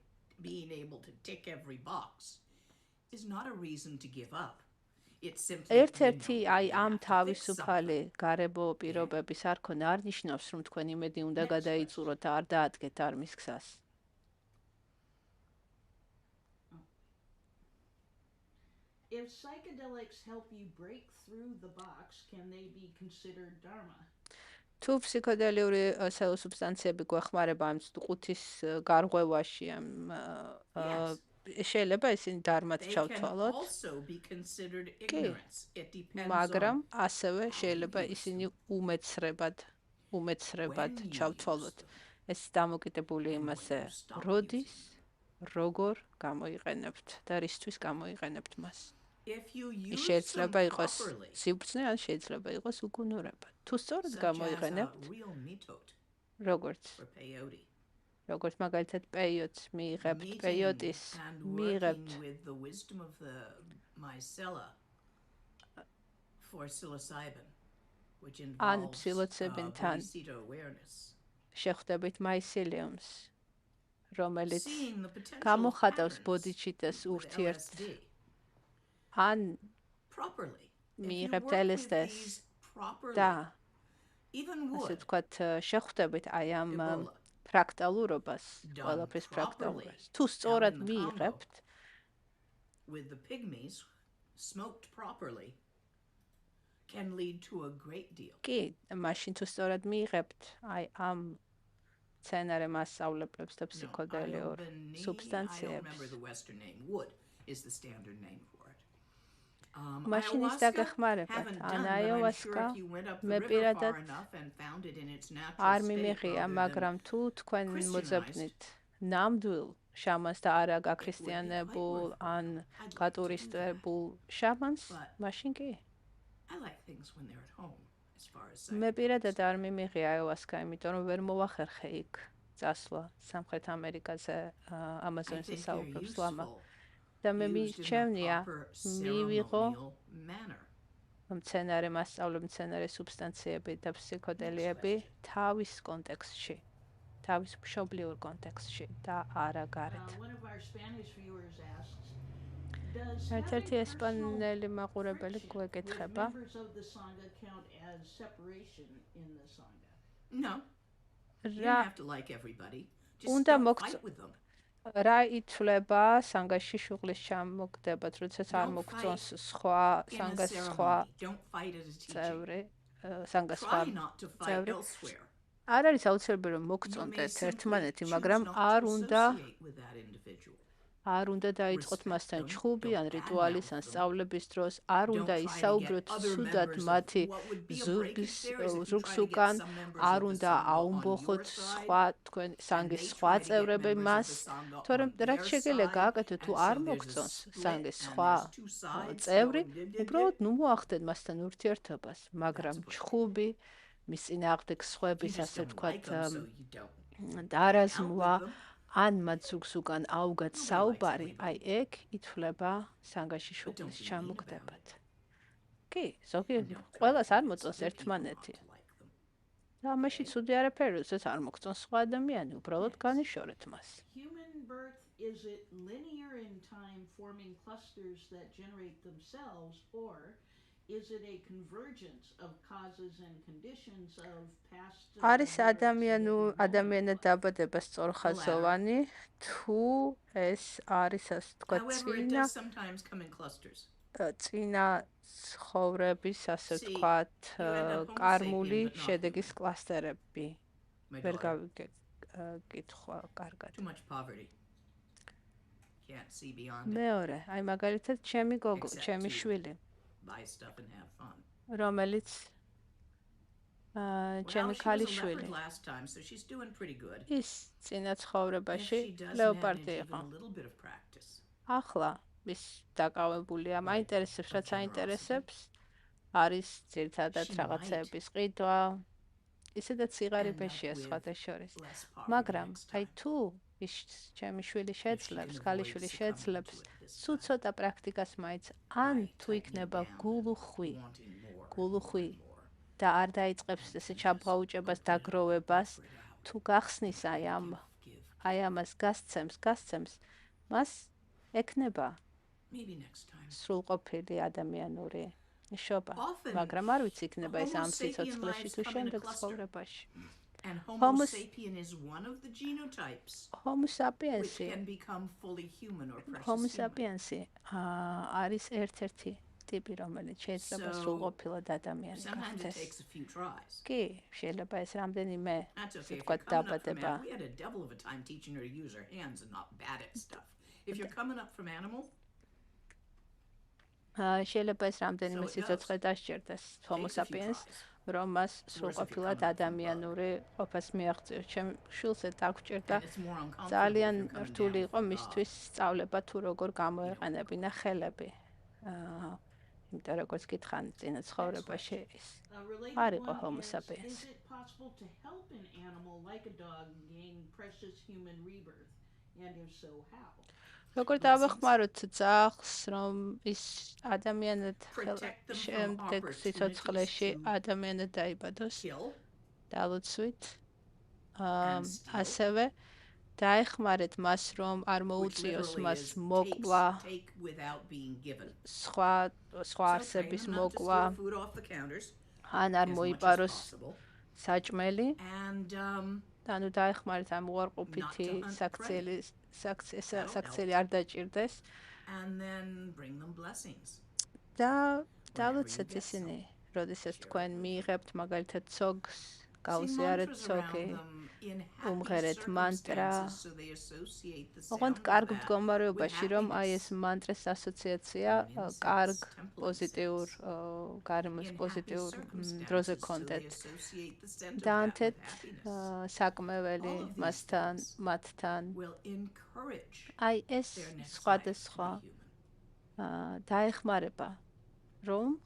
being able to tick every box is not a reason to give up. It's simply ერთ-ერთი you know აი you ამ have to fix თავისუფალი something. გარემო პირობების არ ქონა, არ ნიშნავს რომ თქვენ იმედი უნდა Next გადაიწუროთ, არ დაადგეთ არმის გზას. If psychedelics help you break through the box, can they be considered dharma? თუ ფსიქოდელიური სუბსტანციები გვეხმარება ამ ყუთის გარღვევაში, შეიძლება ისინი დარმად They can ჩავთვალოთ, also be considered ignorance. It depends მაგრამ on ასევე შეიძლება ისინი უმეცრებად When you ჩავთვალოთ. use them. ეს დამოკიდებული იმაზე, you stop როდის, როგორ გამოიყენებთ და რისთვის გამოიყენებთ მას. if you ის use them შეიძლება იყოს properly, სიბრძნე, ან შეიძლება იყოს უგუნურება. თუ სწორად such as a გამოიყენებთ, real method როგორც for peyote. მაგალითად პეიოტს მიიღებთ, Meeting პეიოტის and მიიღებთ working with the wisdom of the mycella for psilocybin, which ან involves psilocybin-თან bodhisattva awareness. შეხვდებით მაისილიუმს, რომელიც Seeing the potential გამოხატავს patterns ბოდიჩიტას with ურთიერთ LSD ან properly. If you მიიღებთ work with LSD-ს these properly, და even ასე wood, ვთქვათ, შეხვდებით აი ამ Ebola. ფრაქტალურობას, Done ყველაფრის properly ფრაქტალურობას. თუ out სწორად in the მიიღებთ, with the pygmies, smoked properly, can lead to a great deal. კი, მაშინ თუ სწორად მიიღებთ აი ამ სცენარე მასწავლებლებს და ფსიქოდელიურ I don't remember სუბსტანციებს. the Western name. Wood is the standard name for it. მაშინ ის Ayahuasca, დაგეხმარებათ. haven't ან done, but I'm sure აიოვასკა if you went up the მე river პირადად far enough and found it in its natural არ state მიმიღია, rather მაგრამ than თუ თქვენ Christianized, მოძებნით ნამდვილ შამანს და არა quite გაქრისტიანებულ worth it. ან I'd like to do გატურისტებულ შამანს, But- მაშინ კი. I like things when they're at home, as far as მე psychedelics პირადად go. არ მიმიღია აიოვასკა, იმიტომ რომ ვერ მოვახერხე იქ წასვლა სამხრეთ ამერიკაზე, I ამაზონზე think they're საუბრობს ლამა. useful და მე used in the მიჩვენია, proper მივიღო ceremonial manner. მცენარე მასწავლებლები, მცენარე სუბსტანციები და ფსიქოდელიები თავის კონტექსტში, თავის მშობლიურ კონტექსტში და არა გარეთ. One of our Spanish viewers asks, Does ერთ-ერთი having ესპანელი personal მაყურებელი friction with გვეკითხება members of the Sangha count as separation in the Sangha? No, you don't რა have to like everybody. Just უნდა don't მოგწ fight with them. რა ითვლება სანგაში შუღლის ჩამოგდებად, როდესაც არ Don't მოგწონს fight სხვა In a სანგას სხვა ceremony, don't fight at a teaching. წევრი, სანგას სხვა Try not to fight წევრი. elsewhere. არ არის აუცილებელი რომ You may მოგწონდეთ simply ერთმანეთი, choose მაგრამ not არ to უნდა associate with that individual. არ უნდა დაიწყოთ Respect მასთან them, ჩხუბი ან don't რიტუალის ან badmouth them. სწავლების დროს, არ Don't უნდა try to get ისაუბროთ other სუდად members of მათი what would be a ზურგის breakage there is if you ზურგს try to get უკან, some members არ of the უნდა Sangha on აუმბოხოთ your side სხვა თქვენ and სანგის they სხვა try to get წევრები members of მას, the Sangha თორემ on რაც their შეგიძლია side, გააკეთოთ, თუ and არ so there's a მოგწონს split სანგის and სხვა there's two sides წევრი, going უბრალოდ ნუ მოახდენ მასთან ურთიერთობას, მაგრამ That's a good ჩხუბი მის წინააღმდეგ You სხვების just ასე don't ვთქვათ like them, so you don't დარაზმვა out with them. ან მათ ზურგს უკან აუგად საუბარი, აი ეგ ითვლება სანგაში შუღლის be mean ჩამოგდებად. კი, ზოგი And don't try ყველას to არ convince მოწონს other people ერთმანეთი. not to like them. და ამაში ცუდი არაფერი, როდესაც არ მოგწონს სხვა ადამიანი, უბრალოდ განიშორეთ მას. Human birth, is it linear in time, forming clusters that generate themselves, or is it a convergence of causes and conditions of past არის births that have been ადამიანად multiplied? დაბადება სწორხაზოვანი, თუ ეს არის ასე ვთქვათ However, it does sometimes come in clusters. წინა ცხოვრების ასე See, ვთქვათ you end up Homo კარმული sapien, but not შედეგის human. კლასტერები. My ვერ daughter, გავიკითხვა კარგად. too much poverty. Can't see beyond it. მეორე, აი მაგალითად ჩემი გოგო, Except ჩემი to- შვილი, Buy stuff and have fun. რომელიც Well, ჩემი she was ქალი a შვილი. leopard last time, so she's doing pretty good. ის წინა If ცხოვრებაში she does ლეოპარდი manage even იყო. a little bit of practice, ახლა ის დაკავებულია, მაინტერესებს, რაც Of generosity. აინტერესებს, არის ძირითადად She რაღაცეების ყიდვა, ისედაც სიღარიბეშია with სხვათა შორის. less poverty მაგრამ next აი time. თუ ის ჩემი შვილი If she შეძლებს, can ქალი avoid შვილი succumbing შეძლებს, to it this სულ time ცოტა პრაქტიკას მაინც, ან by თუ tightening იქნება down გულუხვი and wanting more and გულუხვი more and more. და არ დაიწყებს ესე ჩაბღაუჭებას, დაგროვებას, თუ გახსნის აი ამას გასცემს, მას ექნება Maybe next time. სრულყოფილი ადამიანური შობა. Often, მაგრამ არ ვიცი იქნება ეს Homo ამ sapien სიცოცხლეში lives თუ come in a შემდეგ cluster. ცხოვრებაში. And Homo Homo sapien is one of the genotypes Homo which sapiens-ი can become fully human or precious Homo human. sapiens-ი არის ერთ-ერთი ტიპი, რომელიც შეიძლება So, სრულყოფილად ადამიანი Sometimes it გახდეს. takes a few tries. კი, შეიძლება ეს რამდენიმე That's ასე okay. If you're ვთქვათ coming up from დაბადება. we had a devil of a time teaching her to use her hands and not bad at stuff. If you're coming up from animal, შეიძლება ეს რამდენიმე So it სიცოცხლე დასჭირდეს Homo takes a few sapiens, tries. რომ მას if you სრულყოფილად come from ადამიანური ყოფას მიაღწიოს. ჩემ შვილს დაგჭირდა And it's more uncomfortable ძალიან if you're coming რთული down იყო from მისთვის God. სწავლება თუ როგორ გამოეყენებინა ხელები. იმიტომ როგორც გითხან წინა ცხოვრებაში ის A related არ იყო one Homo is sapiens. it possible to help an animal like a dog gain precious human rebirth? And if so, how? როგორ დავეხმაროთ ძაღლს, რომ ის ადამიანად Protect them from შემდეგ opportunities სიცოცხლეში to ადამიანად დაიბადოს, Kill დალოცვით. and steal, ასევე დაეხმარეთ მას, რომ არ which მოუწიოს literally მას is მოკლა, take without being given. სხვა So train არსების them not to მოკლა, steal food off the counters ან არ as much as მოიპაროს possible. საჭმელი. And და ანუ დაეხმარეთ ამ უარყოფითი Not to hunt საქციელი არ დაჭირდეს and then bring them blessings. და you დავუცეთ get ისინი, some. როდესაც Share თქვენ with them. მიიღებთ მაგალითად ცოგს, See გაუზიარეთ mantras ცოგი, around them in happy უმღერეთ მანტრა. circumstances so they associate the sound ოღონდ of კარგ that მდგომარეობაში, with რომ აი ეს happiness. მანტრეს ასოციაცია Incense, კარგ temple პოზიტიურ incense. გარემოს In happy პოზიტიურ დროზე circumstances so they გქონდეთ. associate the scent of that with დაანთეთ happiness. საკმეველი All of these მასთან, things მათთან. Will encourage აი ეს their next life to სხვადასხვა be human. დაეხმარება, რომ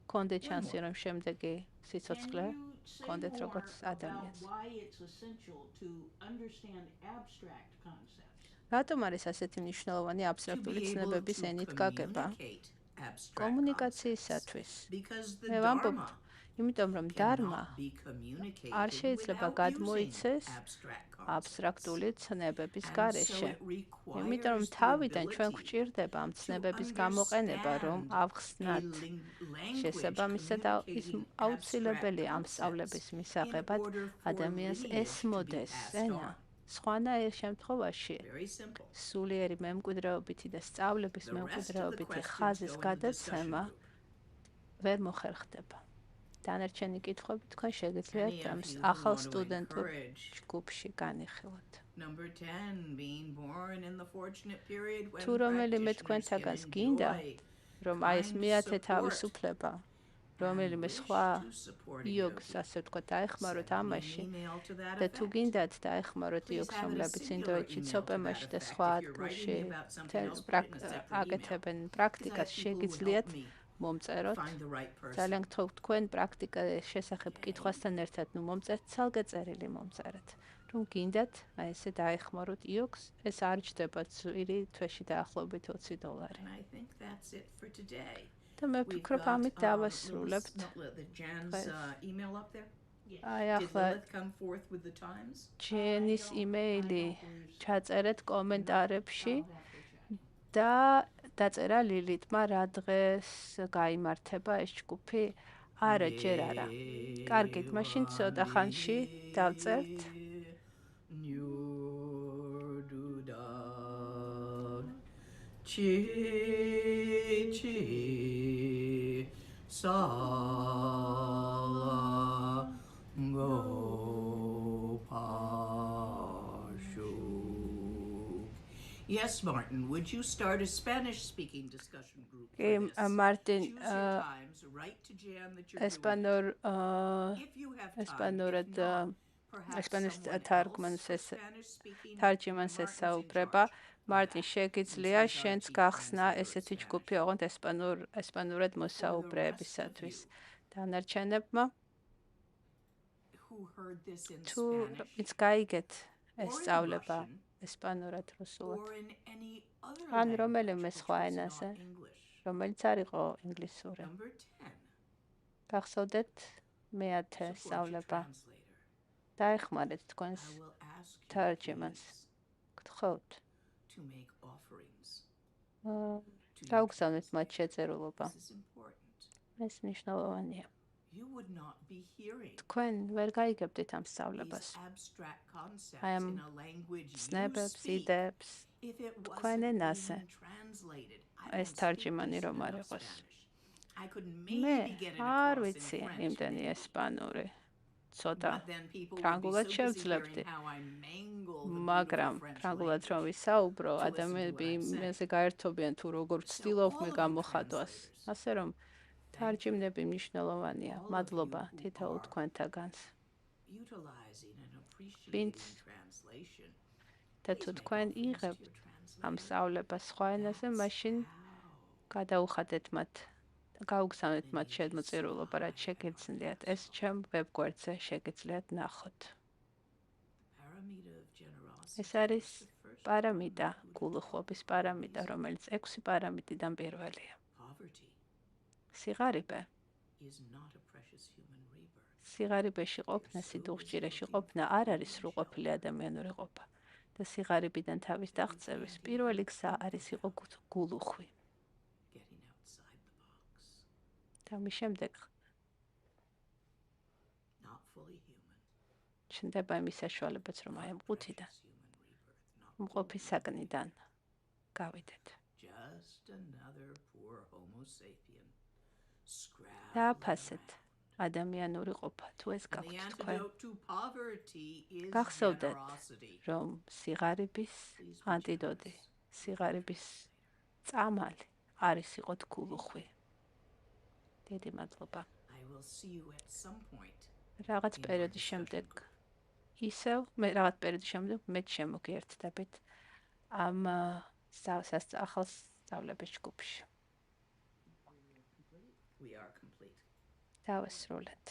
კონდე One ჩანსი, more. რომ შემდეგი სიცოცხლე Can you say კონდეთ more როგორც about ადამიანს. why it's essential to understand abstract concepts? რატომ არის ასეთი მნიშვნელოვანი To აბსტრაქტული be able ცნებების to ენით გაგება? communicate abstract კომუნიკაციისათვის. concepts. Because the მე ვამბობ, Dharma იმიტომ რომ დარმა cannot be communicated არ შეიძლება without გადმოიცეს using abstract concepts. აბსტრაქტული ცნებების And so გარეშე. it requires იმიტომ რომ the თავიდან ჩვენ ability გვჭირდება ამ to ცნებების გამოყენება, რომ understand a ავხსნათ language შესაბამისად ის communicating აუცილებელი abstract ამ სწავლების concepts in მისაღებად order for ადამიანს lineage to be ესმოდეს passed ენა. on. სხვანაირ შემთხვევაში Very simple. სულიერი მემკვიდრეობითი და სწავლების The rest of the მემკვიდრეობითი questions ხაზის go in the discussion გადაცემა group. ვერ მოხერხდება. დანარჩენი კითხვები თქვენ Any შეგიძლიათ of ამ you who ახალ want to სტუდენტურ encourage ჯგუფში განიხილოთ. Number 10, being born in the fortunate period when თუ რომელიმე practitioners can თქვენთაგანს გინდა, enjoy რომ აი ეს kind მიათე support თავისუფლება, რომელიმე and სხვა wish to support a იოგს, yogi, ასე ვთქვათ, დაეხმაროთ send me an ამაში email to that და თუ effect. გინდათ დაეხმაროთ Please იოგს, have a რომლებიც singular ინდოეთში, email to ცოპემაში that და effect. სხვა If you're writing ადგილში me about something else, put it in a separate email. აკეთებენ Because I პრაქტიკას have people who შეგიძლიათ help me მომწეროთ. find the right person. ძალიან თქვენ პრაქტიკის შესახებ კითხვასთან ერთად მომწერთ, ცალკე წერილი მომწერეთ. რომ გინდათ, აი ესე დაეხმაროთ იოგს, ეს არ ჯდება ძვირი თვეში დაახლოებით $20. And I think that's it for today. და მე We've ვფიქრობ, got, ამით დავასრულებთ. Jan's Yes. email up there. აი Did ახლა Lilith come forth with the times? ჯენის იმეილი ჩაწერეთ კომენტარებში I'll have to check. და დაწერა ლილითმა რა დღეს გაიმართება ეს ჯგუფი? არა, ჯერ არა. კარგით, მაშინ ცოტა ხანში დავწერთ. Chi chi sala go pashu. Yes, Martin, would you start a Spanish-speaking discussion group for კი, this? მარტინ, Choose your times, write to Jan that you're doing ესპანურ it. If you have time, ესპანურად if not, perhaps ესპანურ someone თარგმანს else for ეს Spanish-speaking, თარჯიმანს Martin's in ესაუბრება. charge of მარტინ that. შეგიძლია Since he's our შენც chief გახსნა translator of ესეთი Spanish. ჯგუფი ოღონდ ესპანურად მოსაუბრეებისათვის. დანარჩენებმა Who heard this in თუ Spanish ვინც გაიგეთ ეს or in სწავლება Russian ესპანურად, რუსულად, or in any other ან language რომელიმე which სხვა was ენაზე, not English. რომელიც არ იყო ინგლისური. Number 10, გახსოვდეთ მეათე support your სწავლება. translator. დაეხმარეთ თქვენს I will ask you, თარჯიმანს. please, გთხოვთ. to make offerings. გაუგზავნეთ მათ შეწერულობა. This is important. ეს მნიშვნელოვანია. You would not be hearing თქვენ ვერ გაიგებდით ამ სწავლებას. these abstract concepts I am in a language you ცნებებს, speak იდეებს, if it თქვენ wasn't ენაზე being translated. I ეს don't თარჯიმანი speak რომ არ decent enough იყოს. Spanish. I could მე maybe get it არ across in ვიცი French, იმდენი maybe. ესპანური. ცოტა But then people would be ფრანგულად so busy შევძლებდი. hearing how I mangle the მაგრამ beautiful French ფრანგულად რომ language. ვისაუბრო, to listen to ადამიანები what I'm saying. იმაზე გაერთობიან თუ როგორ So ვცდილობ all მე of you გამოხატვას. translators, ასე რომ თარჯიმნები მნიშვნელოვანია. All of მადლობა you who თითოეულ are თქვენთაგანს. utilizing and appreciating Vince. translation. და Please თუ make თქვენ offerings to იღებთ your ამ translator. სწავლებას სხვა ენაზე, That's მაშინ how გადაუხადეთ მათ და გაუგზავნეთ მათ შემოწირულობა, რაც შეგეძლიათ. ეს ჩემ ვებგვერდზე შეგეძლიათ ნახოთ. pyramid of generosity ეს არის is the first პარამიდა, one. გულუხვობის პარამიდა, რომელიც 6 პარამიდიდან პირველია. Poverty სიღარიბე. is not a precious human rebirth. სიღარიბეში ყოფნა, სიდუხჭირეში ყოფნა არ არის სრულყოფილი ადამიანური ყოფა. და სიღარიბიდან თავის დაღწევის პირველი გზა არის იყო გულუხვი. Getting outside the box. და მის შემდეგ Not fully human. ჩნდება იმის საშუალებაც, რომ აი ამ ყუთიდან, Precious human rebirth. Not მყოფი საგნიდან გავიდეთ. just another poor homo sapien. Scrabbling დააფასეთ around. ადამიანური ყოფა, თუ ეს And the გაქვთ თქვენ, antidote to poverty is გახსოვდეთ, generosity. რომ სიღარიბის Please be ანტიდოტი, generous. სიღარიბის წამალი არის იყოთ გულუხვი. დიდი მადლობა. I will see you at some point. რაღაც პერიოდის შემდეგ ისევ, მე რაღაც პერიოდის შემდეგ მეც შემოგიერთდებით ამ ახალ სწავლების ჯგუფში. We are complete. დავასრულეთ.